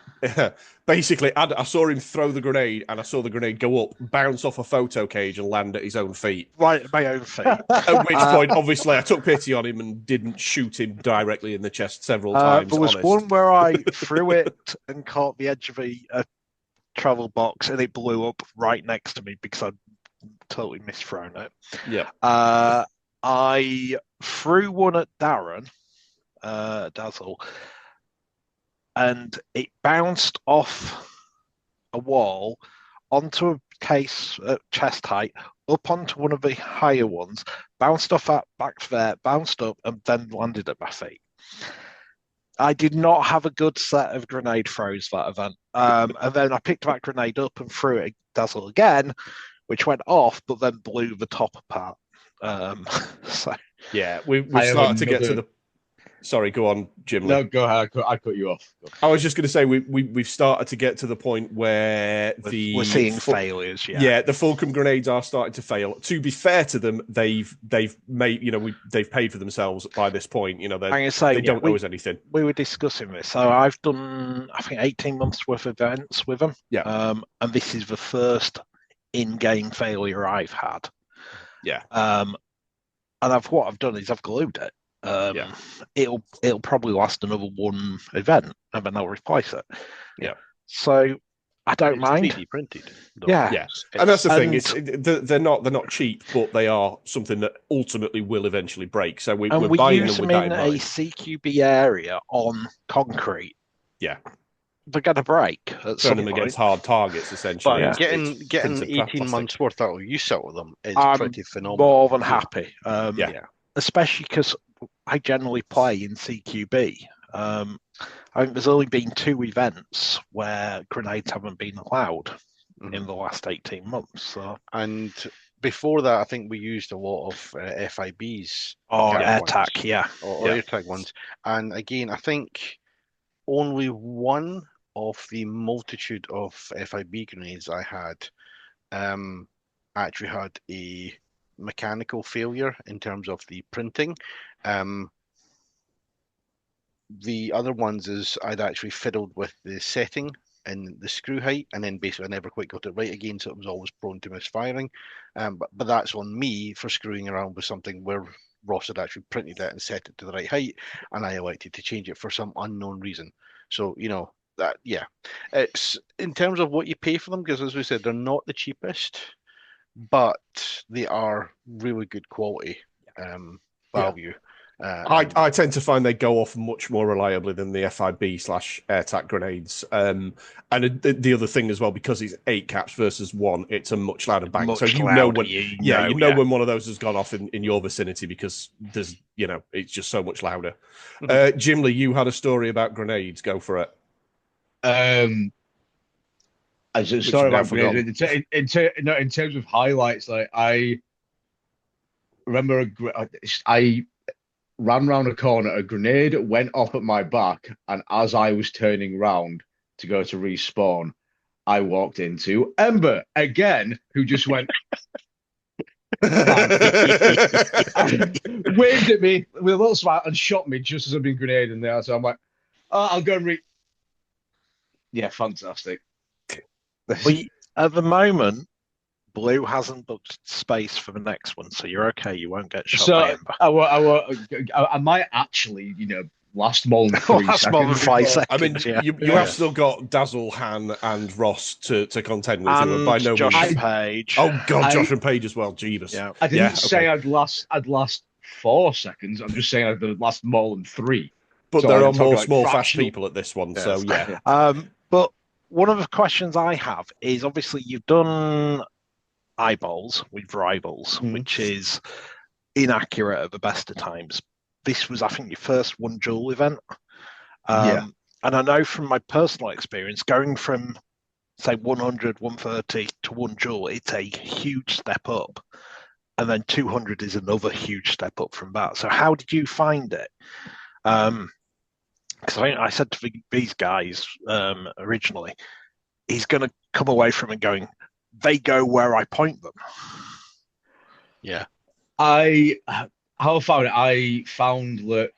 basically, I saw him throw the grenade, and I saw the grenade go up, bounce off a photo cage, and land at his own feet. Right at my own feet. At which point, obviously, I took pity on him and didn't shoot him directly in the chest several times. There was one where I threw it and caught the edge of a travel box, and it blew up right next to me because I'd totally misthrown it. Yeah. I threw one at Darren. Dazzle, and it bounced off a wall onto a case at chest height, up onto one of the higher ones, bounced off that back there, bounced up, and then landed at my feet. I did not have a good set of grenade throws that event. And then I picked that grenade up and threw it at Dazzle again, which went off, but then blew the top apart. So yeah, we started to get to the. Sorry, go on, Gymli. No, go ahead. I cut you off. I was just going to say we've started to get to the point where we're seeing failures. Yeah, the Fulcrum grenades are starting to fail. To be fair to them, they've made they've paid for themselves by this point. They don't owe us anything. We were discussing this. So I've done 18 months worth of events with them. Yeah, and this is the first in-game failure I've had. Yeah, and what I've done is I've glued it. It'll probably last another one event, and then I'll replace it. Yeah. So I don't mind. 3D printed. Yeah. And that's the thing. They're not cheap, but they are something that ultimately will eventually break. So we're buying use them them with in that a in mind. CQB area on concrete. Yeah. They're going to break at some them point. against hard targets, essentially. But getting 18 months worth out of use out of them is pretty phenomenal. More than happy. Yeah. Especially because I generally play in CQB. I think there's only been 2 events where grenades haven't been allowed in the last 18 months. So. And before that, I think we used a lot of FIBs. Or AirTag, yeah. Or AirTag ones. And again, I think only one of the multitude of FIB grenades I had actually had a mechanical failure in terms of the printing. The other ones is I'd actually fiddled with the setting and the screw height, and then basically I never quite got it right again, so it was always prone to misfiring. But that's on me for screwing around with something where Ross had actually printed it and set it to the right height, and I elected to change it for some unknown reason. So that it's in terms of what you pay for them, because as we said, they're not the cheapest, but they are really good quality. value. I tend to find they go off much more reliably than the FIB/AirTac grenades. And the other thing as well, because it's 8 caps versus 1, it's a much louder bang. Much so you louder, know when, you know when one of those has gone off in your vicinity because there's, it's just so much louder. Gymli, you had a story about grenades. Go for it. As a story about grenades, in terms of highlights, like I remember I ran round a corner, a grenade went off at my back, and as I was turning round to go to respawn, I walked into Ember again, who just went waved at me with a little smile and shot me just as I'd been grenading there. So I'm like, I'll go and yeah, fantastic. At the moment, Blue hasn't booked space for the next one, so you're okay. You won't get shot by Ember. I might actually, last more than 3 last seconds. more than 5 seconds. I mean, you have still got Dazzle, Han, and Ross to contend with. And by no Josh means. and Page. Oh God, Josh and Page as well. Jeebus. Yeah. I didn't say I'd last 4 seconds. I'm just saying I'd last more than 3. But So there I'm are more talking small, like fast fractional. people at this one. So yeah. But one of the questions I have is obviously you've done eyeballs with rivals, which is inaccurate at the best of times. This was, I think, your first one duel event. And I know from my personal experience, going from, say, 100, 130 to one duel, it's a huge step up. And then 200 is another huge step up from that. So how did you find it? Because I said to these guys originally, he's going to come away from it going, they go where I point them. Yeah. How I found it, I found that,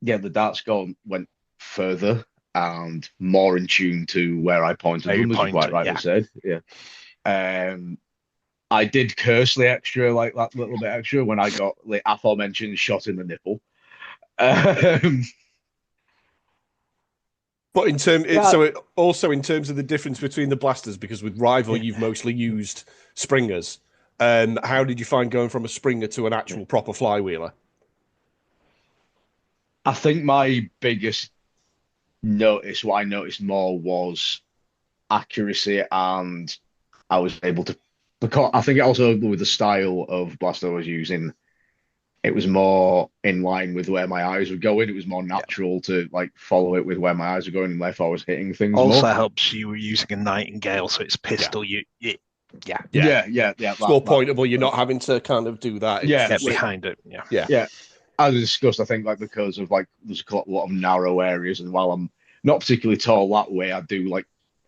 the darts went further and more in tune to where I pointed them, as you quite rightly said. Yeah. I did curse the extra, like that little bit extra, when I got the aforementioned shot in the nipple. But in terms of the difference between the blasters, because with Rival you've mostly used springers. How did you find going from a springer to an actual proper flywheeler? I think my biggest what I noticed more was accuracy, and I was able to, because I think also with the style of blaster I was using, it was more in line with where my eyes were going. It was more natural to follow it with where my eyes were going, and therefore I was hitting things also more. Helps you were using a Nightingale, so it's pistol. Yeah. It's more pointable. You're not having to kind of do that. Get behind it. Yeah. As discussed, I think because of there's a lot of narrow areas, and while I'm not particularly tall that way, I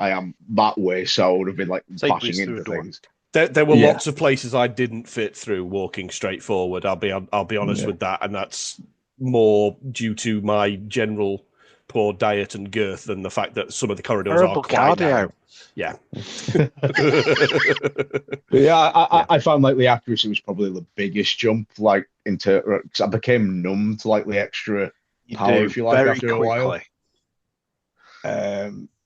am that way, so I would have been bashing into things. There were lots of places I didn't fit through walking straight forward. I'll be honest with that, and that's more due to my general poor diet and girth than the fact that some of the corridors are quite narrow. Yeah. I found the accuracy was probably the biggest jump. Cause I became numb to the extra power, if you like, after a while.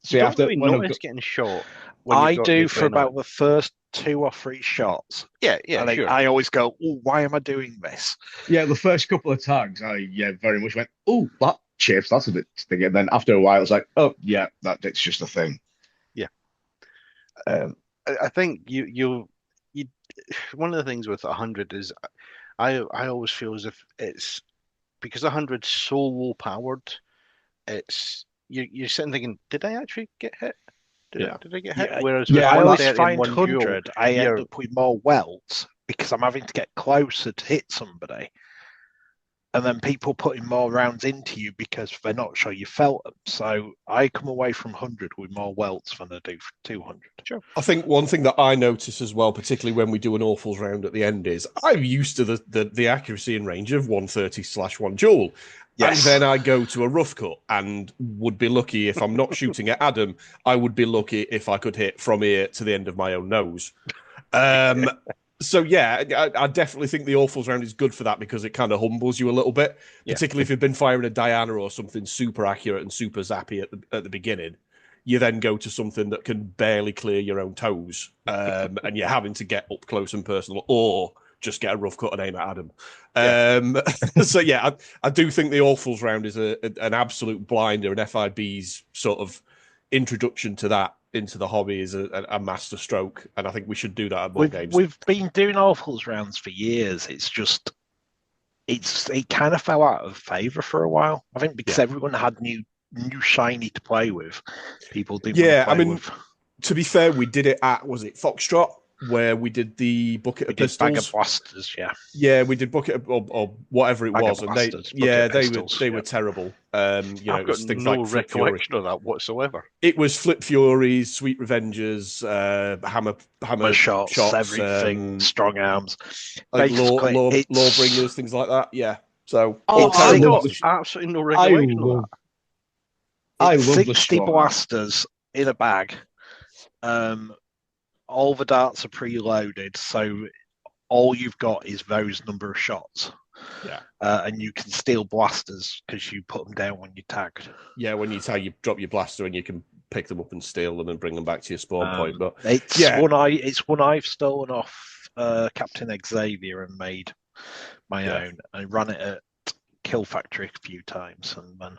So after when notice getting shot. I do for about the first 2 or 3 shots. Yeah, sure. I always go, "Oh, why am I doing this?" Yeah, the first couple of tags, I very much went, "Oh, that chips, that's a bit thing." And then after a while, it's like, "Oh, yeah, it's just a thing." Yeah. I think you one of the things with 100 is I always feel as if it's because 100's so low powered, it's you're sitting thinking, did I actually get hit? Did I get hit? Whereas I always find 100, I end up with more welts because I'm having to get closer to hit somebody. And then people putting more rounds into you because they're not sure you felt them. So I come away from 100 with more welts than I do for 200. Sure. I think one thing that I notice as well, particularly when we do an awfuls round at the end, is I'm used to the accuracy and range of 130/1 duel. Yes. And then I go to a rough cut and would be lucky if I'm not shooting at Adam. I would be lucky if I could hit from ear to the end of my own nose. So, I definitely think the awfuls round is good for that because it kind of humbles you a little bit, particularly if you've been firing a Diana or something super accurate and super zappy at the beginning. You then go to something that can barely clear your own toes, and you're having to get up close and personal or just get a rough cut and aim at Adam. Yeah. So yeah, I do think the Awfuls round is an absolute blinder, and FIB's sort of introduction to that into the hobby is a master stroke, and I think we should do that at more games. We've been doing Awfuls rounds for years. It's just it kind of fell out of favour for a while. I think because everyone had new shiny to play with. People didn't want to play with. To be fair, we did it at, was it Foxtrot, where we did the bucket of pistols. Bag of blasters, yeah. Yeah, we did bucket of, or whatever it was, and they were terrible. I've got things no like recollection of that whatsoever. It was Flip Furies, Sweet Revengers, hammer shots, everything, strong arms, like Lawbringers, things like that. Yeah. So I got absolutely no recollection of that. I love 60 blasters in a bag. All the darts are preloaded, so all you've got is those number of shots. Yeah. And you can steal blasters because you put them down when you're tagged. Yeah, when you tag, you drop your blaster and you can pick them up and steal them and bring them back to your spawn point. But it's one I've stolen off Captain Xavier and made my own. I ran it at Kill Factory a few times, and then.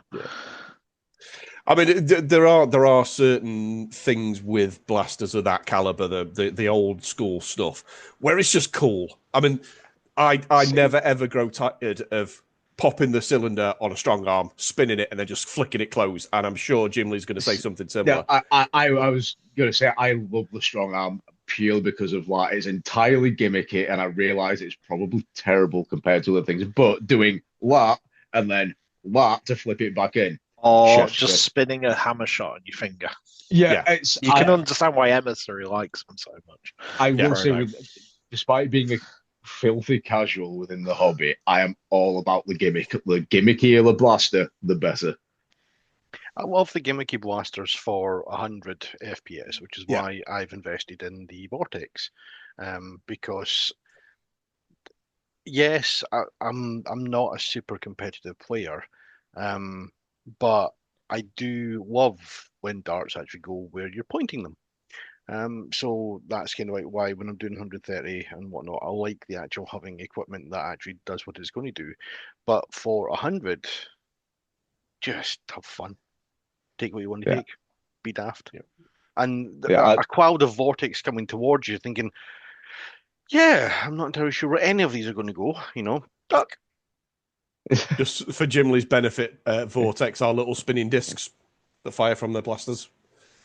I mean, there are certain things with blasters of that caliber, the old school stuff, where it's just cool. I mean, I never ever grow tired of popping the cylinder on a strong arm, spinning it, and then just flicking it closed. And I'm sure Gymli's going to say something similar. Yeah, I was going to say I love the strong arm purely because of like it's entirely gimmicky, and I realise it's probably terrible compared to other things. But doing that and then that to flip it back in. Or just spinning a hammer shot on your finger. Yeah. You can understand why emissary likes them so much. I will say, despite being a filthy casual within the hobby, I am all about the gimmick. The gimmickier the blaster, the better. I love the gimmicky blasters for 100 FPS, which is why I've invested in the Vortex. Because, yes, I'm not a super competitive player. But I do love when darts actually go where you're pointing them. So that's kind of like why when I'm doing 130 and whatnot, I like the actual having equipment that actually does what it's going to do. But for 100, just have fun. Take what you want to take. Be daft. Yeah. And a cloud of vortex coming towards you, thinking, I'm not entirely sure where any of these are going to go. Duck. Just for Gymli's benefit, Vortex are little spinning discs that fire from the blasters.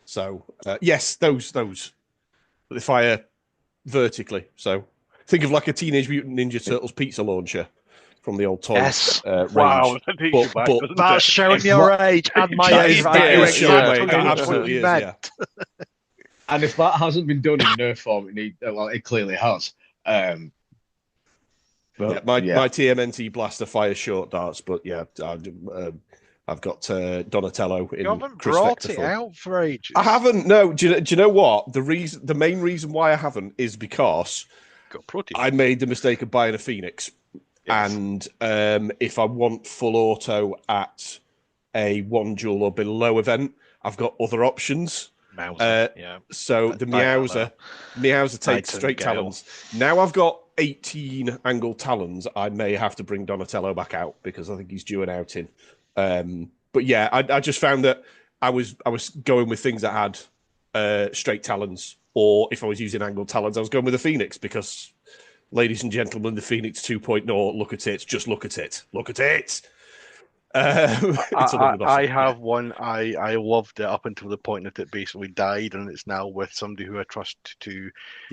So yes, those they fire vertically. So think of like a Teenage Mutant Ninja Turtles pizza launcher from the old toy range. Wow, but that's showing your age and my age. Absolutely is. Yeah. And if that hasn't been done in Nerf form, it clearly has. My TMNT blaster fires short darts, but I've got Donatello in. You haven't Chris brought Vector it form. out for ages. I haven't. No, do you know what? The main reason why I haven't is because I made the mistake of buying a Phoenix, and if I want full auto at a 1 Joule or below event, I've got other options. So the Meowser takes straight talons. Now I've got 18 angled talons. I may have to bring Donatello back out because I think he's due an outing. But yeah, I just found that I was going with things that had straight talons, or if I was using angled talons, I was going with the Phoenix because, ladies and gentlemen, the Phoenix 2.0. Look at it, just look at it, look at it. I have one. I loved it up until the point that it basically died, and it's now with somebody who I trust to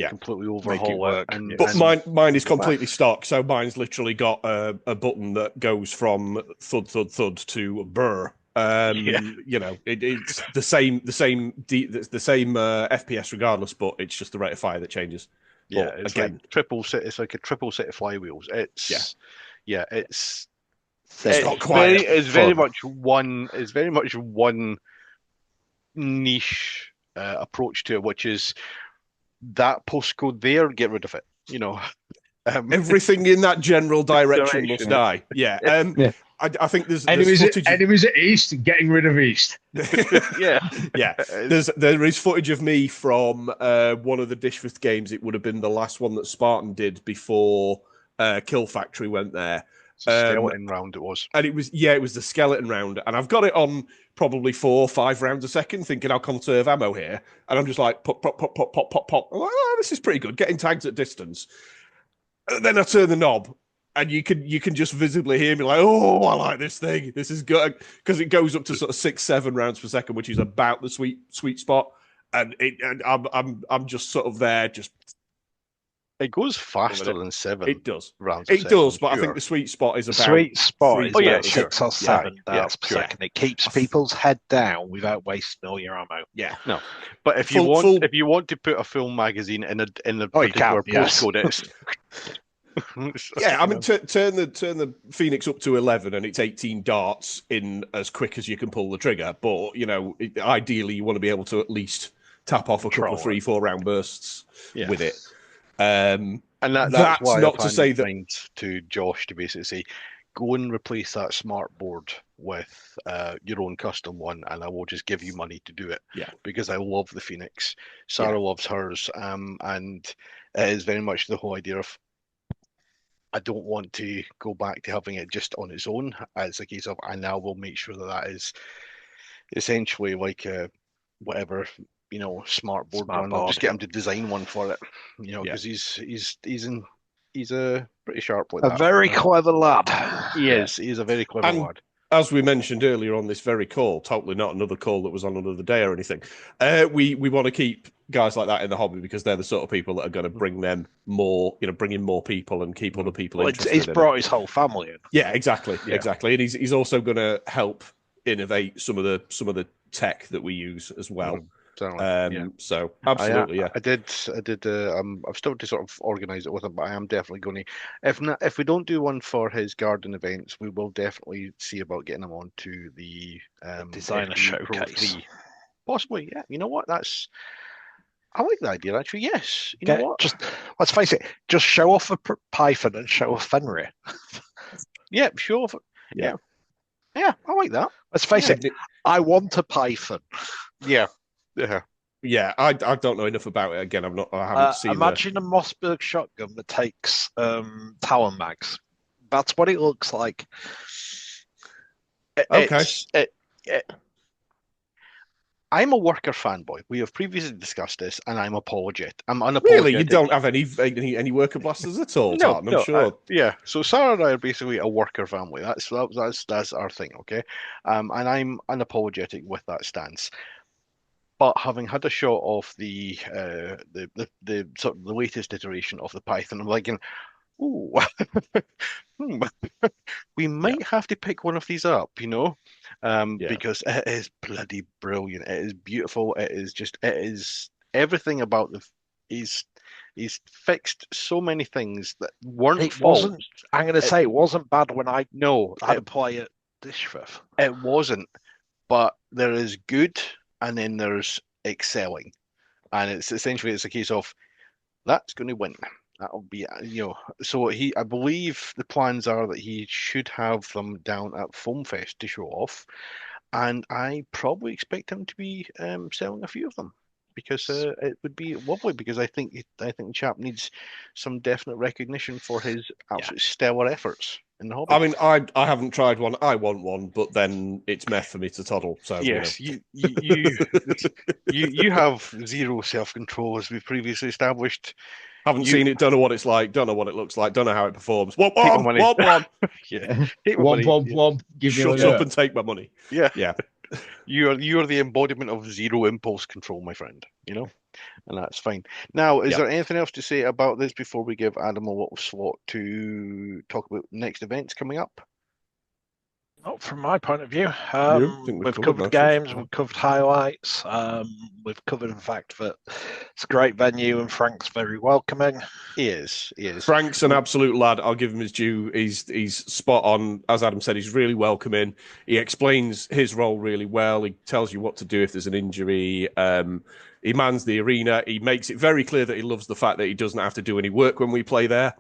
completely overhaul it. But mine is completely stock, so mine's literally got a button that goes from thud thud thud to burr. It's the same FPS regardless, but it's just the rate of fire that changes. Yeah, it's like a triple set of flywheels. It's very much one niche approach to it, which is that postcode there, get rid of it. Everything in that general direction must die. I think there's Enemies, footage. enemies at East, getting rid of East. Yeah. Yeah, there is footage of me from one of the Dishfist games. It would have been the last one that Spartan did before Kill Factory went there. Skeleton round it was. And it was the skeleton round. And I've got it on probably 4 or 5 rounds a second, thinking I'll conserve ammo here. And I'm just like, pop, pop, pop, pop, pop, pop, pop. I'm like, oh, this is pretty good, getting tags at distance. And then I turn the knob, and you can just visibly hear me like, oh, I like this thing. This is good. Because it goes up to sort of 6-7 rounds per second, which is about the sweet spot. And I'm just sort of there, just. It goes faster than 7. It does. Rounds. It does, but I think the sweet spot is about. Sweet spot is yeah, about 6 or 7 darts per second. It keeps people's head down without wasting all your ammo. Yeah. No. But if you want to put a full magazine in the particular postcode, it's yeah, I mean, turn the Phoenix up to 11, and it's 18 darts in as quick as you can pull the trigger. But ideally, you want to be able to at least tap off a couple of 3-4 round bursts with it. And that's why not to say that to Josh to basically say, go and replace that smart board with your own custom one, and I will just give you money to do it. Yeah, because I love the Phoenix. Sarah loves hers, and it is very much the whole idea of, I don't want to go back to having it just on its own. It's a case of, I now will make sure that is essentially like whatever, smart board one. I'll just get him to design one for it, because he's a pretty sharp with that. A very clever lad. He is. He's a very clever lad. As we mentioned earlier on this very call, totally not another call that was on another day or anything. We want to keep guys like that in the hobby because they're the sort of people that are going to bring them more, bring in more people and keep other people interested. He's brought his whole family in. Yeah, exactly, exactly, and he's also going to help innovate some of the tech that we use as well. So absolutely, I did. I've still to sort of organise it with him, but I am definitely going to. If we don't do one for his garden events, we will definitely see about getting him on to the designer showcase. Possibly, yeah. You know what? I like the idea actually. Yes. You know what? Just let's face it. Just show off a Python and show off Fenrir. Yeah, show off. Yeah. I like that. Let's face it. I want a Python. Yeah. Yeah, I don't know enough about it. Again, I haven't seen. Imagine a Mossberg shotgun that takes Talon mags. That's what it looks like. I'm a worker fanboy. We have previously discussed this, and I'm apologetic. I'm unapologetic. Really, you don't have any worker blasters at all, Tartan, I'm sure. So Sarah and I are basically a worker family. That's our thing, okay? And I'm unapologetic with that stance. But having had a shot of the sort of the latest iteration of the Python, I'm like, ooh, we might have to pick one of these up, because it is bloody brilliant. It is beautiful. It is everything about he's fixed so many things that weren't. It wasn't. I'm going to say it wasn't bad when I had to play at Dishfith. It wasn't, but there is good. And then there's excelling, and it's a case of that's going to win. That'll be So I believe the plans are that he should have them down at Foam Fest to show off, and I probably expect him to be selling a few of them because it would be lovely. Because I think the chap needs some definite recognition for his absolute stellar efforts. I mean, I haven't tried one. I want one, but then it's meth for me to toddle. So yes, you have zero self-control, as we've previously established. Haven't seen it. Don't know what it's like. Don't know what it looks like. Don't know how it performs. Womp. Yeah, womp. Shut up and take my money. Yeah. You're the embodiment of zero impulse control, my friend. And that's fine. Now, is there anything else to say about this before we give Adam a little slot to talk about next events coming up? Not from my point of view. We've covered games, we've covered highlights, we've covered the fact that it's a great venue and Frank's very welcoming. He is. Frank's an absolute lad. I'll give him his due. He's spot on. As Adam said, he's really welcoming. He explains his role really well. He tells you what to do if there's an injury. He mans the arena. He makes it very clear that he loves the fact that he doesn't have to do any work when we play there,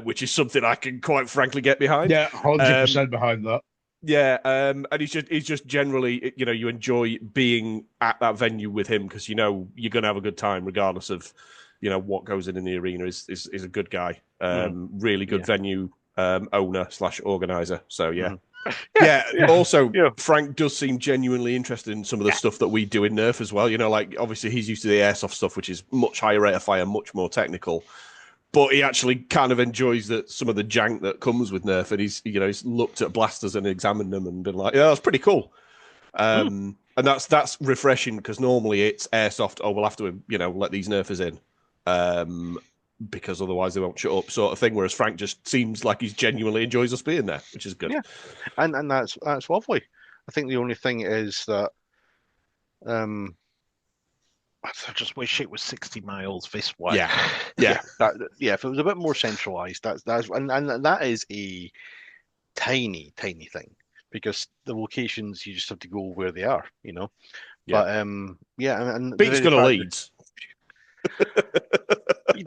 which is something I can quite frankly get behind. Yeah, 100% behind that. Yeah, and he's just generally, you enjoy being at that venue with him because you're going to have a good time regardless of, what goes in the arena. Is a good guy, really good venue owner / organizer. So yeah. Yeah. Also, Frank does seem genuinely interested in some of the stuff that we do in Nerf as well. Like obviously he's used to the airsoft stuff, which is much higher rate of fire, much more technical. But he actually kind of enjoys some of the jank that comes with Nerf, and he's looked at blasters and examined them and been like, yeah, that's pretty cool. And that's refreshing because normally it's airsoft. Oh, we'll have to let these Nerfers in, because otherwise they won't shut up, sort of thing. Whereas Frank just seems like he genuinely enjoys us being there, which is good. Yeah, and that's lovely. I think the only thing is that I just wish it was 60 miles this way. Yeah. If it was a bit more centralized, that's and that is a tiny thing because the locations you just have to go where they are, Yeah. But and Beat's going to Leeds.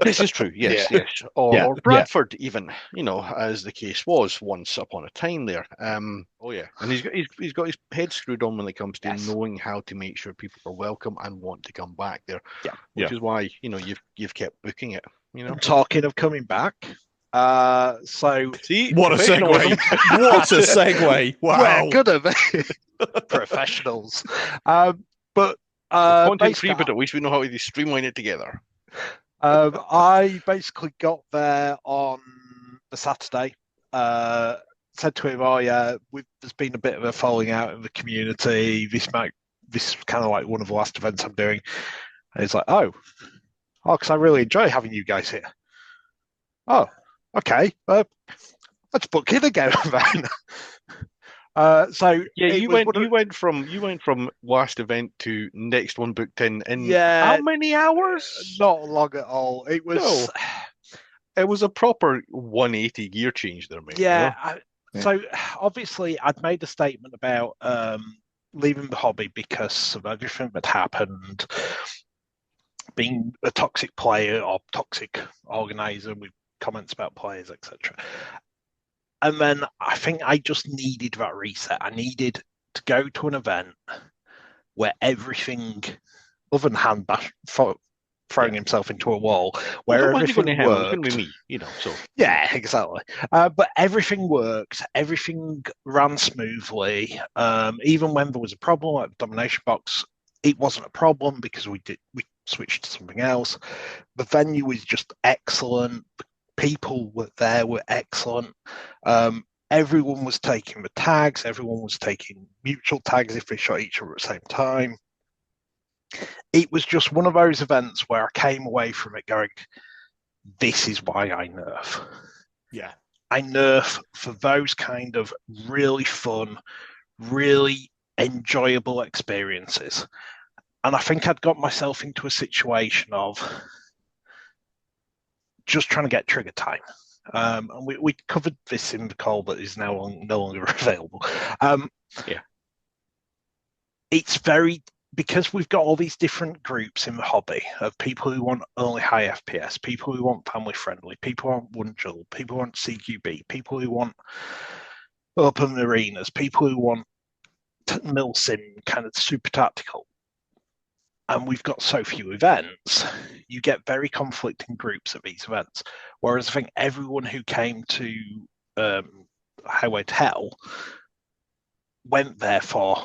This is true, yes. Or Bradford, even, as the case was once upon a time there. And he's got his head screwed on when it comes to knowing how to make sure people are welcome and want to come back there. Which is why you've kept booking it. Talking of coming back, so see, what a segue! What a segue! Wow, we're good at it. Professionals. But content free, but at least we know how to streamline it together. I basically got there on the Saturday. Said to him, "Oh yeah, there's been a bit of a falling out in the community. This is kind of like one of the last events I'm doing." And he's like, "Oh, because I really enjoy having you guys here." Oh, okay. Let's book in again then. So yeah, you went from last event to next one booked in how many hours? Not long at all. It was a proper 180 gear change there, mate. Yeah. So obviously, I'd made a statement about leaving the hobby because of everything that happened, being a toxic player or toxic organizer with comments about players, etc. And then I think I just needed that reset. I needed to go to an event where everything, other than handbash, throwing himself into a wall, where everything worked. It was me, so. Yeah, exactly. But everything worked. Everything ran smoothly. Even when there was a problem at the domination box, it wasn't a problem because we switched to something else. The venue was just excellent. The people were excellent. Everyone was taking the tags. Everyone was taking mutual tags if they shot each other at the same time. It was just one of those events where I came away from it going, this is why I nerf. Yeah. I nerf for those kind of really fun, really enjoyable experiences. And I think I'd got myself into a situation of just trying to get trigger time. And we covered this in the call that is now no longer available. It's because we've got all these different groups in the hobby of people who want only high FPS, people who want family friendly, people who want one jewel, people who want CQB, people who want open arenas, people who want milsim, kind of super tactical. And we've got so few events, you get very conflicting groups at these events. Whereas I think everyone who came to Highway to Hell went there for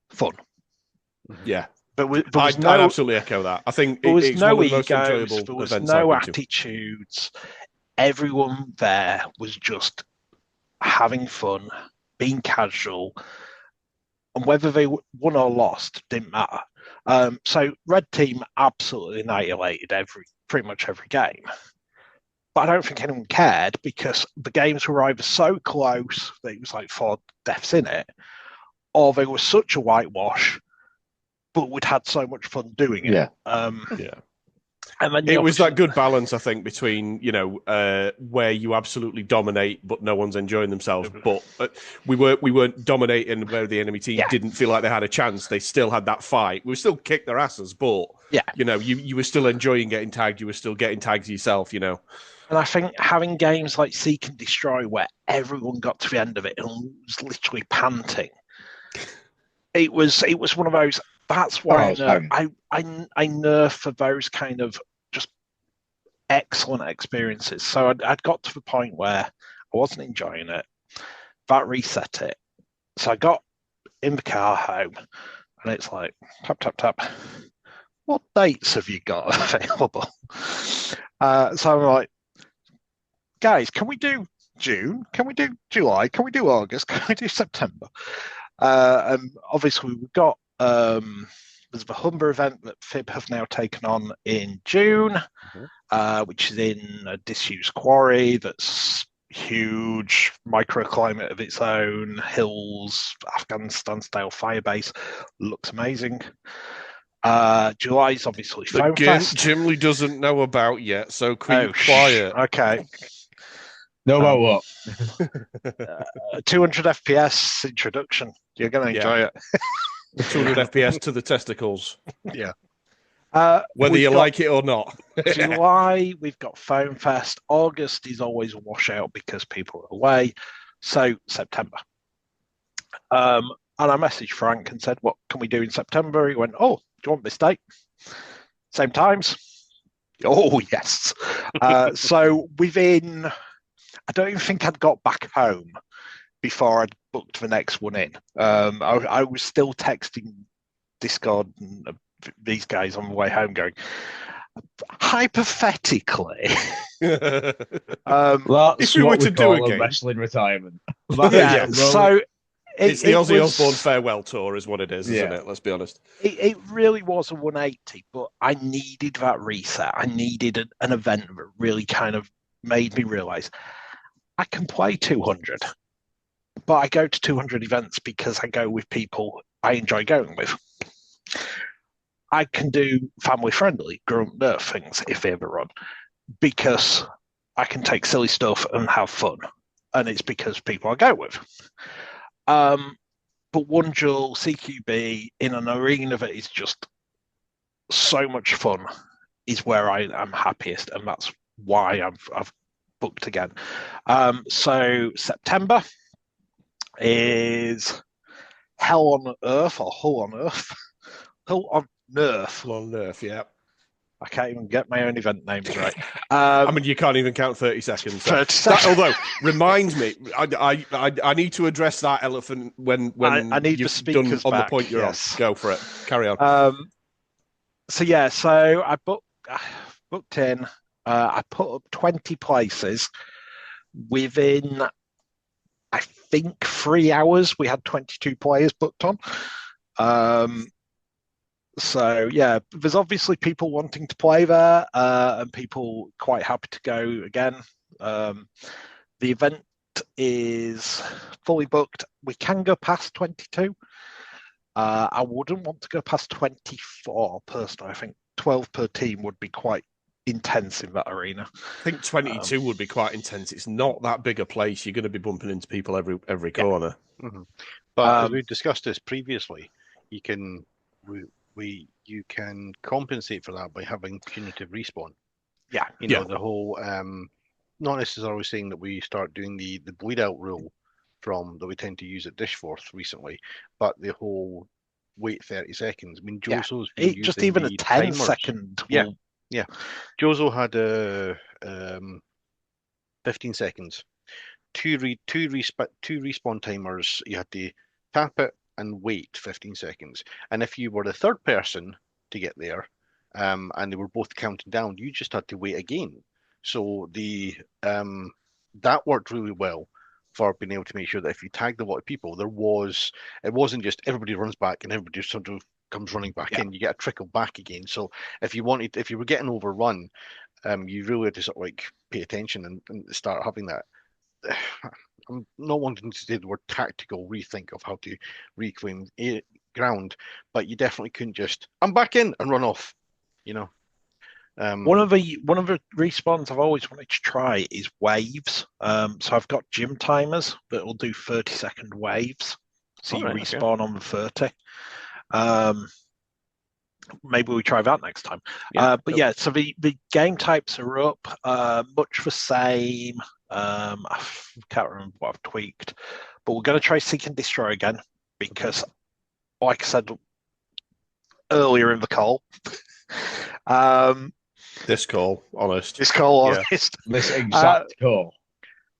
fun. Yeah. But I'd absolutely echo that. I think there was it's no one of the most egos, enjoyable there was events no I've been to. attitudes. Everyone there was just having fun, being casual, and whether they won or lost didn't matter. So Red Team absolutely annihilated pretty much every game. But I don't think anyone cared because the games were either so close that it was like 4 deaths in it, or they were such a whitewash, but we'd had so much fun doing it. Yeah. And then it was that good balance, I think, between where you absolutely dominate but no one's enjoying themselves, but we weren't dominating where the enemy team didn't feel like they had a chance. They still had that fight. We still kicked their asses, but you were still enjoying getting tagged. You were still getting tagged yourself. And I think having games like Seek and Destroy, where everyone got to the end of it and was literally panting, it was one of those. That's why I nerf for those kind of just excellent experiences. So I'd got to the point where I wasn't enjoying it. That reset it. So I got in the car home, and it's like tap tap tap. What dates have you got available? So I'm like, guys, can we do June? Can we do July? Can we do August? Can we do September? And obviously we've got there's the Humber event that FIB have now taken on in June, which is in a disused quarry that's huge, microclimate of its own, hills, Afghanistan-style firebase, looks amazing. July's obviously Foam Fest. Gymli doesn't know about yet, so keep quiet. Okay. Know about what? 200 FPS introduction. You're going to enjoy it. 200 FPS to the testicles. Yeah. Whether you like it or not. July, we've got Foam Fest. August is always a washout because people are away. So September. And I messaged Frank and said, what can we do in September? He went, oh, do you want this date? Same times? Oh, yes. So within, I don't even think I'd got back home before I'd booked the next one in. I was still texting Discord and these guys on the way home going, hypothetically, if we were to do a wrestling retirement. So it's the Ozzy Osbourne farewell tour is what it is, isn't it? Let's be honest. It really was a 180, but I needed that reset. I needed an event that really kind of made me realize I can play 200, but I go to 200 events because I go with people I enjoy going with. I can do family-friendly grunt nerf things if they ever run because I can take silly stuff and have fun, and it's because people I go with. But one duel CQB in an arena that is just so much fun is where I am happiest, and that's why I've booked again. So September is Hell on Earth or Hull on Earth. Hull on Nerf. Hull on Nerf, yeah. I can't even get my own event names right. I mean, you can't even count 30 seconds. 30 seconds. Although, reminds me, I need to address that elephant when I need you've the done on back, the point you're on. Go for it. Carry on. So I booked in. I put up 20 places. Within, I think, 3 hours, we had 22 players booked on. So yeah, there's obviously people wanting to play there, and people quite happy to go again. The event is fully booked. We can go past 22. I wouldn't want to go past 24 personally. I think 12 per team would be quite intense in that arena. I think 22 would be quite intense. It's not that big a place. You're going to be bumping into people every corner. Mm-hmm. But as we discussed this previously, you can compensate for that by having punitive respawn. Yeah, the whole not necessarily saying that we start doing the bleed out rule that we tend to use at Dishforth recently, but the whole wait 30 seconds. I mean, Jozo's been just even a 10 timers. second. Yeah. Jozo had a 15 seconds. Two respawn timers. You had to tap it and wait 15 seconds. And if you were the third person to get there, and they were both counting down, you just had to wait again. So that worked really well for being able to make sure that if you tagged a lot of people, it wasn't just everybody runs back and everybody sort of comes running back in. You get a trickle back again. So if you were getting overrun, you really had to sort of like pay attention and start having that. I'm not wanting to say the word tactical rethink of how to reclaim ground, but you definitely couldn't just I'm back in and run off. One of the respawns I've always wanted to try is waves. So I've got gym timers that will do 30-second waves. So you respawn on the 30. maybe we try that next time. Yeah. But yeah, so the game types are up, much the same. I can't remember what I've tweaked, but we're going to try Seek and Destroy again because, like I said earlier in the call, This call, honest. this call, honest, This exact call.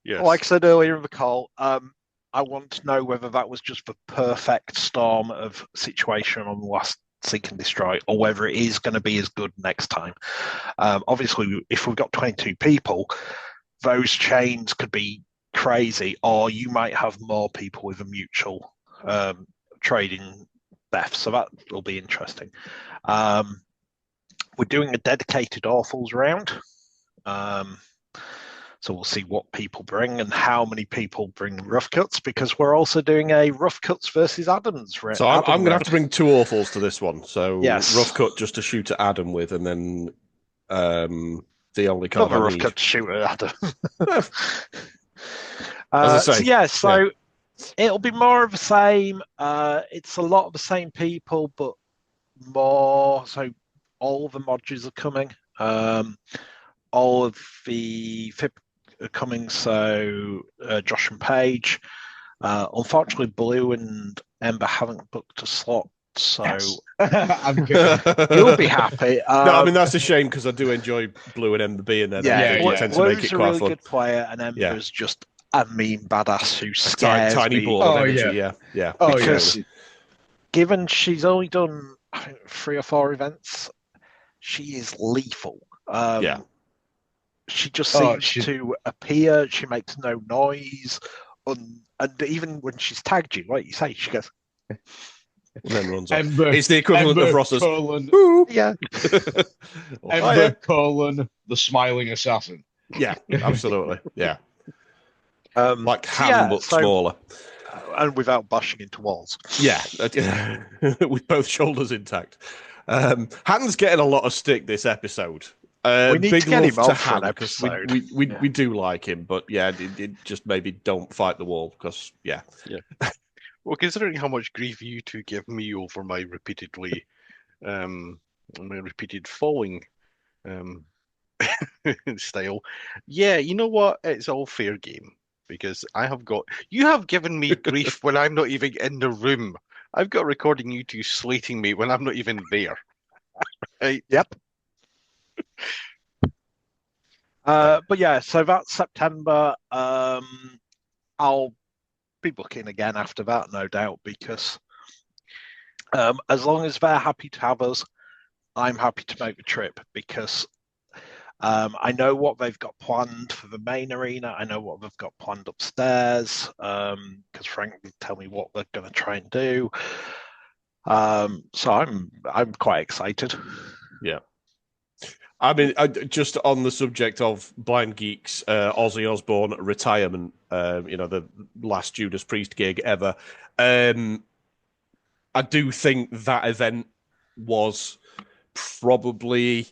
Yes. like I said earlier in the call, I want to know whether that was just the perfect storm of situation on the last Seek and Destroy, or whether it is going to be as good next time. Obviously, if we've got 22 people, those chains could be crazy, or you might have more people with a mutual trading death, so that will be interesting. We're doing a dedicated Awfuls round. So we'll see what people bring and how many people bring rough cuts, because we're also doing a rough cuts versus Adams round. So I'm going to have to bring 2 Awfuls to this one. So yes. rough cut just to shoot at Adam with, and then the only card Another I rough need. cut to shoot at Adam. As I say, so it'll be more of the same. It's a lot of the same people, but more. So all of the modules are coming. All of the FIP are coming. So Josh and Paige. Unfortunately, Blue and Ember haven't booked a slot. So Yes. I'm kidding. you'll be happy. No, I mean that's a shame because I do enjoy Blue and Ember being there. Yeah, They tend to make it Blue's a quite really fun. good player, and Ember's just a mean badass who A scares tiny me. ball of Oh, energy. yeah. Yeah. Oh, Because yeah. given she's only done, I think, 3 or 4 events, she is lethal. Yeah. She just Oh, seems to appear. She makes no noise, and even when she's tagged you, like you say, she goes. And then runs off. Ember, It's the equivalent Ember, of Ross's. colon, Yeah. Ember, colon, the smiling assassin. Yeah, absolutely. Yeah. Like so Han, but smaller. And without bashing into walls. Yeah. With both shoulders intact. Han's getting a lot of stick this episode. We need big to get love him to on for an Han, 'cause episode. we do like him, but yeah, it just maybe don't fight the wall because yeah. Well, considering how much grief you two give me over my repeated falling style, yeah, you know what? It's all fair game because you have given me grief when I'm not even in the room. I've got recording you two slating me when I'm not even there. Right? Yep. But yeah, so that's September. I'll be booking again after that, no doubt, because as long as they're happy to have us, I'm happy to make the trip because I know what they've got planned for the main arena. I know what they've got planned upstairs because Frank will tell me what they're going to try and do. So I'm quite excited. Yeah. I mean, just on the subject of Blind Geek's Ozzy Osbourne retirement, the last Judas Priest gig ever, I do think that event was probably...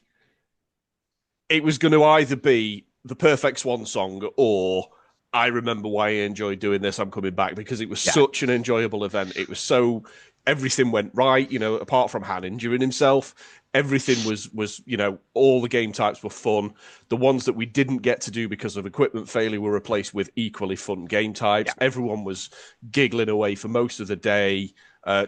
It was going to either be the perfect swan song or I remember why I enjoyed doing this, I'm coming back, because it was such an enjoyable event. It was so... Everything went right, apart from Han injuring himself. Everything was, all the game types were fun. The ones that we didn't get to do because of equipment failure were replaced with equally fun game types. Yeah. Everyone was giggling away for most of the day.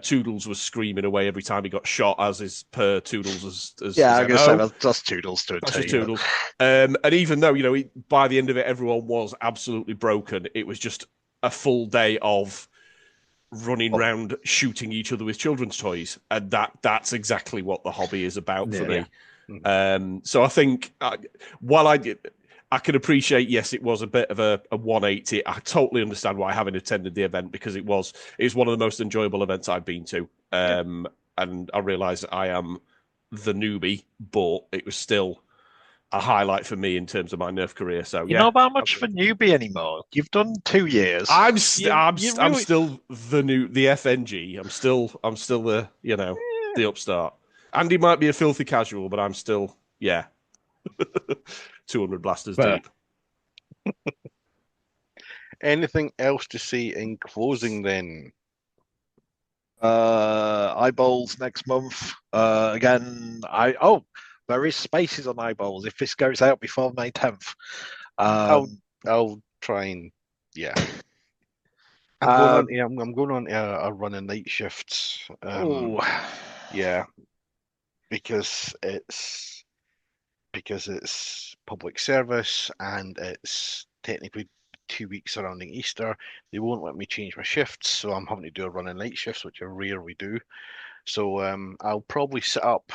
Toodles was screaming away every time he got shot, as is per Toodles. I guess that's Toodles to a T. Toodles. And even though, by the end of it, everyone was absolutely broken, it was just a full day of running around shooting each other with children's toys, and that's exactly what the hobby is about for me. So I think while I can appreciate, yes, it was a bit of a 180. I totally understand why I haven't attended the event, because it was one of the most enjoyable events I've been to, and I realise that I am the newbie, but it was still a highlight for me in terms of my Nerf career. So you're not that much of a newbie anymore. You've done 2 years. I'm still the FNG. I'm still the the upstart. Andy might be a filthy casual, but I'm still 200 blasters deep. Anything else to say in closing then? Eyeballs next month. Again, there is spaces on eyeballs if this goes out before May 10th. I'll try and I'm going on a run of night shifts. Yeah, because it's public service and it's technically 2 weeks surrounding Easter. They won't let me change my shifts, so I'm having to do a run of night shifts, which I rarely do. So I'll probably sit up,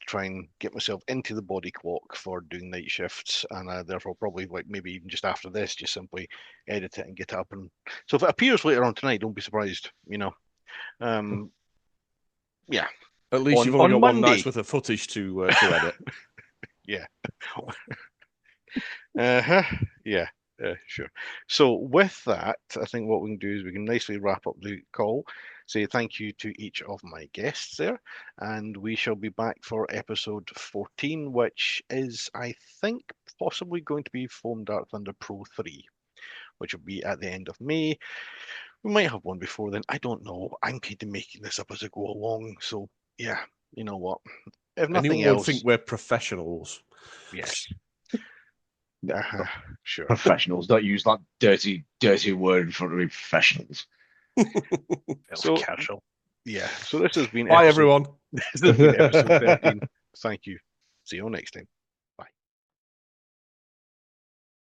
try and get myself into the body clock for doing night shifts, and therefore probably maybe even just after this, just simply edit it and get it up. And so if it appears later on tonight, don't be surprised. Yeah. At least you've only got Monday. 1 night's worth of footage to edit. Yeah. Yeah. Sure. So with that, I think what we can do is we can nicely wrap up the call, say thank you to each of my guests there, and we shall be back for episode 14, which is, I think, possibly going to be Foam Dark Thunder Pro 3, which will be at the end of May. We might have one before then. I don't know. I'm kind of making this up as I go along. So yeah, you know what? If nothing else, would think we're professionals. Yes. Sure. Professionals. Don't use that dirty word in front of me. Professionals. So casual. Yeah. So this has been Bye, everyone. This has been episode 13. Thank you. See you all next time.